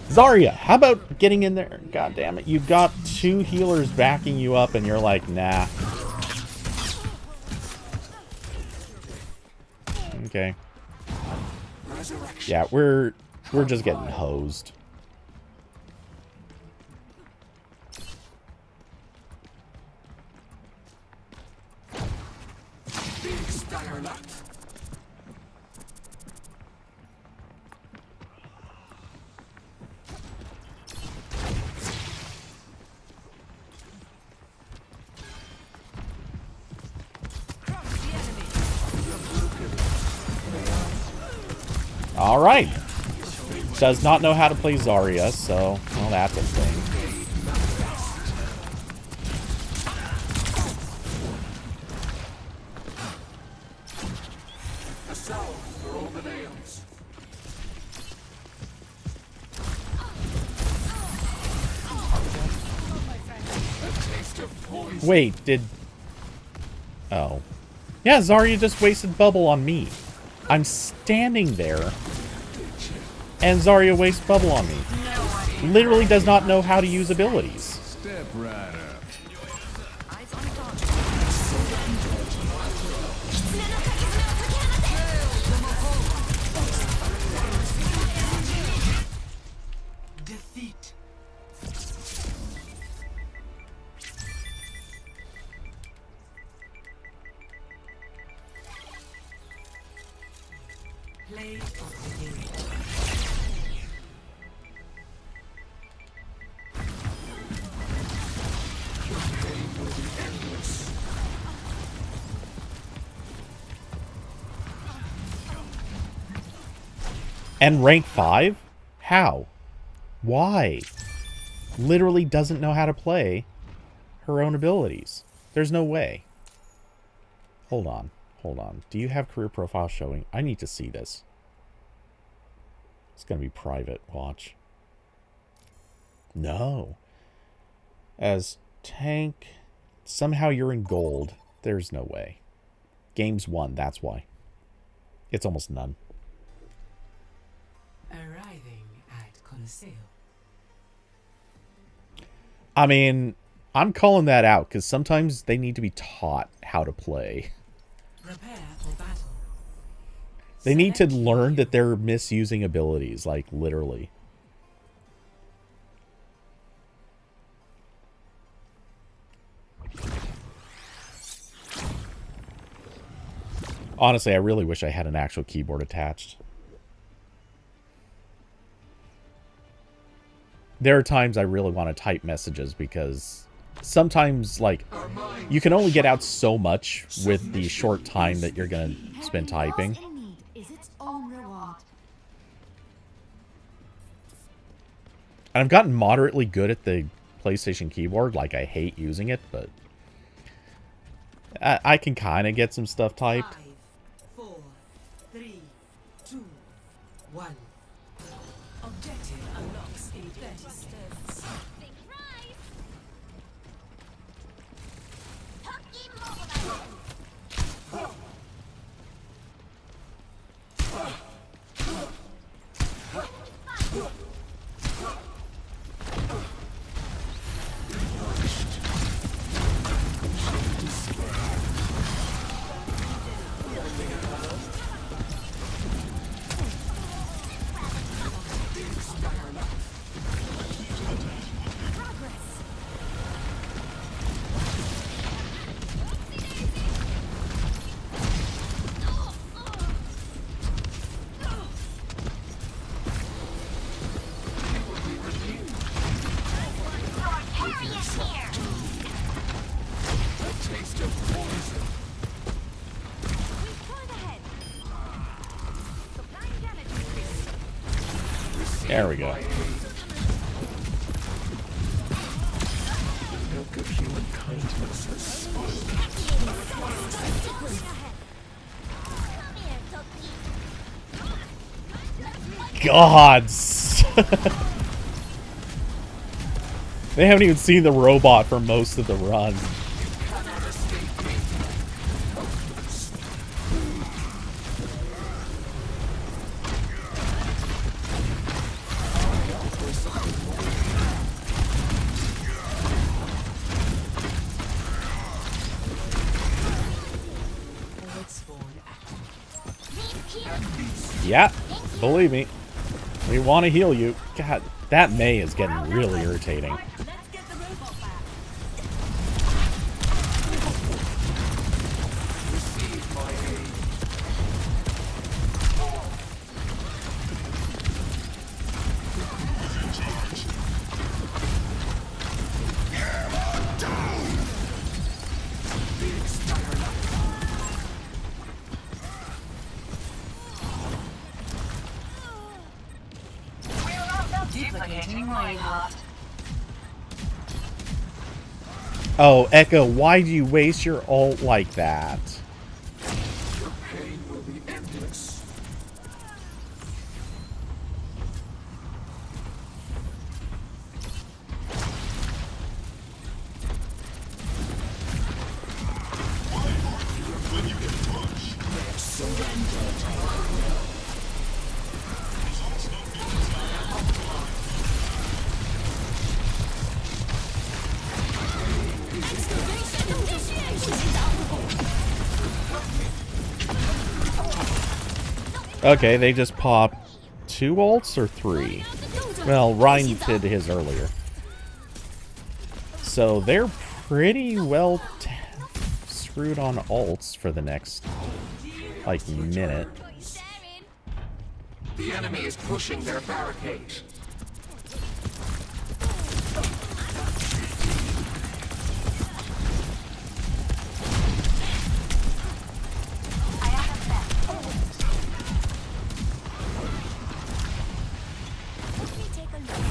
Zarya, how about getting in there? God damn it. You've got two healers backing you up and you're like, nah. Okay. Yeah, we're just getting hosed. Alright. Does not know how to play Zarya, so, well, that's a thing. Wait, did... Oh. Yeah, Zarya just wasted bubble on me. I'm standing there, and Zarya wastes bubble on me. Literally does not know how to use abilities. Step right up. Defeat. Play of the game. And rank 5? How? Why? Literally doesn't know how to play her own abilities. There's no way. Hold on. Hold on. Do you have career profile showing? I need to see this. It's going to be private. Watch. No. As tank, somehow you're in gold. There's no way. Games 1, that's why. It's almost none. sail. I mean, I'm calling that out because sometimes they need to be taught how to play. Prepare for battle. They need to Select learn that they're misusing abilities, like literally. Honestly, I really wish I had an actual keyboard attached. There are times I really want to type messages because sometimes, like, you can only get out so much with the short time that you're going to spend typing. In need is its own reward. And I've gotten moderately good at the PlayStation keyboard. Like, I hate using it, but I can kind of get some stuff typed. 5, 4, 3, 2, 1. Objective unlocks in 30 seconds. Big prize! Hockey mobile! There we go. Gods! They haven't even seen the robot for most of the run. Yeah, believe me. We want to heal you. God, that May is getting really irritating. Let's get the robot back. Oh, Echo, why do you waste your ult like that? Okay, they just popped 2 ults or 3? Well, Ryan did his earlier. So they're pretty well screwed on ults for the next, like, minute. The enemy is pushing their barricade. Let me take a look.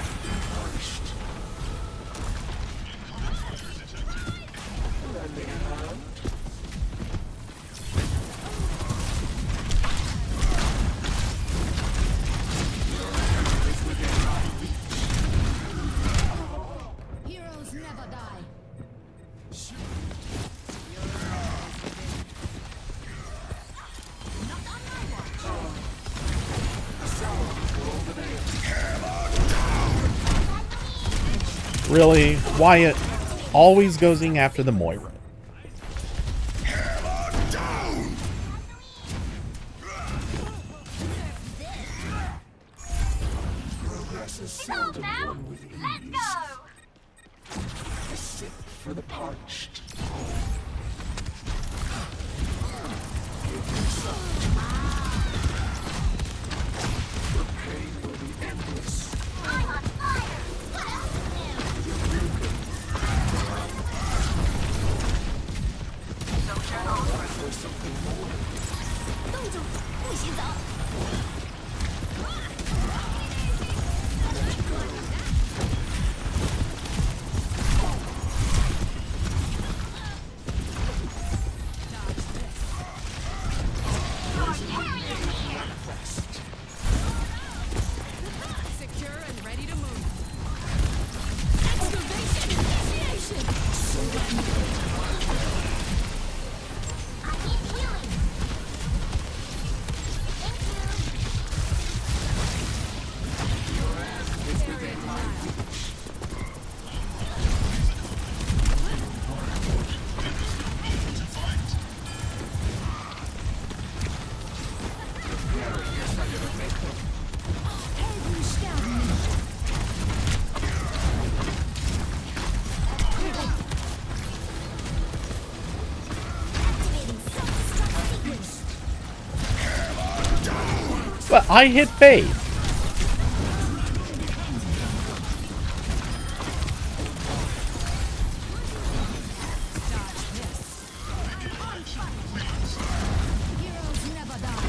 Really? Wyatt always goes after the Moira. Enough now. Let's go. Sip for the parched. The pain will be endless. I'm on fire. What else to do? There's something more. 洞主，不许走！ Secure and ready to move. Excavation initiation. I need healing. But I hit Faith. Heroes never die.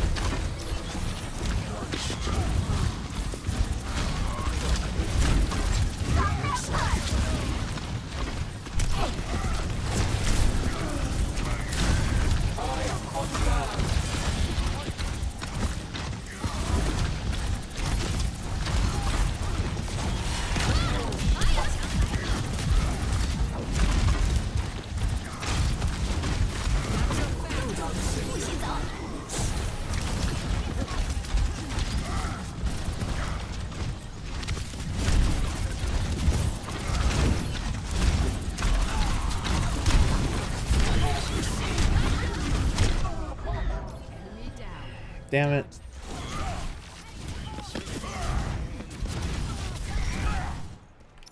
Damn it.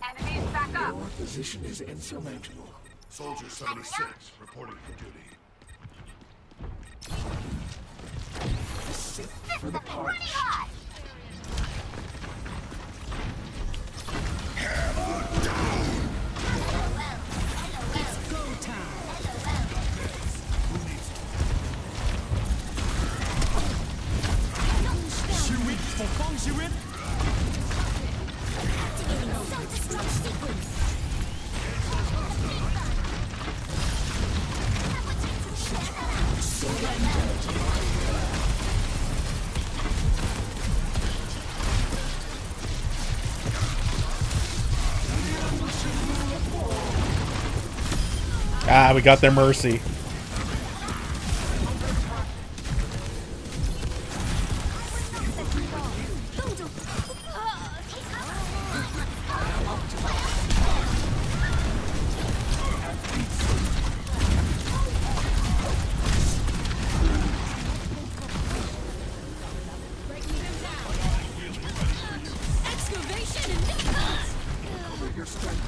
Enemies back up. Your position is insurmountable. Soldier 76 reporting for duty. Sip for the Pretty parched. hot. It's go time. Self-destruct sequence. Ah, we got their mercy. Excavation initiation. Your strength.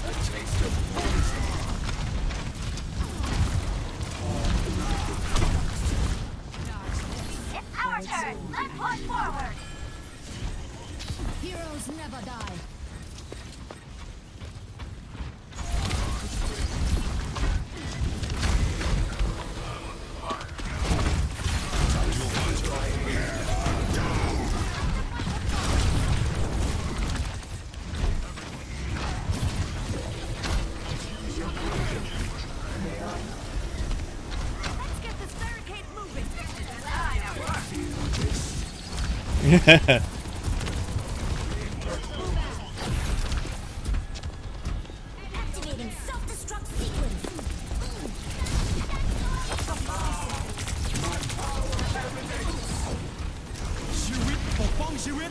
A taste of poison. It's our turn. Let's push forward. Heroes never die. Let's get this barricade moving. Design at work. Activating self-destruct sequence. ป้องชีวิต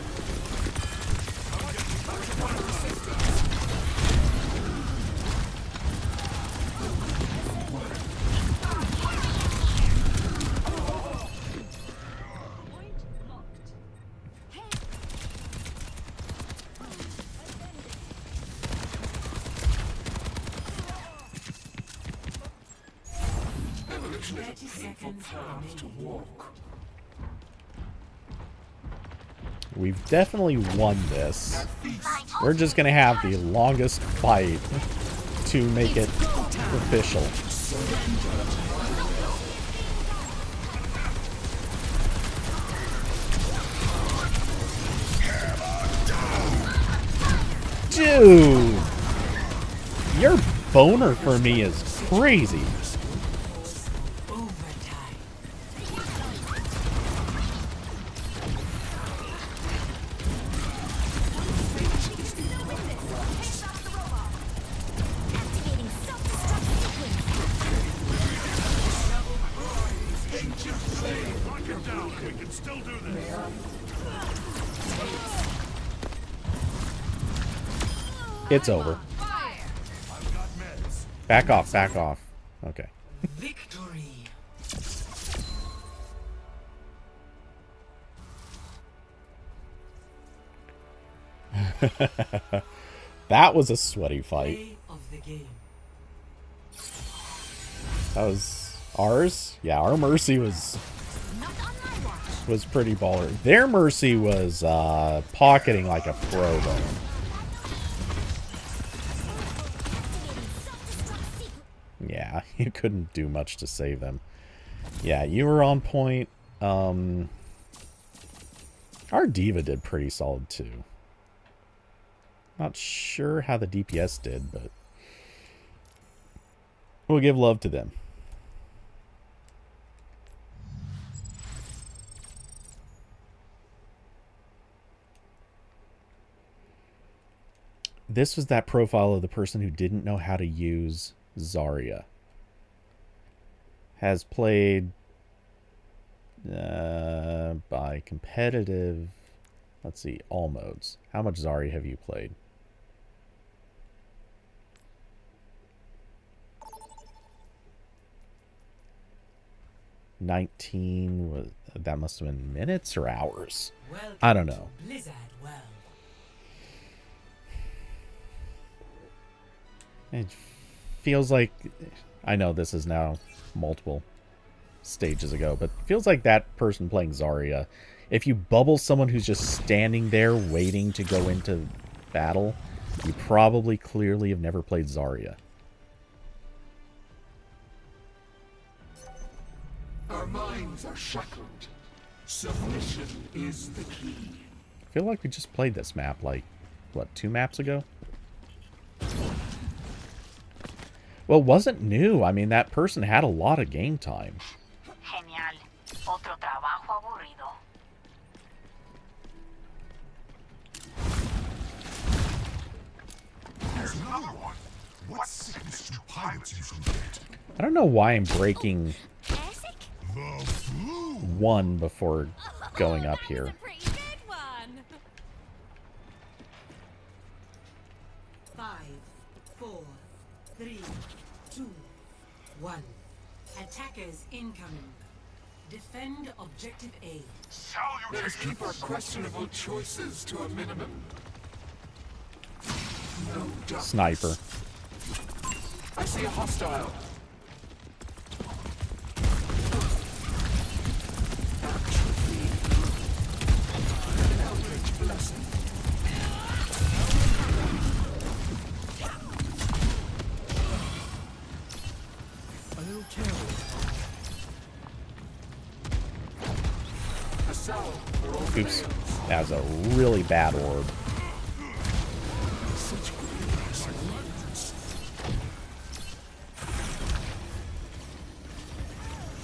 30 seconds remaining. We've definitely won this. We're just gonna have the longest fight to make it official. Dude! Your boner for me is crazy. Overtime. Activating self-destruct sequence. Lock it down. We can still do this. It's over. I've got meds. Back off, back off. Okay. Victory. That was a sweaty fight. Play of the game. That was ours? Yeah, our Mercy was pretty baller. Their Mercy was pocketing like a pro though. Yeah, you couldn't do much to save them. Yeah, you were on point. Our Diva did pretty solid too. Not sure how the DPS did, but we'll give love to them. This was that profile of the person who didn't know how to use Zarya. Has played by competitive, let's see, all modes. How much Zarya have you played? Was that must have been minutes or hours? Welcome I don't know. to Blizzard World. It feels like, I know this is now multiple stages ago, but it feels like that person playing Zarya, if you bubble someone who's just standing there waiting to go into battle, you probably clearly have never played Zarya. Our minds are shackled. Submission is the key. I feel like we just played this map like, what, 2 maps ago? Well, it wasn't new. I mean, that person had a lot of game time. Genial. Otro trabajo aburrido. There's another one. What sickness do pirates usually get? I don't know why I'm breaking Classic? The flu. 1 before going up here. That was a pretty good one. 5, 4, 3, 2, 1. Attackers incoming. Defend objective A. Let's keep our questionable choices to a minimum. No doubt. Sniper. I see a hostile. Eldritch blessing. A little careful. A salve for all Oops. fails. That was a really bad orb. Such great perseverance.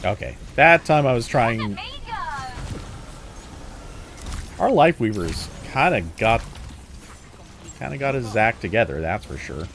Okay. That time I was trying... Our Life Weavers kind of got his act together, that's for sure.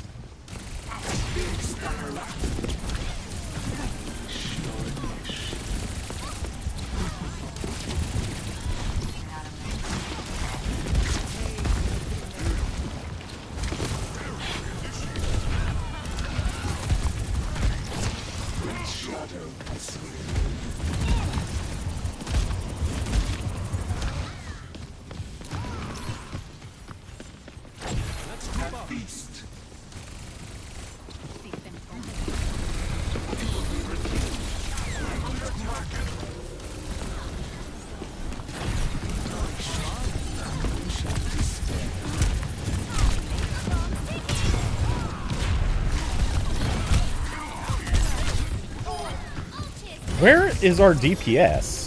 Where is our DPS?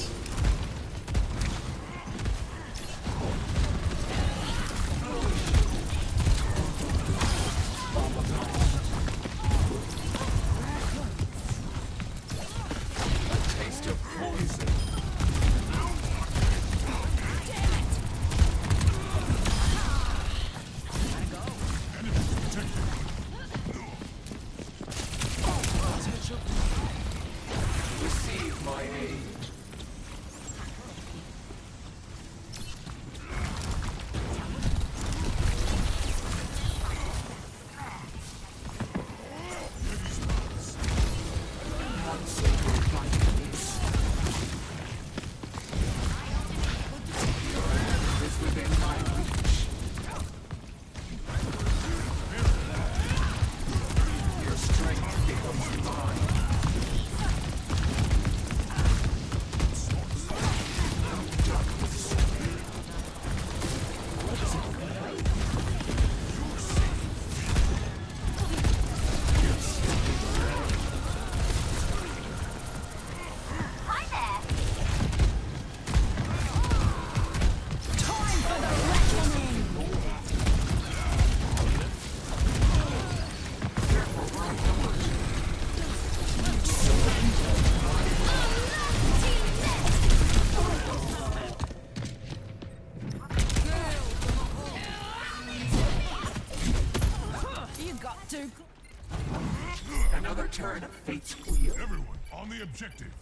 Another turn of fate's wheel. Everyone, on the objective.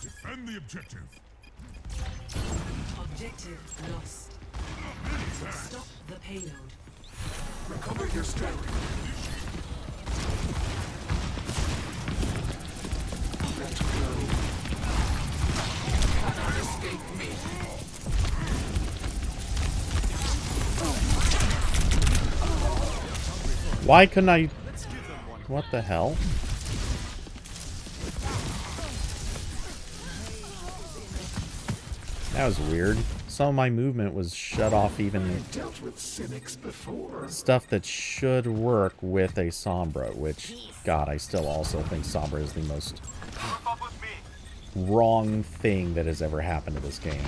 Defend the objective. Objective lost. Stop the payload. Recover your strength. Let go. Cannot escape me. Why couldn't I... What the hell? That was weird. Some of my movement was shut off even Dealt with cynics before. stuff that should work with a Sombra, which, God, I still also think Sombra is the most wrong thing that has ever happened to this game.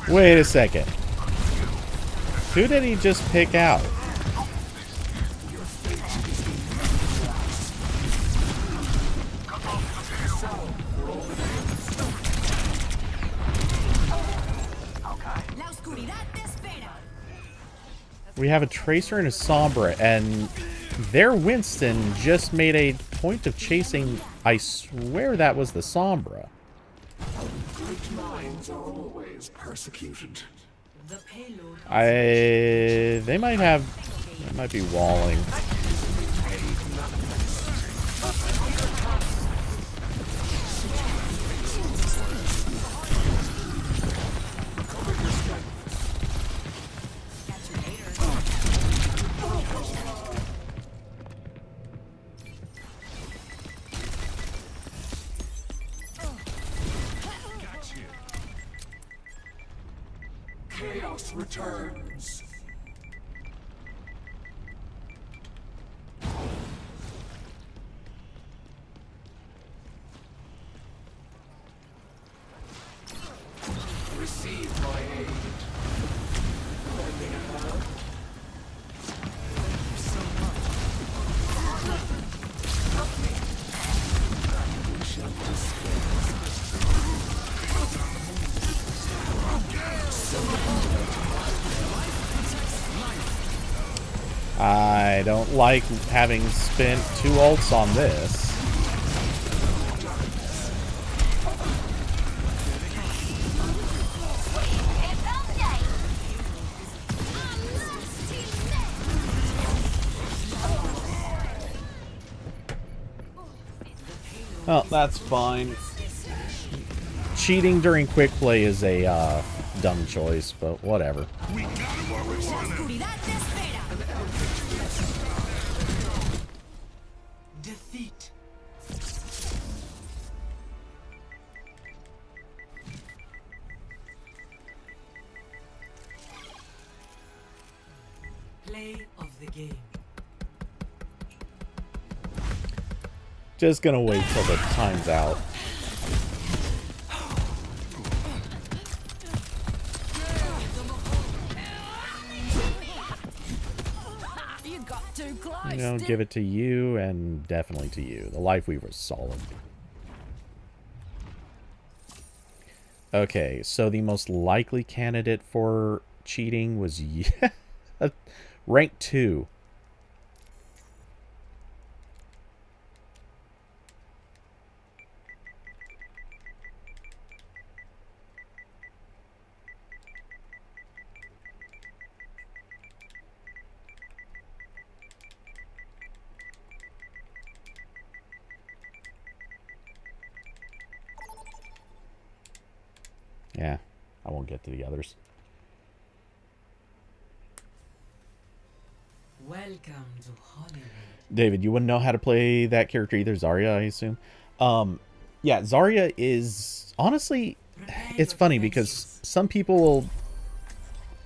Wait a second. Who did he just pick out? We have a Tracer and a Sombra, and their Winston just made a point of chasing... I swear that was the Sombra. Great minds are always persecuted. The payload. They might have... They might be walling. Chaos returns. Receive my aid. Lending a hand. We shall discuss. don't like having spent 2 ults on this. Oh, that's fine. Cheating during quick play is a dumb choice, but whatever. We got him where we want him. Defeat. Play of the game. Just gonna wait till the time's out. You got too close. You know, give it to you and definitely to you. The Life Weaver's solid. Okay, so the most likely candidate for cheating was rank 2. Yeah, I won't get to the others. Welcome to Hollywood. David, you wouldn't know how to play that character either, Zarya, I assume. Yeah, Zarya is honestly, it's funny because some people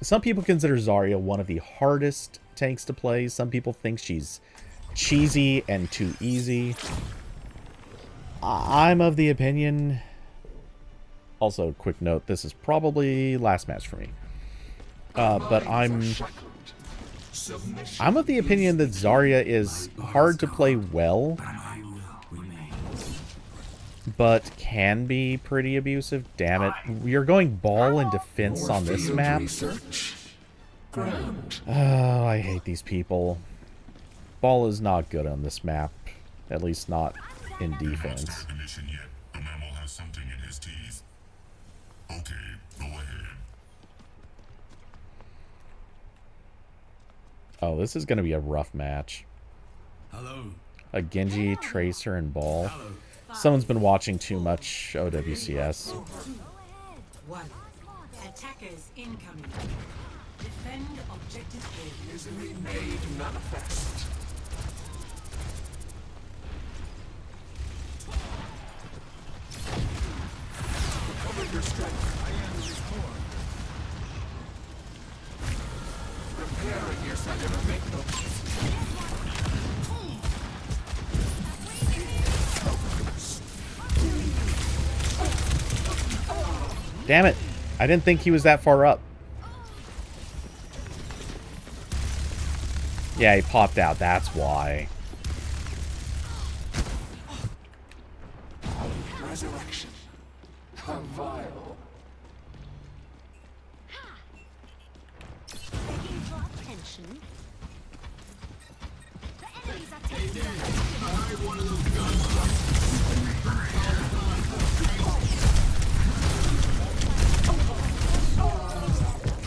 consider Zarya one of the hardest tanks to play. Some people think she's cheesy and too easy. I'm of the opinion. Also, quick note, this is probably last match for me. But I'm of the opinion that Zarya is hard to play well, but can be pretty abusive. Damn it. You're going ball and defense on this map? Oh, I hate these people. Ball is not good on this map. At least not in defense. Okay, go ahead. Oh, this is going to be a rough match. Hello. A Genji, Tracer, and Ball. Someone's been watching too much OWCS. 1. Attackers incoming. Defend objective A. Easily made manifest. Recover your strength. I am restored. Preparing yourself to make no peace. Damn it. I didn't think he was that far up. Yeah, he popped out. That's why. Resurrection. How vile. Begging for attention. The enemies are taking the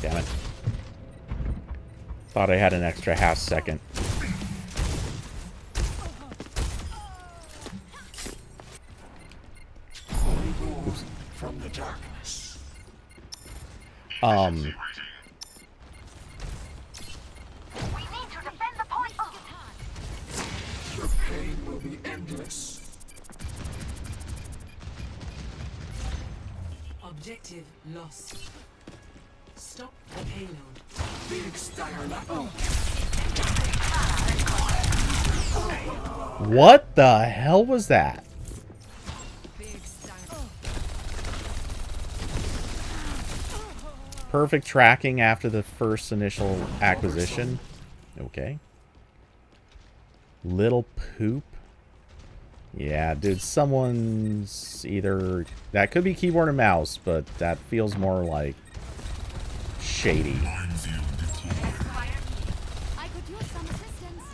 Damn it. Thought I had an extra half second. Oops. From the darkness. We need to defend the point. Your pain will be endless. Objective lost. Stop the payload. Big style. What the hell was that? Perfect tracking after the first initial acquisition. Okay. Little poop. Yeah, dude, someone's either... That could be keyboard and mouse, but that feels more like shady. I could use some assistance.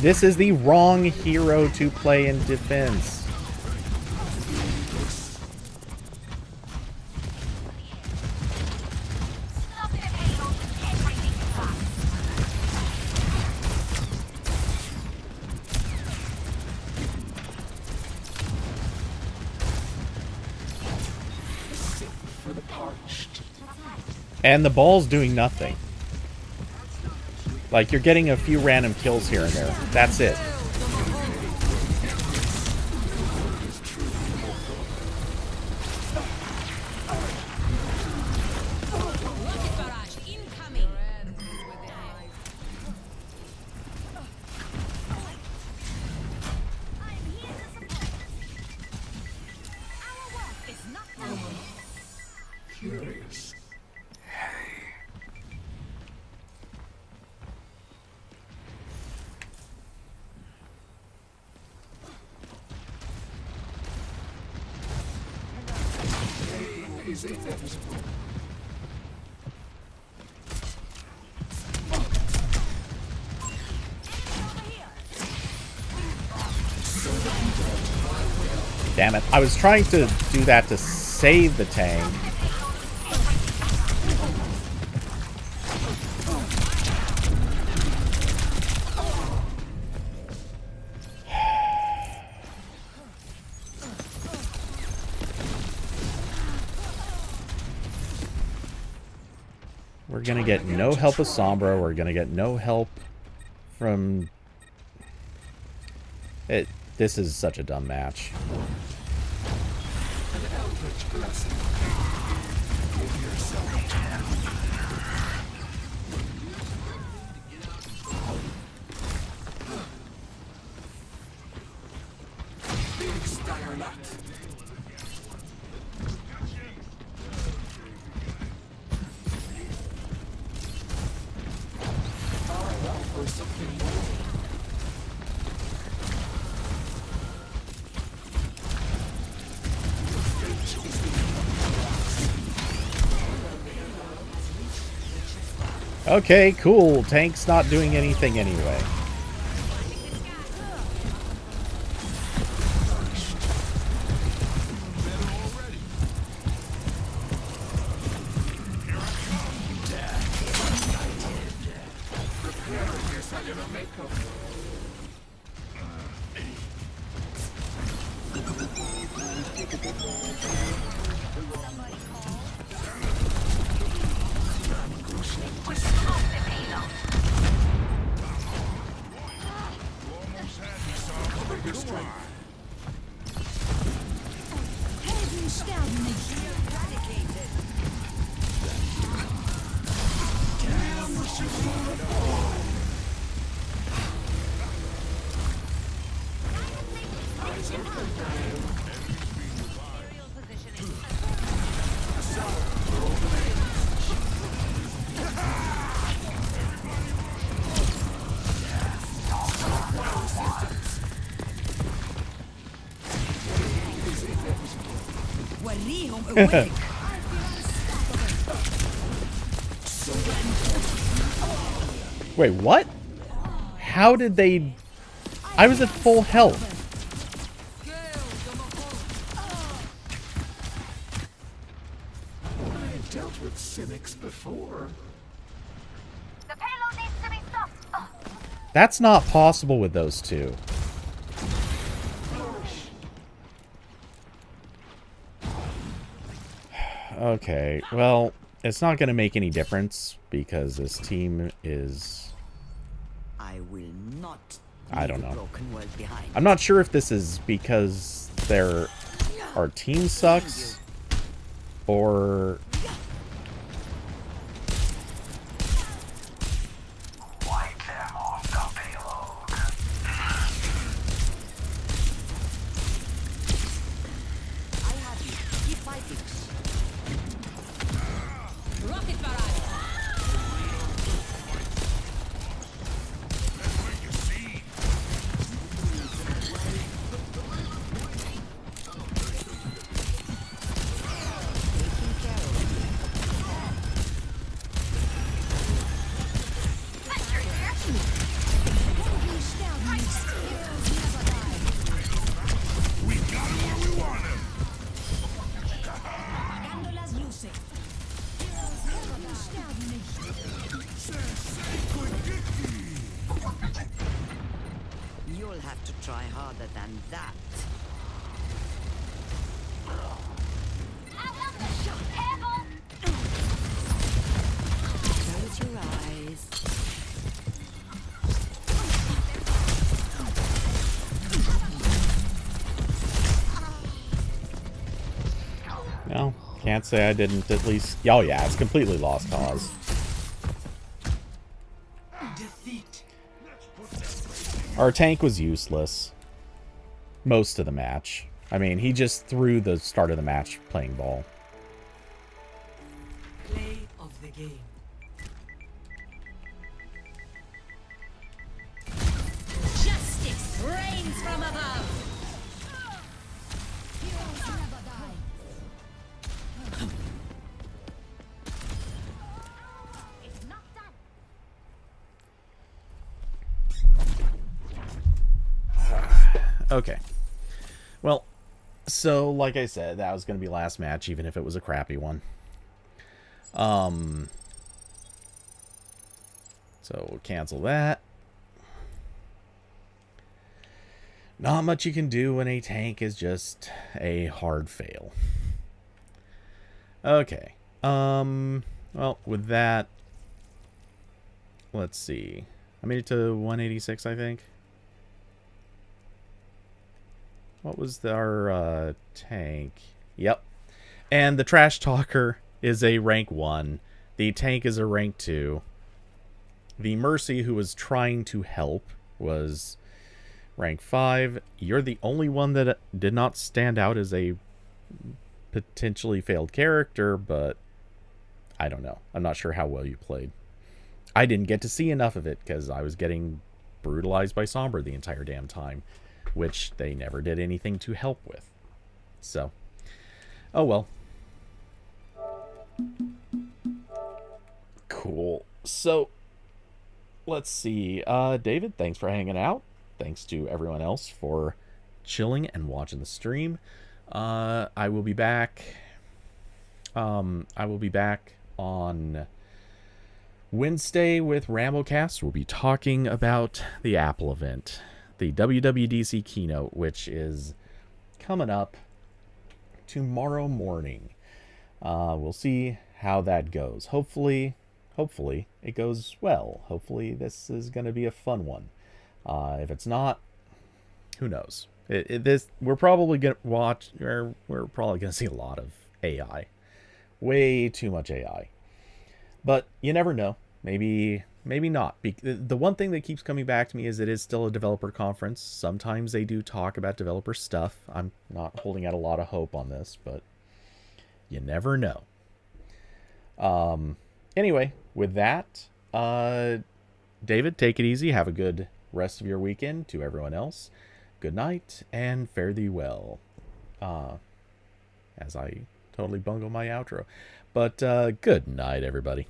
This is the wrong hero to play in defense. Stop the payload with everything you got. For the parched. And the ball's doing nothing. Like, you're getting a few random kills here and there. That's it. Curious. Pain is inevitable. Damn it. I was trying to do that to save the tank. We're gonna get no help with Sombra. We're gonna get no help from... This is such a dumb match. An eldritch blessing. Give yourself time. Big Steyr nut. For something more. Okay, cool. Tank's not doing anything anyway. Wait, what? How did they... I was at full health. I've dealt with cynics before. The payload needs to be stopped. Oh. That's not possible with those two. Okay, well, it's not going to make any difference because this team is... I will not. I don't know. Broken world behind. I'm not sure if this is because our team sucks or... Wipe them off the payload. I have you. Keep fighting. Rocket barrage. Taking care of try harder than that. Careful! Close your eyes. No, can't say I didn't at least... Oh yeah, it's completely lost cause. Defeat. Our tank was useless. Most of the match. I mean, he just threw the start of the match playing ball. Play of the game. Justice reigns from above. It's not done. Okay. Well, so like I said, that was going to be last match, even if it was a crappy one. So we'll cancel that. Not much you can do when a tank is just a hard fail. Okay. Well, with that, let's see. I made it to 186, I think. What was our tank? Yep. And the Trash Talker is a rank 1. The tank is a rank 2. The Mercy, who was trying to help, was rank 5. You're the only one that did not stand out as a potentially failed character, but I don't know. I'm not sure how well you played. I didn't get to see enough of it because I was getting brutalized by Sombra the entire damn time, which they never did anything to help with. So, oh well. Cool. So, let's see. David, thanks for hanging out. Thanks to everyone else for chilling and watching the stream. I will be back. I will be back on Wednesday with Ramblecast. We'll be talking about the Apple event, the WWDC keynote, which is coming up tomorrow morning. We'll see how that goes. Hopefully it goes well. Hopefully this is going to be a fun one. If it's not, who knows? We're probably gonna watch. We're probably gonna see a lot of AI, way too much AI. But you never know. Maybe not. The one thing that keeps coming back to me is it is still a developer conference. Sometimes they do talk about developer stuff. I'm not holding out a lot of hope on this, but you never know. Anyway, with that, David, take it easy. Have a good rest of your weekend. To everyone else, good night and fare thee well. As I totally bungle my outro. But good night, everybody.